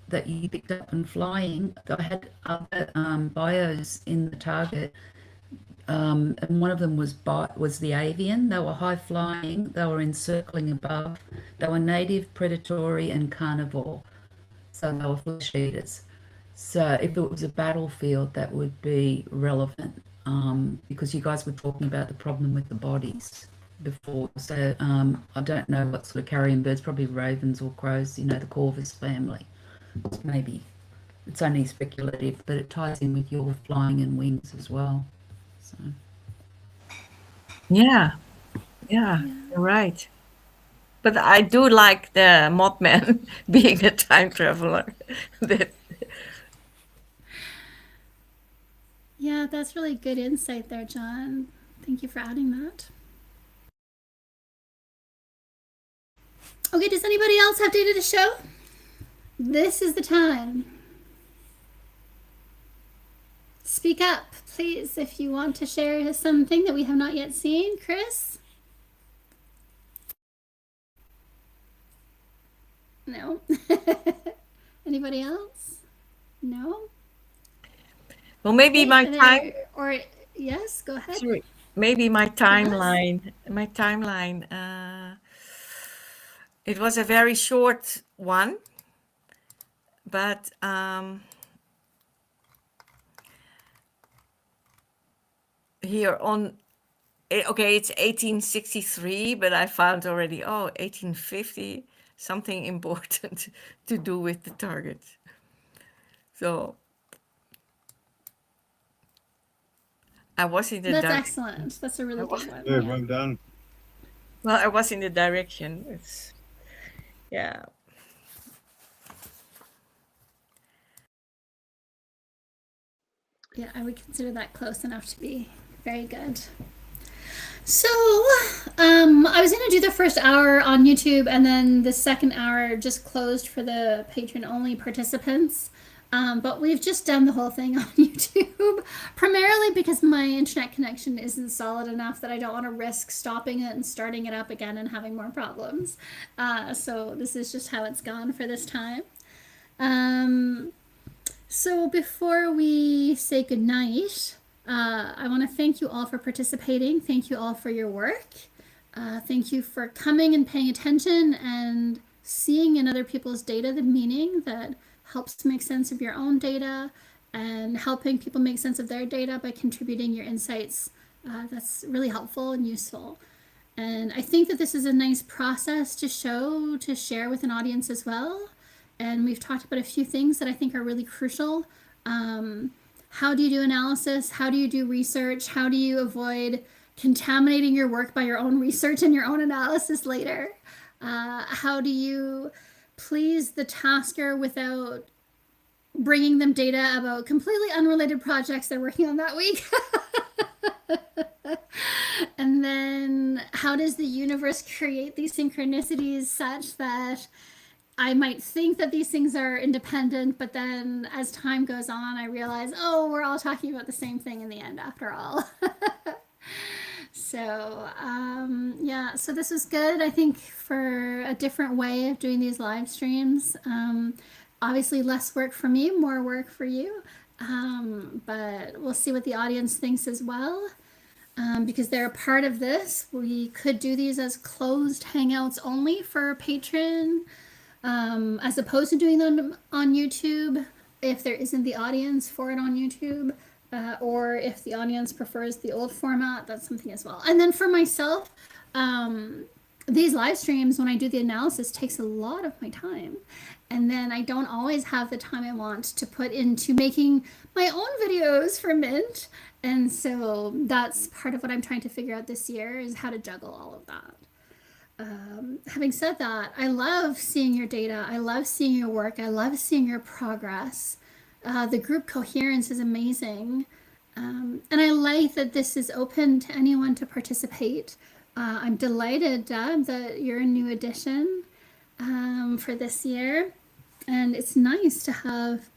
Speaker 2: that you picked up and flying. I had other bios in the target, and one of them was the avian. They were high flying. They were encircling above. They were native, predatory, and carnivore. So they were flesh eaters. So if it was a battlefield, that would be relevant, because you guys were talking about the problem with the bodies before. So I don't know what sort of carrion birds, probably ravens or crows, the Corvus family. Maybe it's only speculative, but it ties in with your flying and wings as well. So
Speaker 7: Yeah, you're right. But I do like the Mothman being a time traveler.
Speaker 1: Yeah, that's really good insight there, John. Thank you for adding that. Okay, does anybody else have data to show? This is the time. Speak up, please, if you want to share something that we have not yet seen. Chris? No. Anybody else? No?
Speaker 7: Well, maybe my time.
Speaker 1: Or yes, go ahead.
Speaker 7: Sorry, maybe my timeline. It was a very short one, but here on, okay, it's 1863, but I found already 1850, something important to do with the target. So I was in the
Speaker 1: That's excellent. That's a really good one.
Speaker 3: Yeah, well done.
Speaker 7: Well, I was in the direction. It's, yeah.
Speaker 1: Yeah, I would consider that close enough to be very good. So, I was going to do the first hour on YouTube, and then the second hour just closed for the patron-only participants. But we've just done the whole thing on YouTube, primarily because my internet connection isn't solid enough that I don't want to risk stopping it and starting it up again and having more problems. So this is just how it's gone for this time. So before we say goodnight, I want to thank you all for participating. Thank you all for your work. Thank you for coming and paying attention and seeing in other people's data the meaning that helps make sense of your own data and helping people make sense of their data by contributing your insights. That's really helpful and useful. And I think that this is a nice process to share with an audience as well. And we've talked about a few things that I think are really crucial. How do you do analysis? How do you do research? How do you avoid contaminating your work by your own research and your own analysis later? How do you please the tasker without bringing them data about completely unrelated projects they're working on that week? And then how does the universe create these synchronicities such that I might think that these things are independent, but then as time goes on, I realize, oh, we're all talking about the same thing in the end after all. So, yeah, so this was good, I think, for a different way of doing these live streams. Obviously, less work for me, more work for you. But we'll see what the audience thinks as well. Because they're a part of this, we could do these as closed hangouts only for Patreon, as opposed to doing them on YouTube if there isn't the audience for it on YouTube, or if the audience prefers the old format, that's something as well. And then for myself, these live streams, when I do the analysis, takes a lot of my time. And then I don't always have the time I want to put into making my own videos for Mint. And so that's part of what I'm trying to figure out this year, is how to juggle all of that. Having said that, I love seeing your data. I love seeing your work. I love seeing your progress. The group coherence is amazing. And I like that this is open to anyone to participate. I'm delighted, Deb, that you're a new addition for this year. And it's nice to have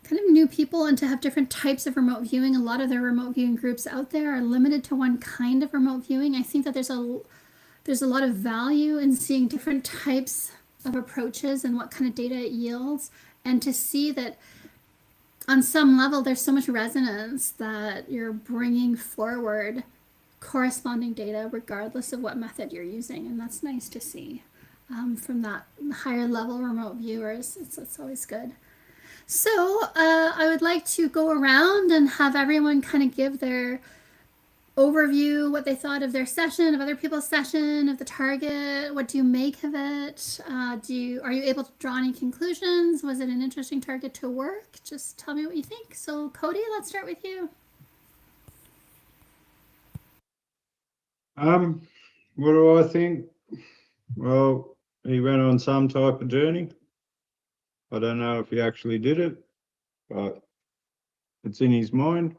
Speaker 1: kind of new people and to have different types of remote viewing. A lot of the remote viewing groups out there are limited to one kind of remote viewing. I think that there's a lot of value in seeing different types of approaches and what kind of data it yields, and to see that on some level there's so much resonance that you're bringing forward corresponding data regardless of what method you're using, and that's nice to see from that higher level remote viewers. It's always good. So I would like to go around and have everyone kind of give their overview, what they thought of their session, of other people's session, of the target. What do you make of it? Are you able to draw any conclusions? Was it an interesting target to work? Just tell me what you think. So Cody, let's start with you.
Speaker 3: What do I think? Well, he went on some type of journey. I don't know if he actually did it, but it's in his mind.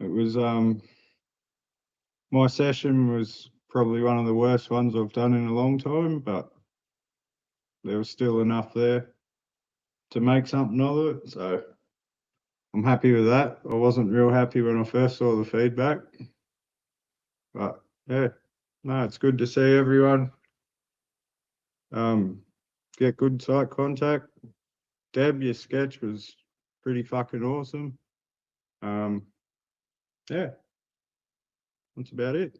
Speaker 3: It was my session was probably one of the worst ones I've done in a long time, but there was still enough there to make something of it. So I'm happy with that. I wasn't real happy when I first saw the feedback, but yeah, no, it's good to see everyone. Get good site contact. Deb, your sketch was pretty fucking awesome. Yeah, that's about it.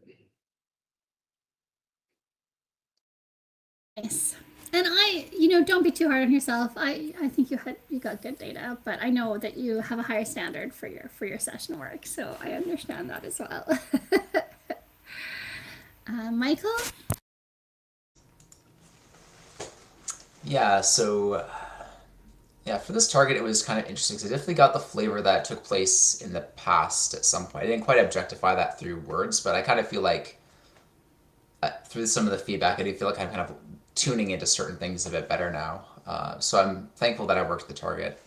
Speaker 1: Nice. And don't be too hard on yourself. I think you got good data, but I know that you have a higher standard for your session work, so I understand that as well. Michael?
Speaker 6: Yeah, so yeah, for this target, it was kind of interesting because I definitely got the flavor that took place in the past at some point. I didn't quite objectify that through words, but I kind of feel like through some of the feedback, I do feel like I'm kind of tuning into certain things a bit better now. So I'm thankful that I worked the target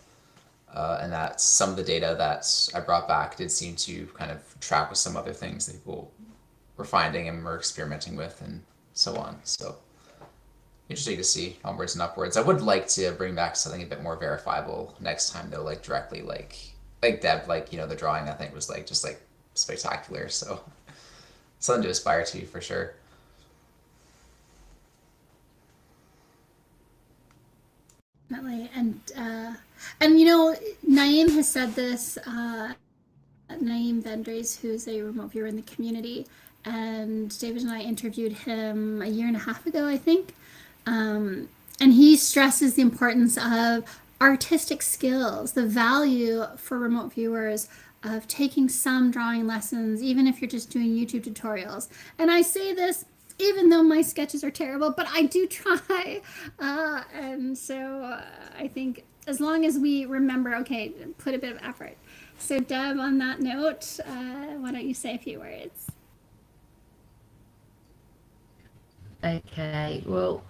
Speaker 6: and that some of the data that I brought back did seem to kind of track with some other things that people were finding and were experimenting with and so on. So interesting to see onwards and upwards. I would like to bring back something a bit more verifiable next time though, like directly like Deb, the drawing I think was just spectacular. So something to aspire to for sure.
Speaker 1: Definitely. And Naeem has said this Naeem Bendries, who's a remote viewer in the community. And David and I interviewed him a year and a half ago, I think. And he stresses the importance of artistic skills, the value for remote viewers of taking some drawing lessons, even if you're just doing YouTube tutorials. And I say this even though my sketches are terrible, but I do try. And so I think as long as we remember, okay, put a bit of effort. So Deb, on that note, why don't you say a few words?
Speaker 2: Okay, well,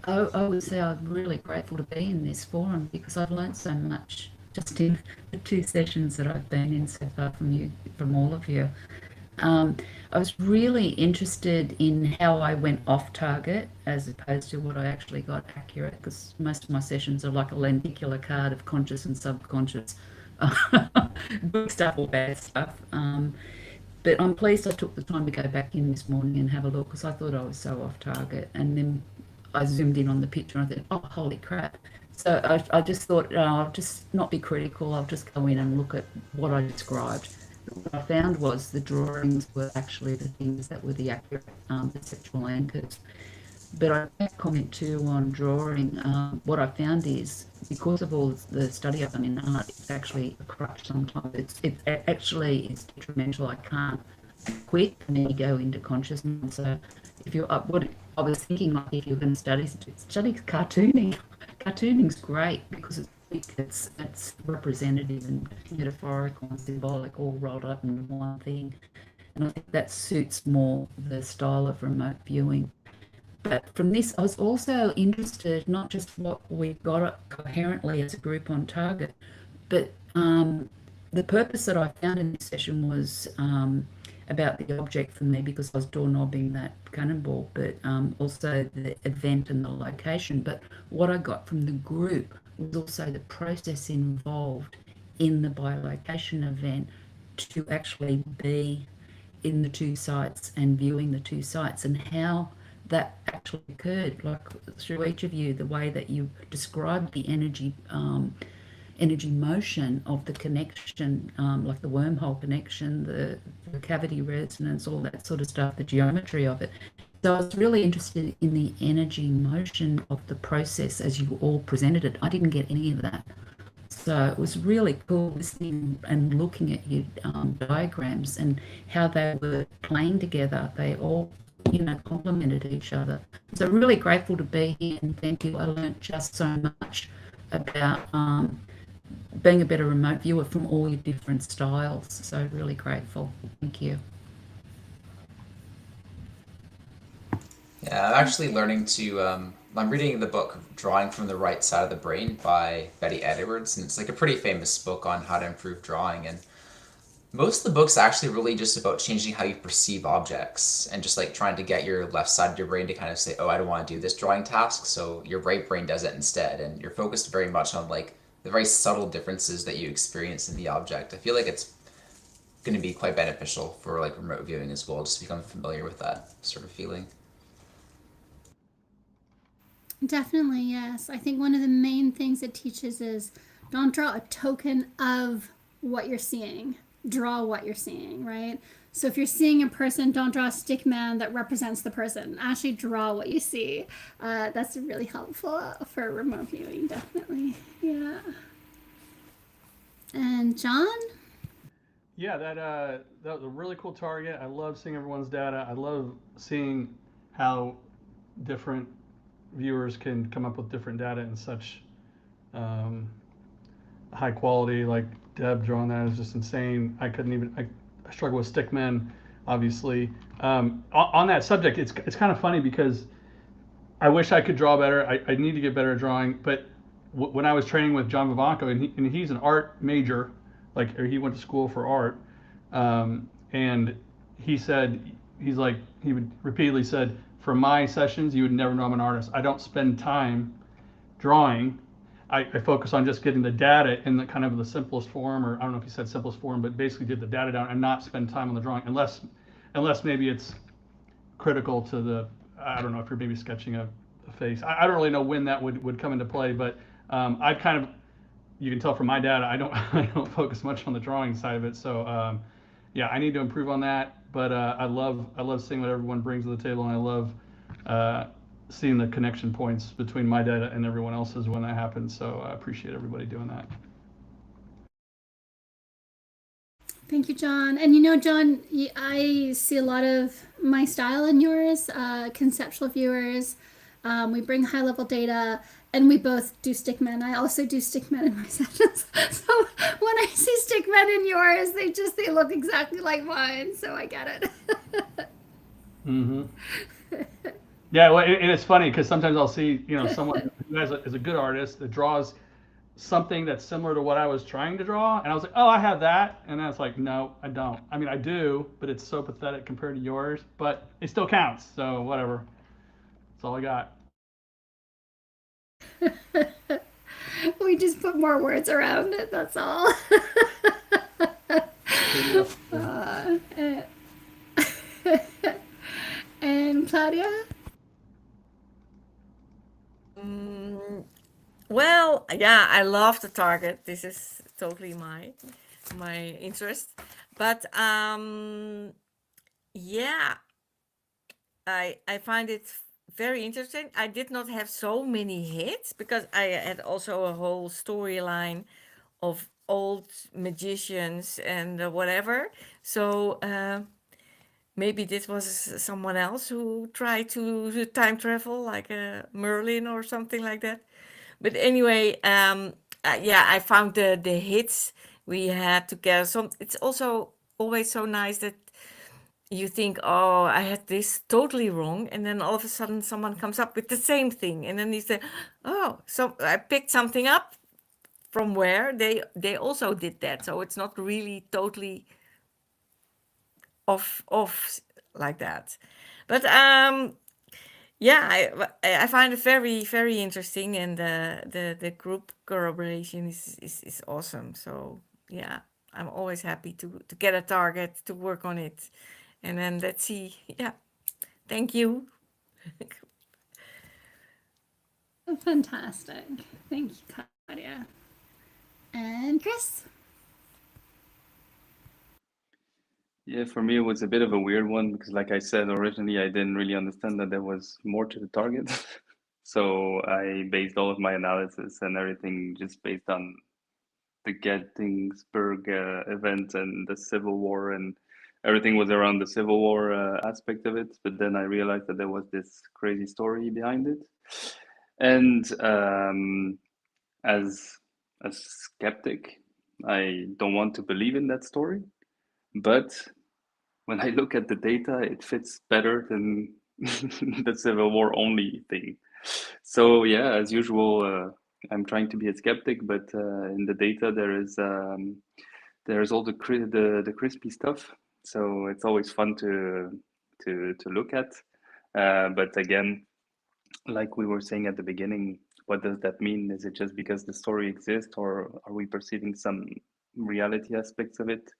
Speaker 2: I would say I'm really grateful to be in this forum because I've learned so much just in the 2 sessions that I've been in so far from all of you. I was really interested in how I went off target as opposed to what I actually got accurate, because most of my sessions are like a lenticular card of conscious and subconscious, good stuff or bad stuff. But I'm pleased I took the time to go back in this morning and have a look, because I thought I was so off target. And then I zoomed in on the picture and I thought, oh, holy crap. So I just thought, I'll just not be critical. I'll just go in and look at what I described. What I found was the drawings were actually the things that were the accurate perceptual anchors. But I can't comment too on drawing. What I found is, because of all the study I've done in art, it's actually a crutch sometimes. It actually is detrimental. I can't quit and then go into consciousness. So if you're what I was thinking, like, if you're going to study cartooning. Cartooning's great because it's representative and metaphorical and symbolic all rolled up in one thing. And I think that suits more the style of remote viewing. But from this, I was also interested, not just what we got coherently as a group on target, but the purpose that I found in this session was about the object for me, because I was doorknobbing that cannonball, but also the event and the location. But what I got from the group was also the process involved in the bilocation event to actually be in the 2 sites and viewing the 2 sites, and how that actually occurred, like through each of you, the way that you described the energy motion of the connection, like the wormhole connection, the cavity resonance, all that sort of stuff, the geometry of it. So I was really interested in the energy motion of the process as you all presented it. I didn't get any of that. So it was really cool listening and looking at your diagrams and how they were playing together. They all, complemented each other. So really grateful to be here, and thank you. I learned just so much about being a better remote viewer from all your different styles. So really grateful. Thank you.
Speaker 6: Yeah, I'm actually learning to, I'm reading the book Drawing from the Right Side of the Brain by Betty Edwards, and it's like a pretty famous book on how to improve drawing. And most of the book's actually really just about changing how you perceive objects and just like trying to get your left side of your brain to kind of say, oh, I don't want to do this drawing task. So your right brain does it instead. And you're focused very much on like the very subtle differences that you experience in the object. I feel like it's going to be quite beneficial for like remote viewing as well, just to become familiar with that sort of feeling.
Speaker 1: Definitely, yes. I think one of the main things it teaches is don't draw a token of what you're seeing. Draw what you're seeing, right? So if you're seeing a person, don't draw a stick man that represents the person. Actually draw what you see. That's really helpful for remote viewing, definitely. Yeah. And John?
Speaker 4: Yeah, that was a really cool target. I love seeing everyone's data. I love seeing how different viewers can come up with different data in such high quality. Like Deb drawing that is just insane. I couldn't even, I struggle with stickmen, obviously. On that subject, it's kind of funny because I wish I could draw better. I need to get better at drawing. But when I was training with John Vivanco, and he's an art major, or he went to school for art, and he said, he would repeatedly said, for my sessions, you would never know I'm an artist. I don't spend time drawing. I focus on just getting the data in the kind of the simplest form, or I don't know if he said simplest form, but basically get the data down and not spend time on the drawing, unless maybe it's critical to the, I don't know if you're maybe sketching a face. I don't really know when that would come into play, but I kind of you can tell from my data, I don't I don't focus much on the drawing side of it. So yeah, I need to improve on that. But I love seeing what everyone brings to the table, and I love uh, seeing the connection points between my data and everyone else's when that happens. So I appreciate everybody doing that.
Speaker 1: Thank you, John. And you know, John, I see a lot of my style in yours, conceptual viewers. We bring high level data, and we both do stickmen. I also do stickmen in my sessions. So when I see stickmen in yours, they look exactly like mine. So I get it.
Speaker 4: Mm-hmm. Yeah, well, and it's funny because sometimes I'll see, someone who is a good artist that draws something that's similar to what I was trying to draw, and I was like, oh, I have that, and then it's like, no, I don't. I mean, I do, but it's so pathetic compared to yours, but it still counts. So whatever. That's all I got.
Speaker 1: We just put more words around it. That's all. And Claudia?
Speaker 7: Well, yeah, I love the target. This is totally my interest. But yeah, I find it very interesting. I did not have so many hits because I had also a whole storyline of old magicians and whatever. So maybe this was someone else who tried to time travel, like Merlin or something like that. But anyway, yeah, I found the hits we had together. So it's also always so nice that you think, oh, I had this totally wrong, and then all of a sudden someone comes up with the same thing, and then you say, oh, so I picked something up from where they also did that. So it's not really totally off like that. But yeah, I find it very, very interesting, and the group collaboration is awesome. So yeah, I'm always happy to get a target to work on it, and then let's see. Yeah, thank you.
Speaker 1: Fantastic. Thank you, Claudia. And Chris?
Speaker 5: Yeah, for me, it was a bit of a weird one because, like I said originally, I didn't really understand that there was more to the target. So I based all of my analysis and everything just based on the Gettysburg event and the Civil War, and everything was around the Civil War aspect of it. But then I realized that there was this crazy story behind it. And as a skeptic, I don't want to believe in that story. But when I look at the data, it fits better than the Civil War only thing. So yeah, as usual, I'm trying to be a skeptic, but in the data there's all the crispy stuff. So it's always fun to look at. But again, like we were saying at the beginning, what does that mean? Is it just because the story exists, or are we perceiving some reality aspects of it?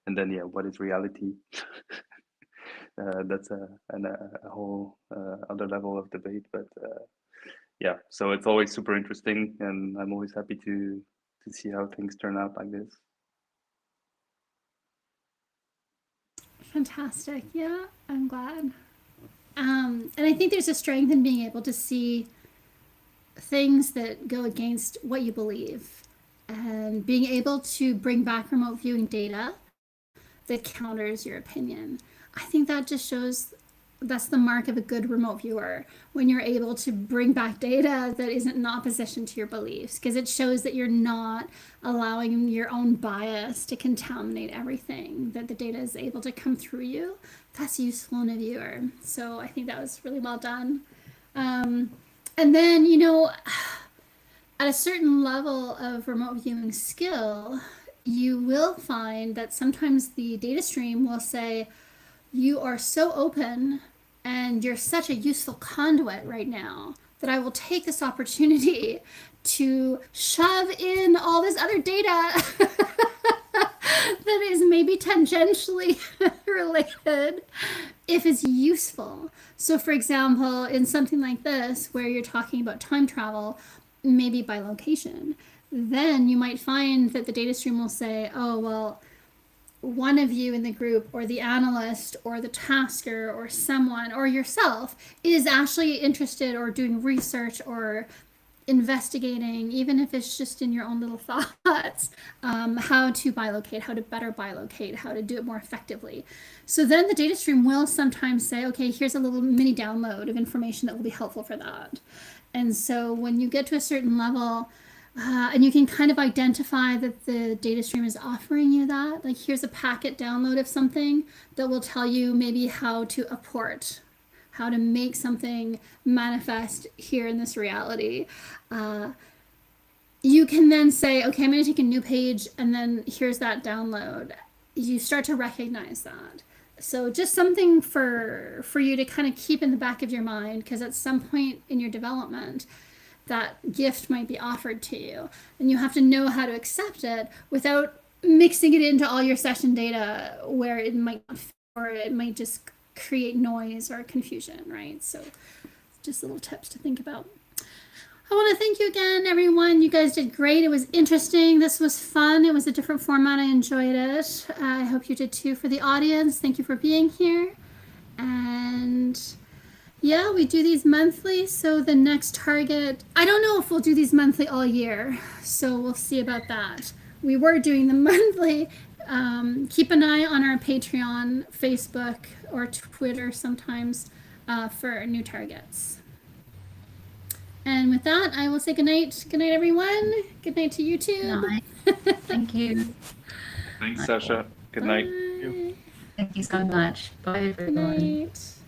Speaker 5: And then, yeah, what is reality? That's a whole other level of debate. But yeah, so it's always super interesting, and I'm always happy to see how things turn out like this.
Speaker 1: Fantastic. Yeah, I'm glad. And I think there's a strength in being able to see things that go against what you believe and being able to bring back remote viewing data that counters your opinion. I think that just shows that's the mark of a good remote viewer, when you're able to bring back data that isn't in opposition to your beliefs, because it shows that you're not allowing your own bias to contaminate everything, that the data is able to come through you. That's useful in a viewer. So I think that was really well done. And then, at a certain level of remote viewing skill, you will find that sometimes the data stream will say, you are so open and you're such a useful conduit right now that I will take this opportunity to shove in all this other data that is maybe tangentially related if it's useful. So for example, in something like this, where you're talking about time travel, maybe by location, then you might find that the data stream will say, oh, well, one of you in the group or the analyst or the tasker or someone or yourself is actually interested or doing research or investigating, even if it's just in your own little thoughts, how to bilocate, how to better bilocate, how to do it more effectively. So then the data stream will sometimes say, okay, here's a little mini download of information that will be helpful for that. And so when you get to a certain level, and you can kind of identify that the data stream is offering you that, like here's a packet download of something that will tell you maybe how to apport, how to make something manifest here in this reality. You can then say, okay, I'm going to take a new page and then here's that download. You start to recognize that. So just something for you to kind of keep in the back of your mind, because at some point in your development, that gift might be offered to you and you have to know how to accept it without mixing it into all your session data where it might not fit, or it might just create noise or confusion, right? So just little tips to think about. I want to thank you again, everyone. You guys did great. It was interesting. This was fun. It was a different format. I enjoyed it. I hope you did too. For the audience, thank you for being here. And yeah, we do these monthly. So the next target, I don't know if we'll do these monthly all year. So we'll see about that. We were doing them monthly. Keep an eye on our Patreon, Facebook, or Twitter sometimes for new targets. And with that, I will say good night. Good night, everyone. Good night to YouTube.
Speaker 2: Night. Thank you.
Speaker 5: Thanks, Sasha. Good night.
Speaker 1: Bye.
Speaker 2: Thank you so much. Bye,
Speaker 1: Good
Speaker 2: everyone.
Speaker 1: night.